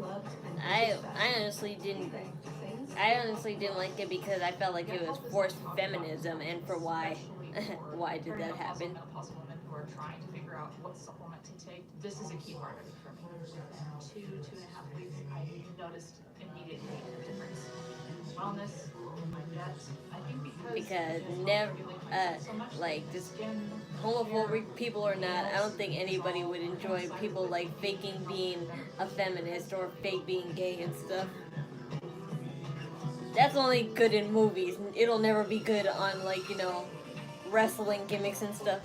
honestly didn't like it because I felt like it was forced feminism, and for why did that happen? Puzzle women who are trying to figure out what supplement to take. This is a key part of it for me. 2.5 weeks, I noticed immediately a difference. Wellness, my gut. I think because never just homophobic people or not, I don't think anybody would enjoy people faking being a feminist or fake being gay and stuff. That's only good in movies. It'll never be good on wrestling gimmicks and stuff.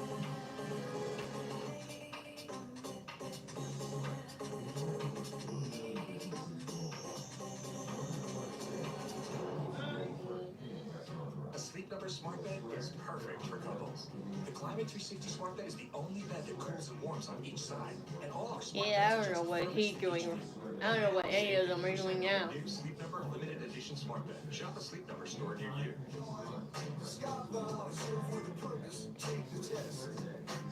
A sleep Sleep Number smart bed is perfect for couples. The Climate 360 smart bed is the only bed that cools and warms on each side. And all our smart Yeah, I don't know what he's doing. I don't know what any of them are doing now. New Sleep Number limited edition smart bed. Shop a Sleep Number store near you.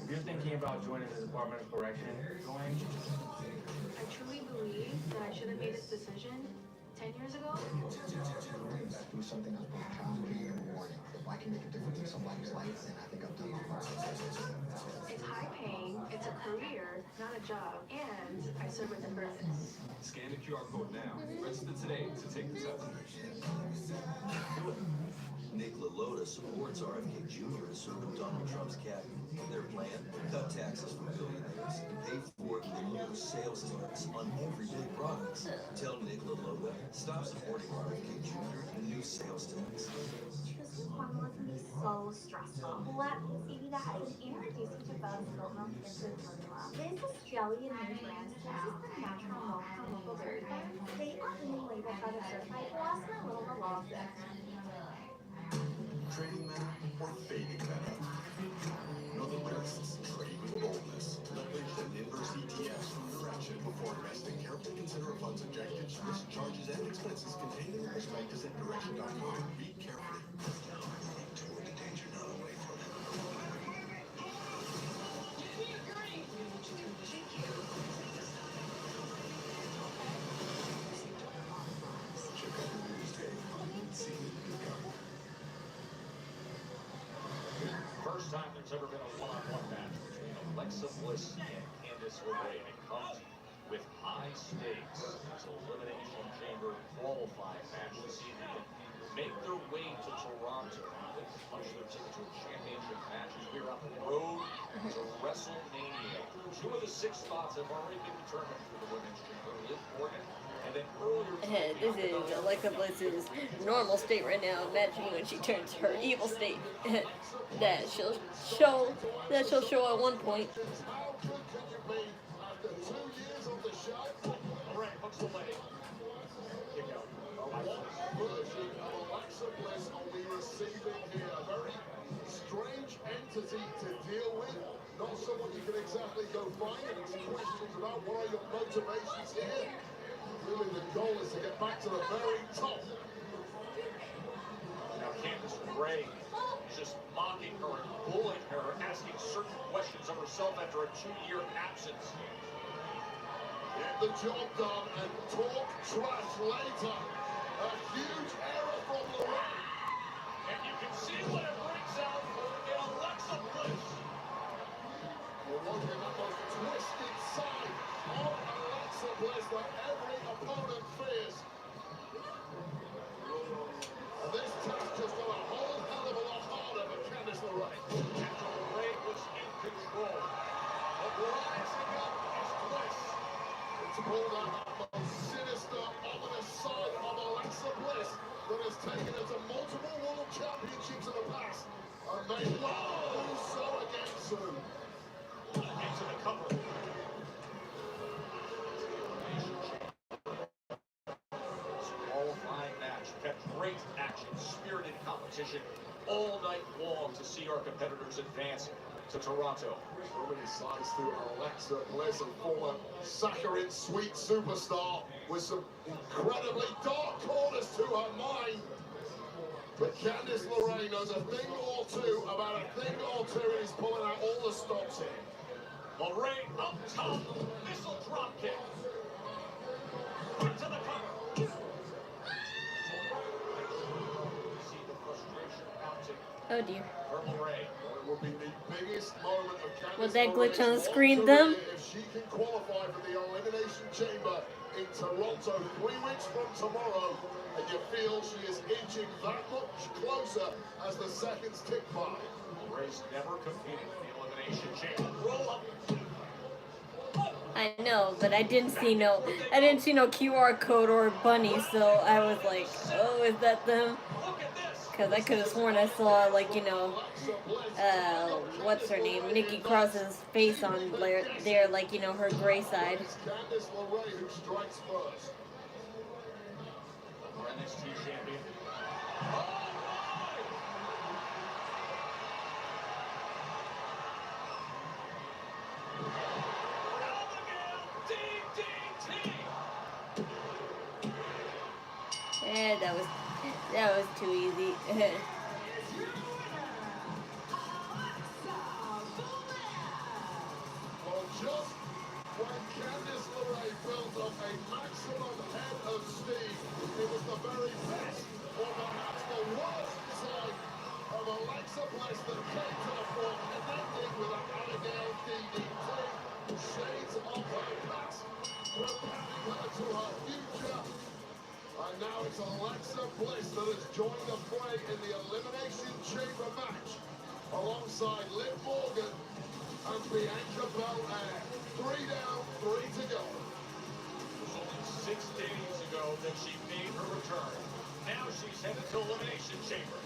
If you're thinking about joining the Department of Correction, I truly believe that I should have made this decision 10 years ago. Do something that's both challenging and rewarding. If I can make a difference in somebody's life, then I think I've done my part. It's high paying, it's a career, not a job, and I serve with a purpose. Scan the QR code now. Register today to take the test. Nick LaLota supports RFK Jr. as soon as Donald Trump's cabinet. Their plan? Cut taxes for billionaires and pay for the new sales tax on everyday products. Tell Nick LaLota, stop supporting RFK Jr. and new sales tax. Choosing formula can be so stressful. Let me see that is introducing to Bell's goat milk infant formula. This Australian new brand uses the natural milk from local dairy farms. They are being labeled by the certified blast and a little beloved. Trading meta or fading meta? Know the risks. Trade with boldness. Leverage an inverse ETFs from direction before investing. Carefully consider a fund's objectives, risk, charges, and expenses contained in the prospectus at direction.com. Read carefully. Toward the danger, not away from it. Check out the news tape. See it become. First time there's ever been a one-on-one match between Alexa Bliss and Candice LeRae. It comes with high stakes. It's an elimination chamber qualifying match to see if they can make their way to Toronto. They punch their ticket to a championship match as we're on the road to WrestleMania. 2 of the 6 spots have already been determined for the women's chamber. Liv Morgan. And then earlier This is Alexa Bliss's normal state right now. Imagine when she turns her evil state that she'll show at one point. How good can you be after 2 years on the show? Alright, hooks the leg. Kick out. What version of Alexa Bliss are we receiving here? A very strange entity to deal with. Not someone you can exactly go find and ask questions about. What are your motivations here? Really, the goal is to get back to the very top. Now Candice LeRae is just mocking her and bullying her, asking certain questions of herself after a 2-year absence. Get the job done and talk trash later. A huge error from LeRae. And you can see what it brings out in Alexa Bliss. We're watching that most twisted side of Alexa Bliss that every opponent fears. And this task just got a whole hell of a lot harder for Candice LeRae. After LeRae was in control, but rising up is Bliss. It's pulled out that most sinister, ominous side of Alexa Bliss that has taken her to multiple world championships in the past. And may well do so again soon. Into the cover. Qualifying match. We've had great action, spirited competition all night long to see our competitors advance to Toronto. So many sides to Alexa Bliss, and former saccharine sweet superstar with some incredibly dark corners to her mind. But Candice LeRae knows a thing or two about a thing or two, and he's pulling out all the stops here. LeRae up top, missile drop kick. Into the cover. See the frustration mounting Oh dear. for LeRae. It will be the biggest moment of Candice Was that glitch on the LeRae's screen long them? career if she can qualify for the Elimination Chamber in Toronto 3 weeks from tomorrow, and you feel she is inching that much closer as the seconds tick by. LeRae's never competed in the Elimination Chamber. Roll up. I know, but I didn't see no QR code or bunny, so I was like, oh, is that them? Because I could have sworn I saw, like, what's her name? Nikki Cross's face on there, like, her gray side. Candice LeRae who strikes first. Our NXT champion. That was too easy. Well, just when Candice LeRae built up a maximum head of steam, it was the very best, or perhaps the worst side of Alexa Bliss that came to the fore, connecting with an Abigail DDT. Shades of her past, preparing her to her future. And now it's Alexa Bliss that has joined the fray in the Elimination Chamber match, alongside Liv Morgan and Bianca Belair. 3 down, 3 to go. It was only 6 days ago that she made her return. Now she's headed to Elimination Chamber.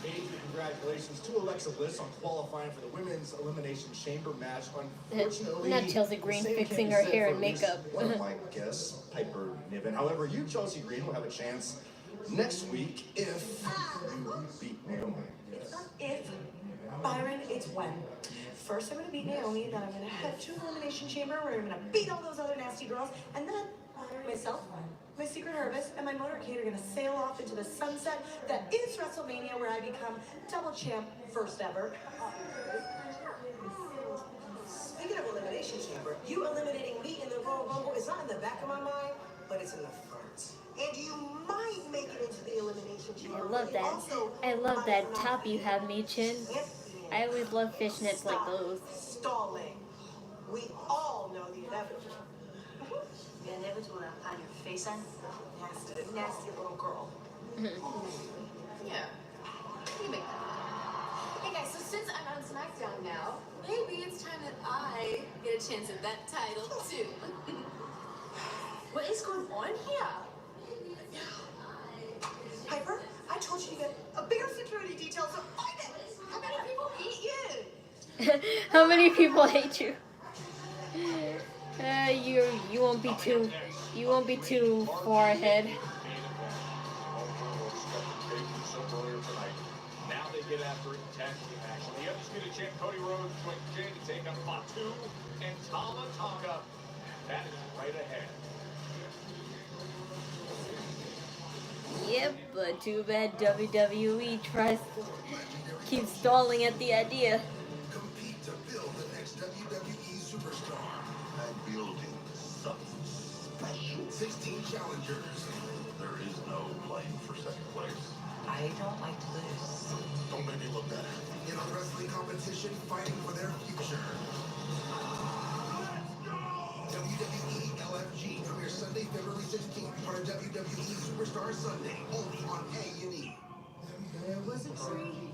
Hey, congratulations to Alexa Bliss on qualifying for the Women's Elimination Chamber match. Unfortunately, Not Chelsea Green the same fixing can her be said hair for and at least makeup. one of my guests, Piper Niven. However, you, Chelsea Green, will have a chance next week if you beat Naomi. It's not if, Byron, it's when. First, I'm going to beat Naomi, then I'm going to head to Elimination Chamber where I'm going to beat all those other nasty girls, and then myself, my secret harvest, and my motorcade are going to sail off into the sunset that is WrestleMania, where I become double champ, first ever. Speaking of Elimination Chamber, you eliminating me in the Royal Rumble is not in the back of my mind, but it's in the front. And you might make it into the Elimination Chamber. I love that. I love that top you have, Michin. I always love fishnets like those. Stalling. We all know the inevitable. The inevitable on your face, nasty, nasty little girl. Yeah. You make that. Hey guys, so since I'm on Smackdown now, maybe it's time that I get a chance at that title too. What is going on here? Piper, I told you to get a bigger security detail, so find it! How many people hate you? How many people hate you? You won't be too far ahead. Now they get after it in tag team action. The Undisputed Champ Cody Rhodes joins Jay to take on Fatu and Tama Tonga. That is right ahead. Yep, but too bad WWE keeps stalling at the idea. Compete to build the next WWE superstar. And building something special. 16 challengers. There is no playing for second place. I don't like to lose. Don't make me look better. In a wrestling competition, fighting for their future. WWE LFG premieres Sunday, February 16th, part of WWE Superstar Sunday, only on A&E. There was a tree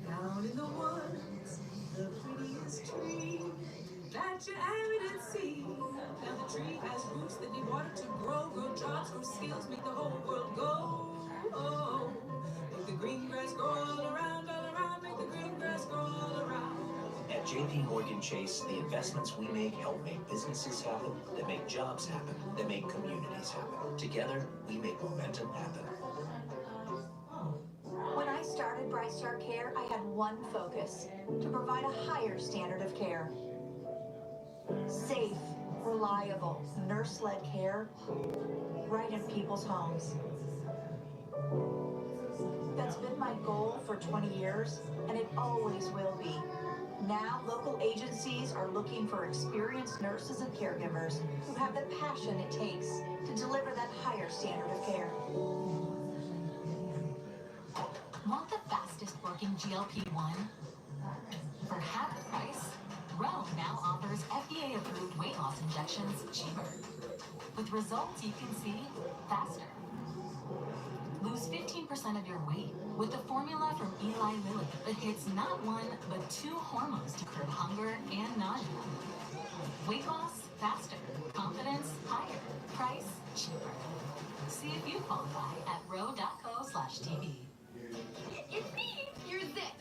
down in the woods, the prettiest tree that you ever did see. Now the tree has roots that need water to grow jobs, grow skills, make the whole world go. Oh, make the green grass grow all around, make the green grass grow all around. At JP Morgan Chase, the investments we make help make businesses happen, that make jobs happen, that make communities happen. Together, we make momentum happen. When I started Bright Star Care, I had one focus: to provide a higher standard of care. Safe, reliable, nurse-led care right in people's homes. That's been my goal for 20 years, and it always will be. Now, local agencies are looking for experienced nurses and caregivers who have the passion it takes to deliver that higher standard of care. Want the fastest working GLP-1? For half the price, Roe now offers FDA-approved weight loss injections cheaper, with results you can see faster. Lose 15% of your weight with the formula from Eli Lilly that hits not one, but 2 hormones to curb hunger and nausea. Weight loss faster, confidence higher, price cheaper. See if you qualify at roe.co/TV. It's me! You're Zip!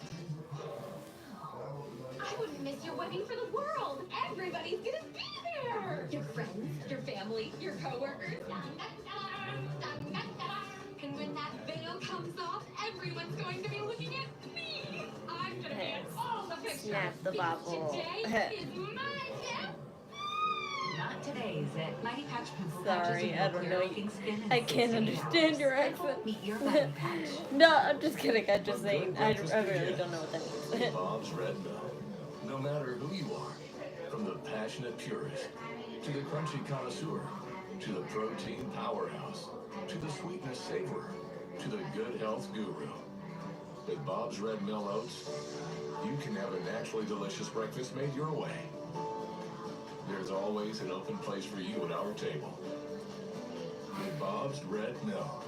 I wouldn't miss your wedding for the world! Everybody's gonna be there! Your friends, your family, your coworkers. And when that veil comes off, everyone's going to be looking at me! I'm gonna be in all the pictures! Snap the bobble. Today is my day! Not today, is it? Mighty Patch Pimple Sorry, I don't know. I can't understand your accent. Meet your Mighty Patch. No, I'm just kidding. I'm just saying. I really don't know what that means. Bob's Red Mill. No matter who you are, from the passionate purist, to the crunchy connoisseur, to the protein powerhouse, to the sweetness savorer, to the good health guru. With Bob's Red Mill Oats, you can have a naturally delicious breakfast made your way. There's always an open place for you at our table. With Bob's Red Mill.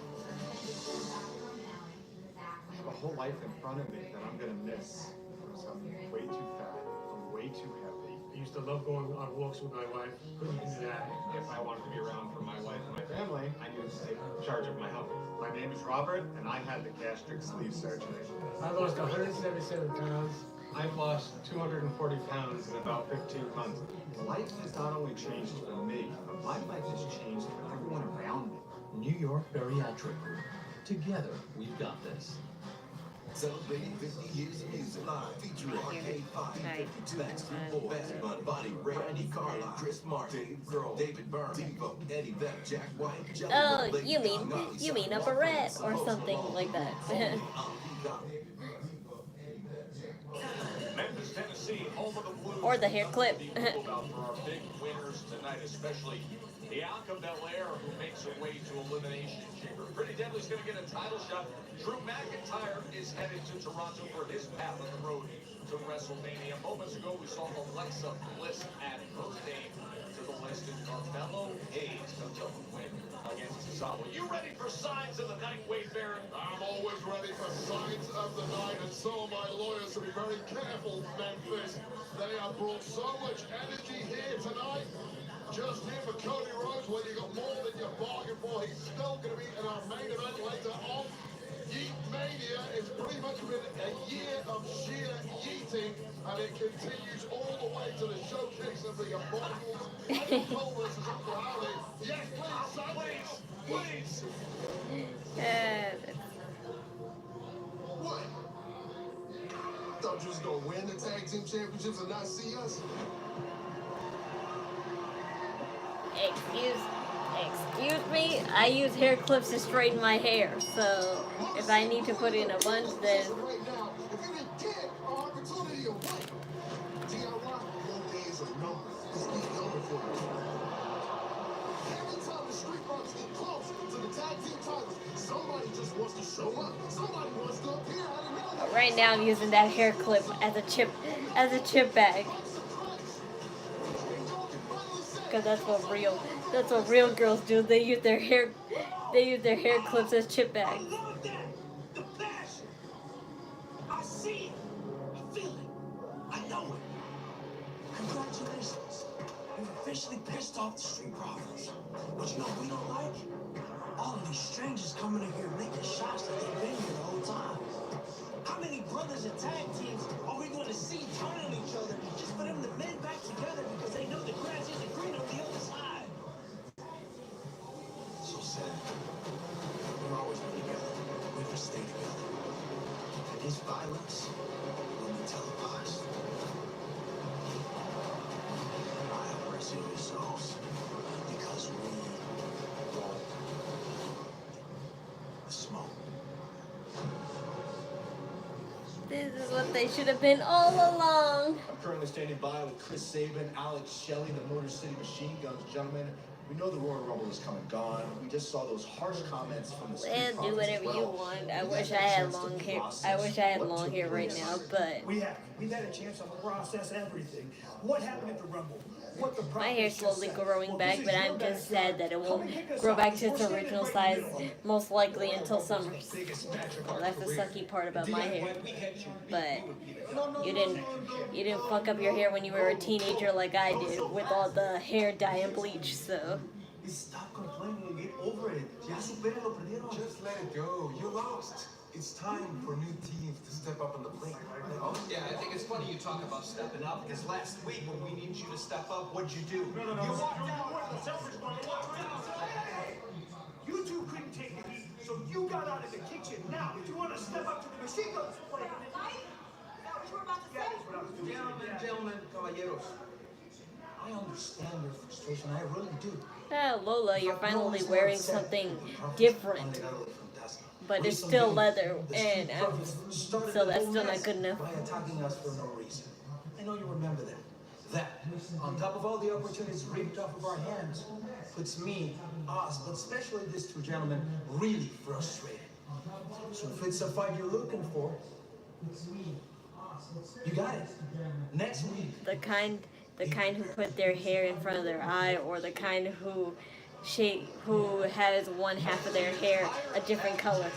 I have a whole life in front of me that I'm gonna miss because I'm way too fat, I'm way too heavy. I used to love going on walks with my wife. Couldn't do that. If I wanted to be around for my wife and my family, I needed to take charge of my health. My name is Robert, and I had the gastric sleeve surgery. I lost 177 pounds. I've lost 240 pounds in about 15 months. Life has not only changed for me, but my life has changed for everyone around me. New York Bariatric Group. Together, we've got this. Celebrating 50 years of music live, featuring Arcade 5, 52, Backstreet Boys, Bad Bunny, Body, Randy Carlisle, Chris Martin, Dave Grohl, David Byrne, Devo, Eddie Vedder, Jack White, Jelly Oh, Roll, you mean a barrette or something like that. Memphis, Tennessee, home of the Blues. Or the hair clip. For our big winners tonight, especially Bianca Belair, who makes her way to Elimination Chamber. Pretty Deadly's going to get a title shot. Drew MacIntyre is headed to Toronto for his path on the road to WrestleMania. Moments ago, we saw Alexa Bliss add her name to the list, and Carmelo Hayes comes up with a win against Sawa. You ready for signs of the night, Wade Barrett? I'm always ready for signs of the night, and so are my lawyers, to be very careful, Memphis. They have brought so much energy here tonight. Just here for Cody Rhodes, where you got more than you bargained for. He's still going to be in our main event later on. Yeet Mania has pretty much been a year of sheer yeeting, and it continues all the way to the showcase of the Immortals. Cole versus Uncle Howdy. Yes, please, What? Thought you was gonna win the tag team championships and not see us? Excuse me, I use hair clips to straighten my hair, so if I need to put in a bunch, then... Right now, if you didn't get our opportunity of what? DIY, your days are numbered. Just keep coming for it. Every time the Street Profits get close to the tag team titles, somebody just wants to show up. Somebody wants to appear out of nowhere. Right now I'm using that hair clip as a chip bag. Cause that's what real girls do. They use their hair clips as chip bags. I love that. The passion. I see it. I feel it. I know it. Congratulations. You've officially pissed off the Street Profits. But you know what we don't like? All of these strangers coming in here making shots that they've been here the whole time. How many brothers and tag teams are we going to see turn on each other just for them to mend back together because they know the grass isn't green on the other side? So sad. We're always been together. We never stay together. And this violence will be televised. I have mercy on your souls because we want the smoke. This is what they should have been all along. I'm currently standing by with Chris Sabin, Alex Shelley, the Motor City Machine Guns. Gentlemen, we know the Royal Rumble is come and gone. We just saw those harsh comments from the Street Well, do Profits whatever as you well. want. I You wish guys I had a had chance to long hair. process I wish I had what long took hair right place. now, but We've had a chance to process everything. What happened at the Rumble? What the my hair's slowly growing back, but I'm just sad that it won't grow back to its original size, most likely until summer. Well, that's the sucky part about my hair. But you didn't fuck up your hair when you were a teenager like I did with all the hair dye and bleach, so. Stop complaining and get over it. Just let it go. You lost. It's time for new teams to step up on the plate. Yeah, I think it's funny you talk about stepping up, because last week when we needed you to step up, what'd you do? No. You walked out. You two couldn't take the heat, so you got out of the kitchen. Now, if you want to step up to the machine guns play, Gentlemen, caballeros. I understand your frustration. I really do. Lola, you're finally wearing something different. But it's still leather, and so that's still not good enough. By attacking us for no reason. I know you remember that. That, on top of all the opportunities ripped off of our hands, puts me, us, but especially these two gentlemen, really frustrated. So if it's a fight you're looking for, you got it. Next week. The kind who put their hair in front of their eye, or the kind who has one half of their hair a different color.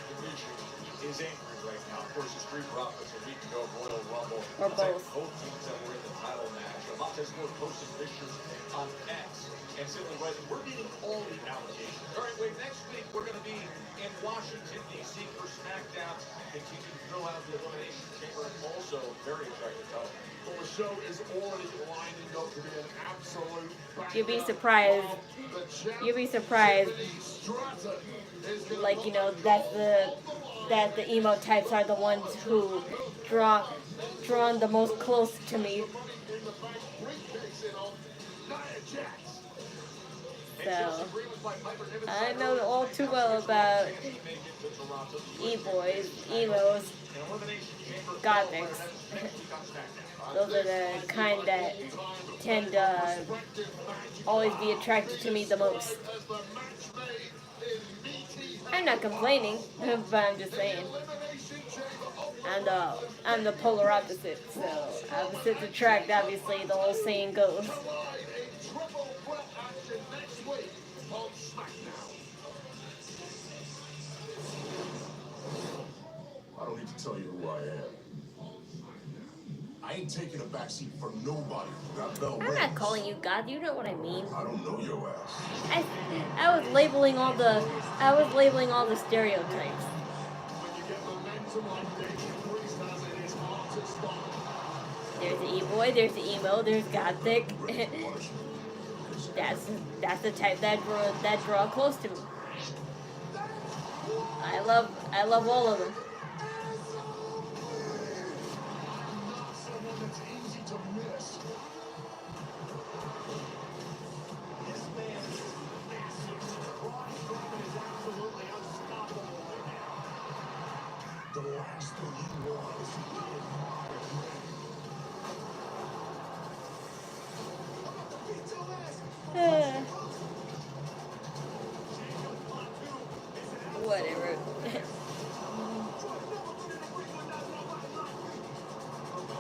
Is angry right now. Of course, the Street Profits a week ago, Royal Rumble. Or both. Both teams that were in the title match. Montez Ford posted pictures on X and simply writing, "We're meeting all the allegations." All right, wait, next week we're going to be in Washington, D.C. for Smackdown. Continue to fill out the Elimination Chamber, and also very attractive television. Well, the show is already lining up to be an absolute banger. You'd be surprised. You'd be surprised. Like, you know, that the emo types are the ones who drawn the most close to me. So I know all too well about e-boys, emos, gothics. Those are the kind that tend to always be attracted to me the most. I'm not complaining, but I'm just saying. I'm the polar opposite, so opposites attract, obviously, the whole saying goes. I don't need to tell you who I am. I ain't taking a backseat for nobody. I'm not calling you God. You know what I mean. I don't know your ass. I was labeling all the stereotypes. There's the e-boy, there's the emo, there's gothic. That's the type that draw close to me. I love all of them. Whatever.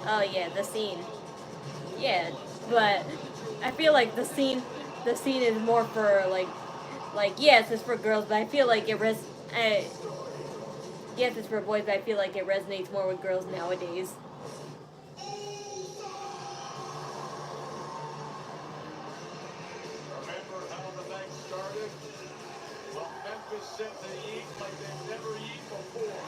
Oh yeah, the scene. Yeah, but I feel like the scene is more for like yes, it's for girls, but I feel like yes, it's for boys, but I feel like it resonates more with girls nowadays. Remember how the night started? Well, Memphis set to eat like they've never eaten before.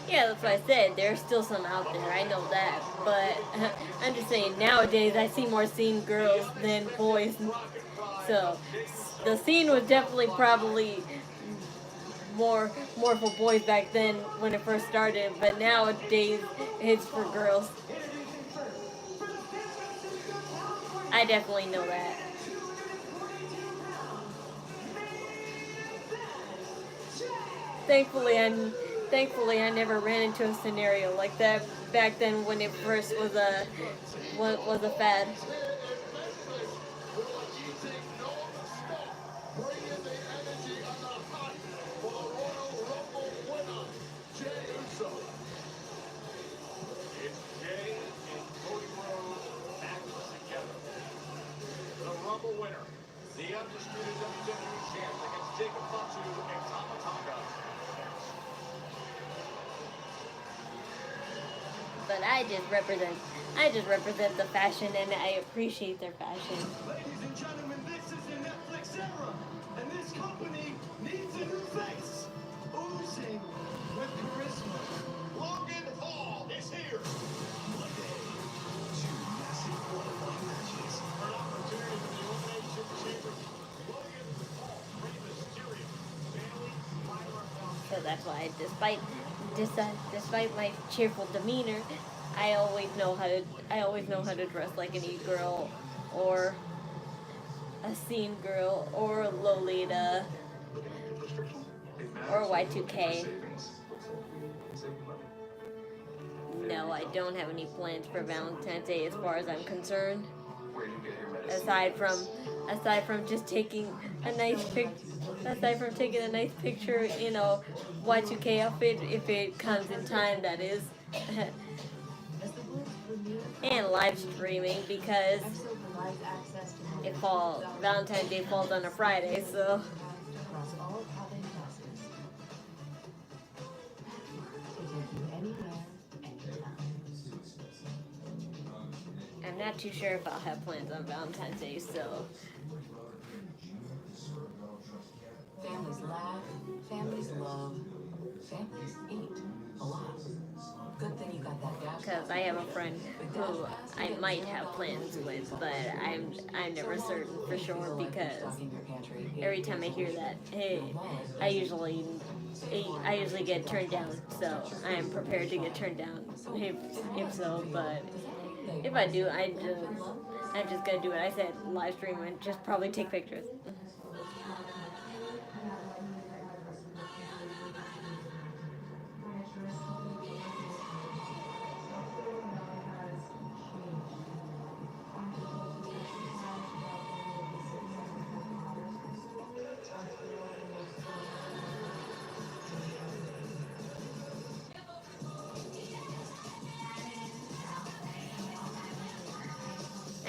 Yeah, that's what I said. There's still some out there. I know that. But I'm just saying, nowadays I see more scene girls than boys. So the scene was definitely probably more for boys back then when it first started. But nowadays it's for girls. I definitely know that. Thankfully, I never ran into a scenario like that back then when it first was a fad. It's Jey and Cody Rhodes back together. The Rumble winner, the undisputed WWE champ against Jacob Fatu and Tama Tonga. But I just represent the fashion, and I appreciate their fashion. Ladies and gentlemen, this is the Netflix era, and this company needs a new face. Oozing with charisma. Logan Paul is here. Monday, 2 massive qualifying matches. An opportunity for the elimination chamber. Logan Paul, Rey Mysterio, Bayley, Tyler Bell. So that's why, despite my cheerful demeanor, I always know how to dress like an e-girl or a scene girl or Lolita or Y2K. No, I don't have any plans for Valentine's Day as far as I'm concerned. Aside from just taking a nice picture in a Y2K outfit if it comes in time, that is. And live streaming because Valentine's Day falls on a Friday, so I'm not too sure if I'll have plans on Valentine's Day, so Families laugh, families love, families eat a lot. Good thing you got that gas. because I have a friend who I might have plans with, but I'm never certain for sure because every time I hear that, hey, I usually get turned down, so I'm prepared to get turned down if so. But if I do, I'm just gonna do what I said, live stream and just probably take pictures.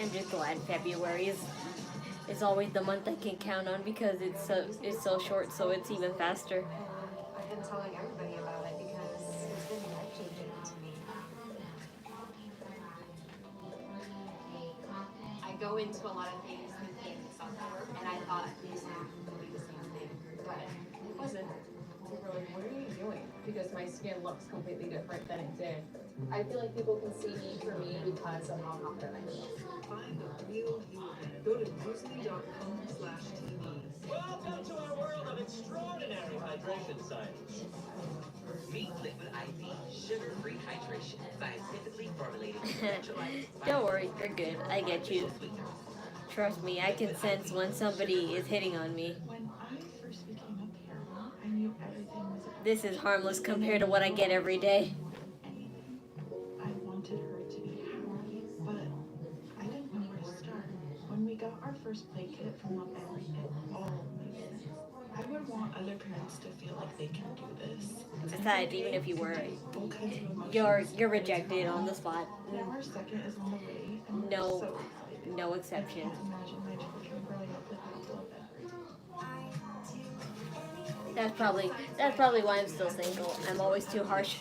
I'm just glad February is always the month I can count on because it's so short, so it's even faster. I've been telling everybody about it because it's been life-changing to me. I go into a lot of things thinking something, and I thought this would be the same thing, but it wasn't. People were like, what are you doing? Because my skin looks completely different than it did. I feel like people can see me for me because of how confident I feel. Find the real you. Go to disney.com/TV. Welcome to our world of extraordinary hydration science. Meet Liquid IV, sugar-free hydration, scientifically formulated. Don't worry, you're good. I get you. Trust me, I can sense when somebody is hitting on me. When I first became up here, I knew everything was about This is harmless compared to what I get every day. I wanted her to be happy, but I didn't know where to start. When we got our first play kit from up there, it all made sense. I would want other parents to feel like they can do this. Besides, even if you were, All kinds of emotions. you're rejected on the spot. Now our second is on the way, and we're No, so excited. no I exception. can't imagine my children growing up without love ever. That's probably why I'm still single. I'm always too harsh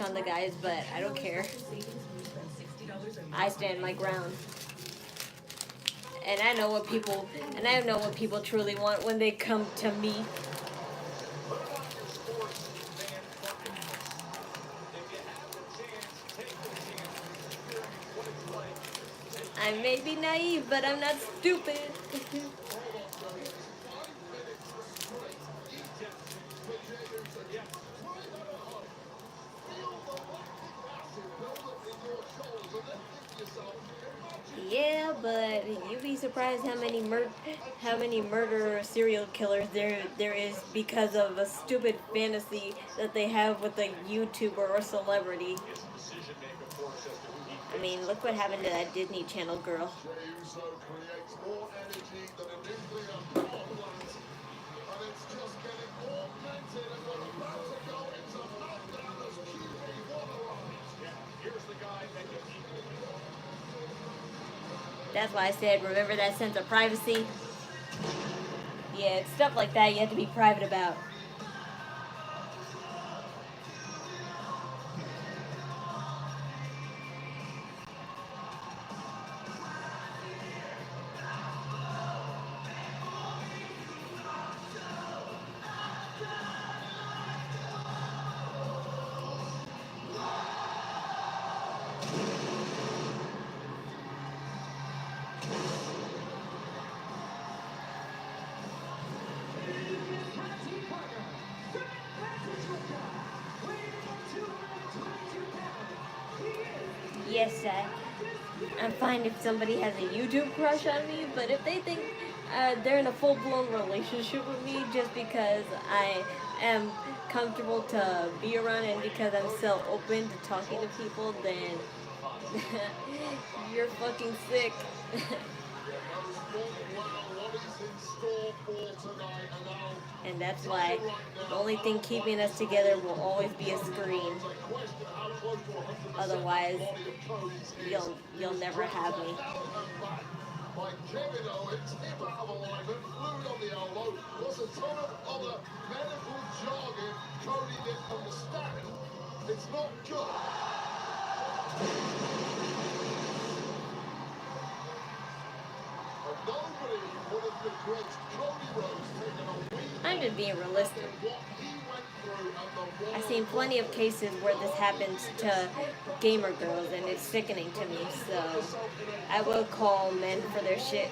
on the guys, but I don't care. I stand my ground. And I know what people truly want when they come to me. I may be naive, but I'm not stupid. Yeah, but you'd be surprised how many murder serial killers there is because of a stupid fantasy that they have with a YouTuber or celebrity. I mean, look what happened to that Disney Channel girl. Jey Uso creates more energy than a nuclear power plant, and it's just getting augmented, and we're about to go into Smackdown as QB1 arrives. Yeah, here's the guy that you keep. That's why I said, remember that sense of privacy? Yeah, it's stuff like that you have to be private about. just said, I'm fine if somebody has a YouTube crush on me, but if they think they're in a full-blown relationship with me just because I am comfortable to be around and because I'm so open to talking to people, then you're fucking sick. And that's why the only thing keeping us together will always be a screen. Otherwise, you'll never have me. By Kevin Owens, hip out of alignment, fluid on the elbow, plus a ton of other medical jargon Cody didn't understand. It's not good. And nobody would have begrudged Cody Rhodes taking a week. I'm just being realistic. I've seen plenty of cases where this happens to gamer girls, and it's sickening to me, so I will call men for their shit.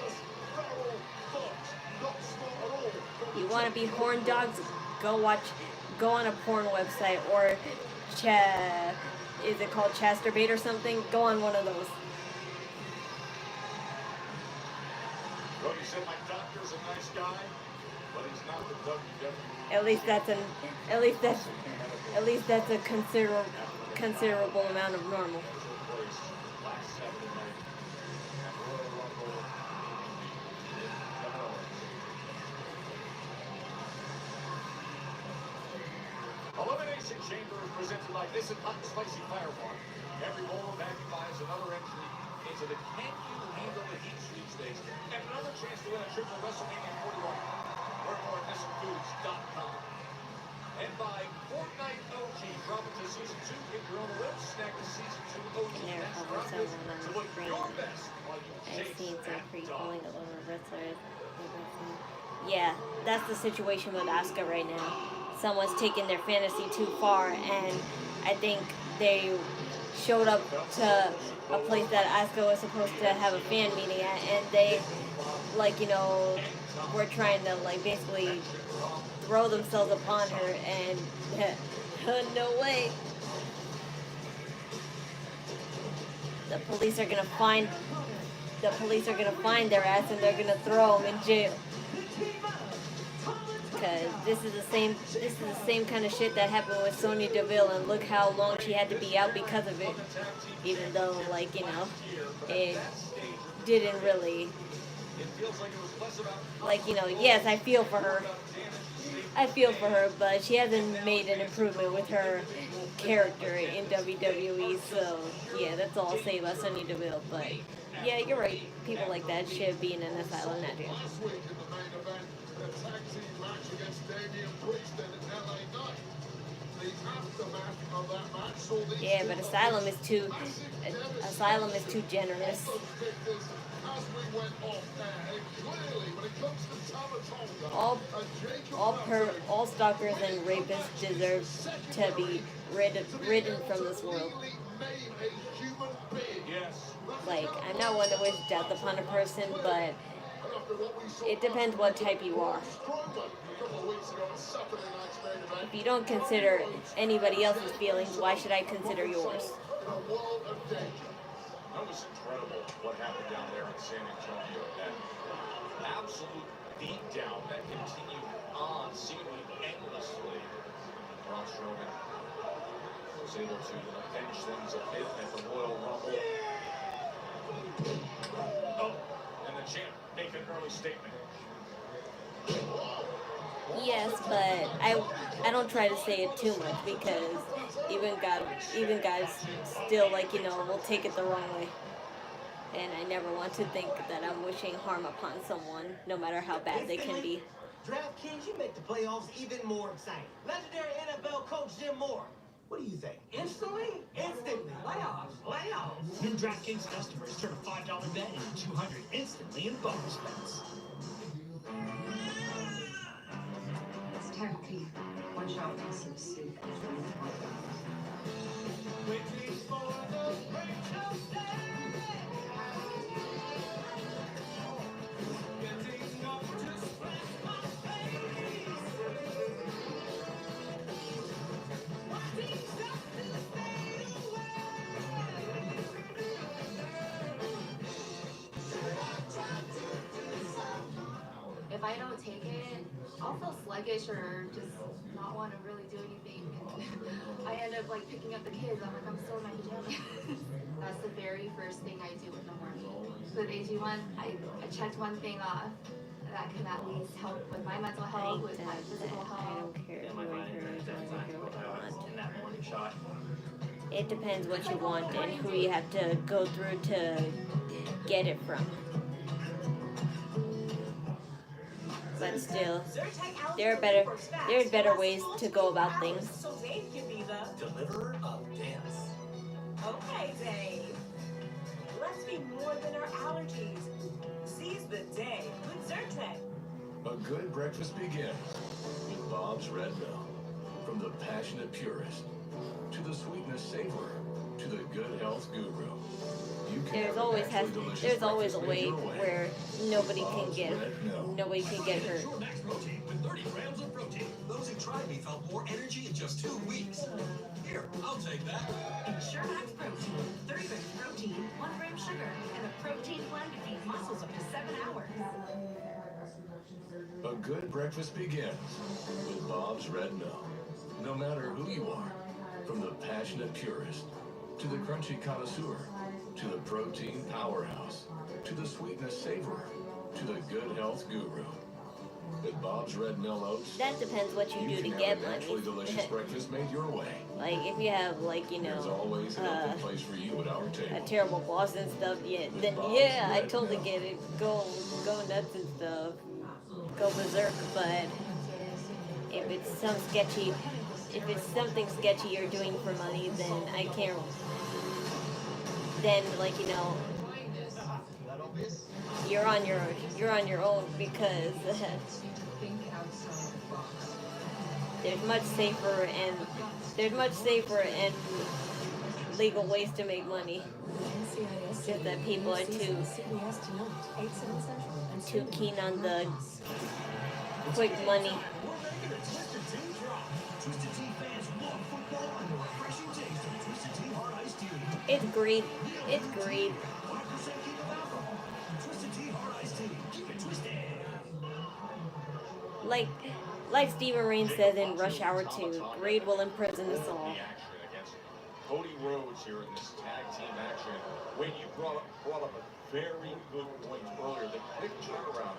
You want to be horn dogs? Go on a porn website, or is it called Chasturbate or something? Go on one of those. Cody said my doctor's a nice guy, but he's not the WWE. At least that's a considerable amount of normal. Elimination Chamber is presented by this and Hot and Spicy Firewater. Every bowl magnifies another entry into the Can You Handle the Heat sweepstakes and another chance to win a trip to WrestleMania 41. Learn more at thisandfoods.com. And by Fortnite OG, drop into Season 2, get your own lips, snack the Season 2 OG next rounders to look your best while you I've chase seen some that free dog. calling of other wrestlers. Yeah, that's the situation with Asuka right now. Someone's taken their fantasy too far, and I think they showed up to a place that Asuka was supposed to have a fan meeting at, and they, like, you know, were trying to, like, basically throw themselves upon her, and no way. The police are gonna find their ass, and they're gonna throw them in jail. Because this is the same kind of shit that happened with Sonya Deville, and look how long she had to be out because of it. Even though, like, you know, it didn't really, like, you know, yes, I feel for her, but she hasn't made an improvement with her character in WWE, so yeah, that's all I'll say about Sonya Deville. But yeah, you're right, people like that should be in an asylum, not jail. The tag team match against Damian Priest and LA Knight. The aftermath of that match saw these yeah, but Asylum is too generous. As we went off air, clearly when it comes to Tamatonga, All stalkers and rapists deserve to be ridden from this world. Like, I'm not one to wish death upon a person, but it depends what type you are. If you don't consider anybody else's feelings, why should I consider yours? That was incredible what happened down there in San Antonio. That absolute beatdown that continued on seemingly endlessly. Braun Strowman was able to avenge things a bit at the Royal Rumble. Oh, and the champ make an early statement. Yes, but I don't try to say it too much, because even guys still, like, you know, will take it the wrong way. And I never want to think that I'm wishing harm upon someone, no matter how bad they can be. DraftKings, you make the playoffs even more exciting. Legendary NFL coach Jim Moore. What do you think? Instantly? Instantly. Playoffs. New DraftKings customers turn a $5 bet into $200 instantly in bonus bets. It's tag team. One shot to succeed. I don't take it, I'll feel sluggish or just not want to really do anything. And I end up like picking up the kids. I'm like, I'm still in my pajamas. That's the very first thing I do in the morning. With AG1, I checked one thing off. That can at least help with my mental health, with my physical health. I don't care if you want her or don't care what you want. In that morning shot. It depends what you want and who you have to go through to get it from. But still, there's better ways to go about things. So Dave can be the Deliverer of dance. okay, Dave. Let's be more than our allergies. Seize the day with Zyrtec. A good breakfast begins with Bob's Red Mill. From the passionate purist to the sweetness savorer to the good health guru. You can There's always a way where nobody can get hurt. Sure Max Protein with 30 grams of protein. Those who tried me felt more energy in just 2 weeks. Here, I'll take that. Ensure Max Protein. 30 grams of protein, 1 gram sugar, and a protein blend to feed muscles up to 7 hours. A good breakfast begins with Bob's Red Mill. No matter who you are, from the passionate purist to the crunchy connoisseur to the protein powerhouse to the sweetness savorer to the good health guru. With Bob's Red Mill Oats, That depends what you do to can get have a money. naturally delicious breakfast made your way. Like if you have There's always an open place for you at our a table. terrible boss and stuff, then yeah, I totally get it. Go nuts and stuff. Go berserk, but if it's something sketchy you're doing for money, then I can't. Then you're on your own because there's much safer and legal ways to make money. It's just that people are too keen on the quick money. It's greed. It's greed. Like Steven Reigns says in Rush Hour 2, greed will imprison us all. Cody Rhodes here in this tag team action. Wayne, you brought up a very good point earlier. The quick turnaround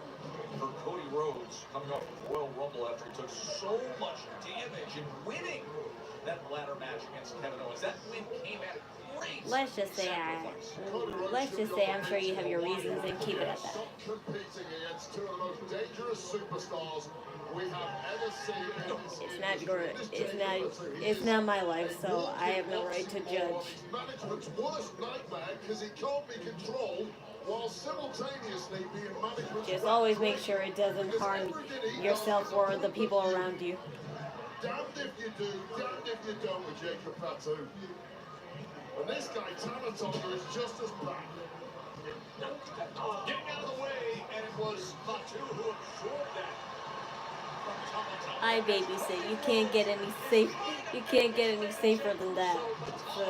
for Cody Rhodes coming off the Royal Rumble after he took so much damage and winning that ladder match against Kevin Owens. That win came at great. Let's just say I'm sure you have your reasons and keep it at that. Competing against two of the most dangerous superstars we have ever seen. It's not my life, so I have no right to judge. Management's worst nightmare because it can't be controlled while simultaneously being management. Just always make sure it doesn't harm yourself or the people around you. Damned if you do, damned if you don't with Jacob Fatu. And this guy, Tamatonga, is just as bad. Getting out of the way, and it was Fatu who absorbed that. I babysit. You can't get any safe. You can't get any safer than that. So.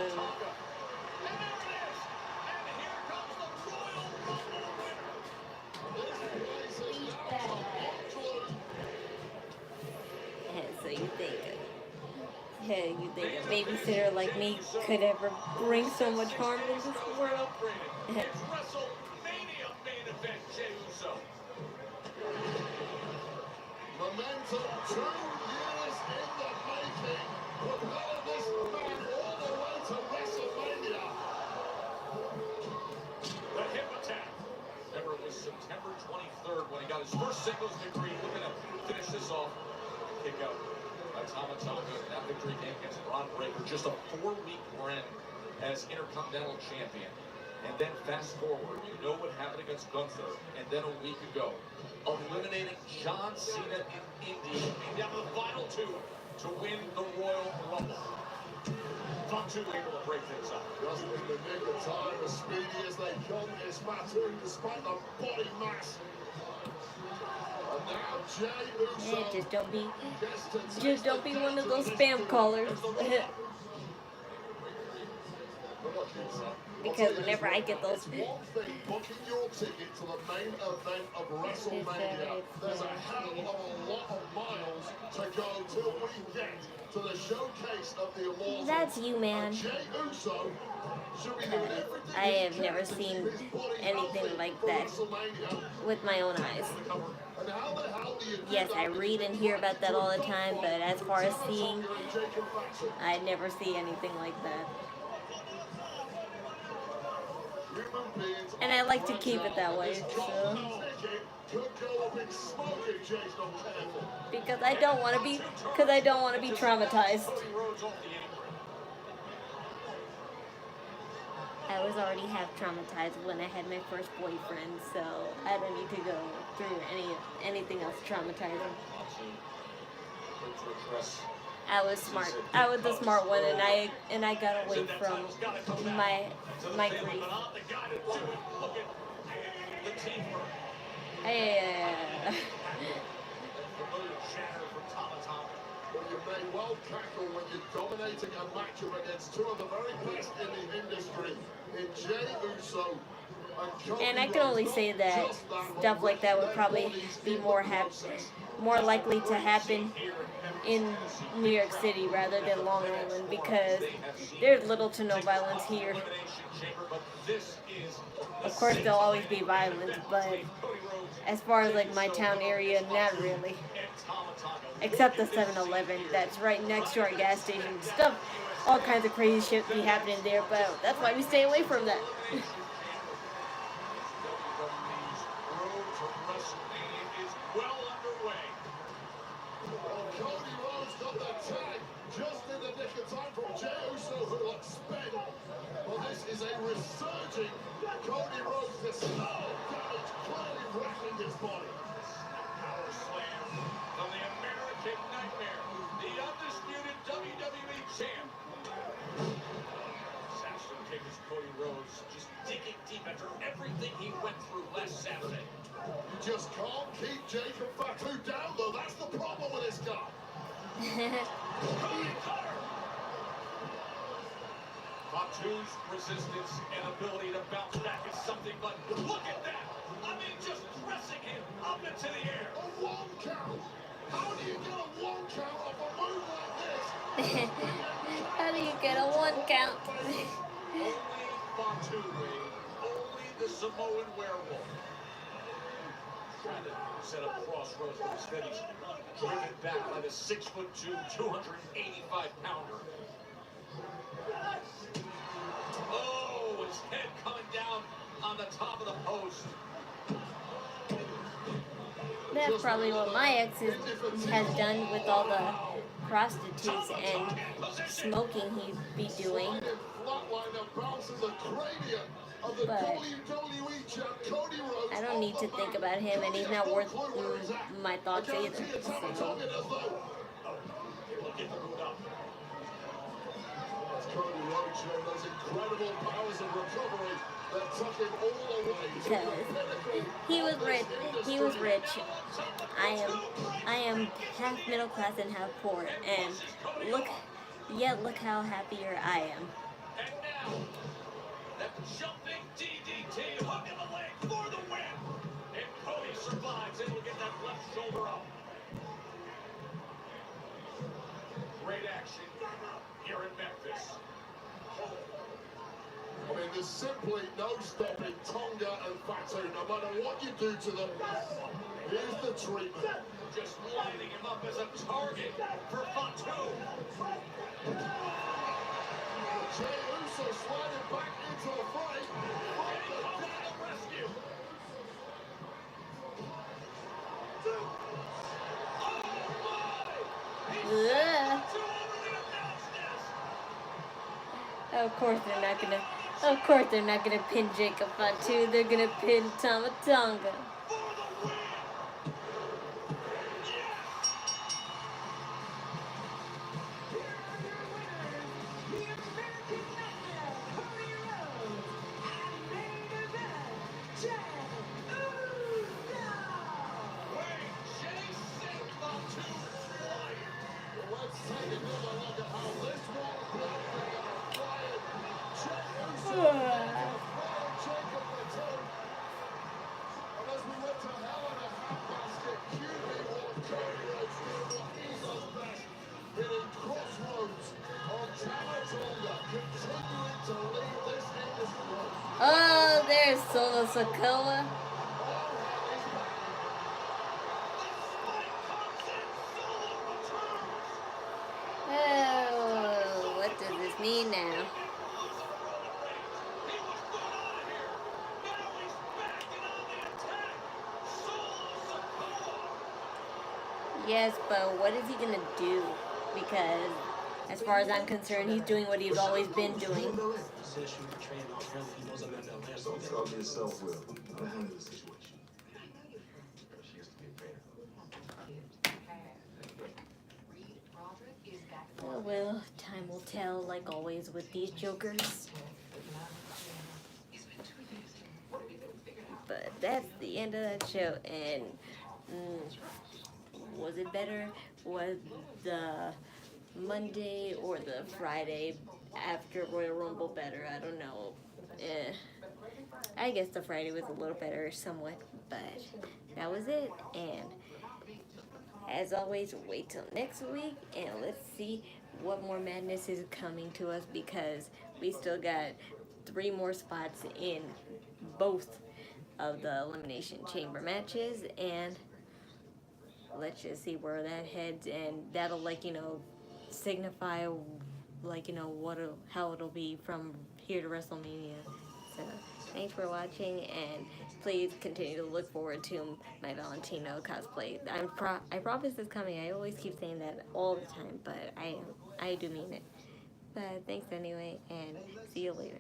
You think a babysitter like me could ever bring so much harm in this world? WrestleMania main event, Jey Uso. Momentum 2 years in the making. Propelling this man all the way to WrestleMania. The hip attack. Remember, it was September 23rd when he got his first singles victory. Looking to finish this off. Kick out by Tamatonga. That victory came against Braun Breaker. Just a 4-week run as Intercontinental Champion. And then fast forward, you know what happened against Gunther, and then a week ago, eliminating John Cena in Indy, and down to the final 2 to win the Royal Rumble. Fatu able to break things up. Just in the nick of time, as speedy as they come, is Fatu, despite the body mass. And now Jey Uso. Just don't be one of those spam callers. because whenever I get those. It's one thing booking your ticket to the main event of WrestleMania. There's a hell of a lot of miles to go till we get to the showcase of the immortal. That's you, man. Jey Uso should be doing everything I have never seen anything like that with my own eyes. And how the hell do you do Yes, I that? read and hear about that all the time, but as far as seeing, I never see anything like that. And I like to keep it that way, so. Because I don't want to be traumatized. I was already half traumatized when I had my first boyfriend, so I don't need to go through anything else traumatizing. I was smart. I was the smart one, and I got away from my grief. Well, you may well cackle when you're dominating a matchup against two of the very best in the industry, in Jey Uso and Cody And I can only say that stuff like that would probably be more likely to happen in New York City rather than Long Island, because there's little to no violence here. Of course, there'll always be violence, but as far as like my town area, not really. Except the 7-Eleven that's right next to our gas station. Stuff, all kinds of crazy shit be happening there, but that's why we stay away from that. Cody Rhodes got the tag just in the nick of time from Jey Uso, who looks spent. Well, this is a resurging Cody Rhodes. The snow damage clearly wrecking his body. Power slam from the American Nightmare, the undisputed WWE champ. Saxton takes Cody Rhodes, just digging deep after everything he went through last Saturday. You just can't keep Jacob Fatu down, though. That's the problem with this guy. Fatu's resistance and ability to bounce back is something, but look at that! I mean, just pressing him up into the air. A one count. How do you get a one count off a move like this? How do you get a one count? Only Fatu, only the Samoan werewolf. Trying to set up crossroads, but instead he's driven back by the 6'2", 285-pounder. Oh, his head coming down on the top of the post. That's probably what my ex has done with all the prostitutes and smoking he'd be doing. But I don't need to think about him, and he's not worth my thoughts either. So. Cody Rhodes showing those incredible powers of recovery that took him all the way to Because he was rich. He was rich. I am half middle class and half poor, and look how happier I am. And now, that jumping DDT, hook in the leg for the win. And Cody survives, able to get that left shoulder up. Great action here in Memphis. I mean, there's simply no stopping Tonga and Fatu, no matter what you do to them. Here's the treatment. Just lining him up as a target for Fatu. Jey Uso sliding back into the fight. And he comes to the rescue. Of course they're not gonna pin Jacob Fatu. They're gonna pin Tama Tonga. Here's Solo Sikoa. Oh, what does this mean now? Yes, but what is he gonna do? Because as far as I'm concerned, he's doing what he's always been doing. Don't trouble yourself, Will. I'll handle the situation. She used to be a painter. Oh well, time will tell, like always with these jokers. But that's the end of that show, and was it better? Was the Monday or the Friday after Royal Rumble better? I don't know. I guess the Friday was a little better somewhat, but that was it. And as always, wait till next week and let's see what more madness is coming to us, because we still got 3 more spots in both of the Elimination Chamber matches, and let's just see where that heads, and that'll, like, you know, signify, like, you know, how it'll be from here to WrestleMania. So thanks for watching, and please continue to look forward to my Valentino cosplay. I promise it's coming. I always keep saying that all the time, but I do mean it. But thanks anyway, and see you later.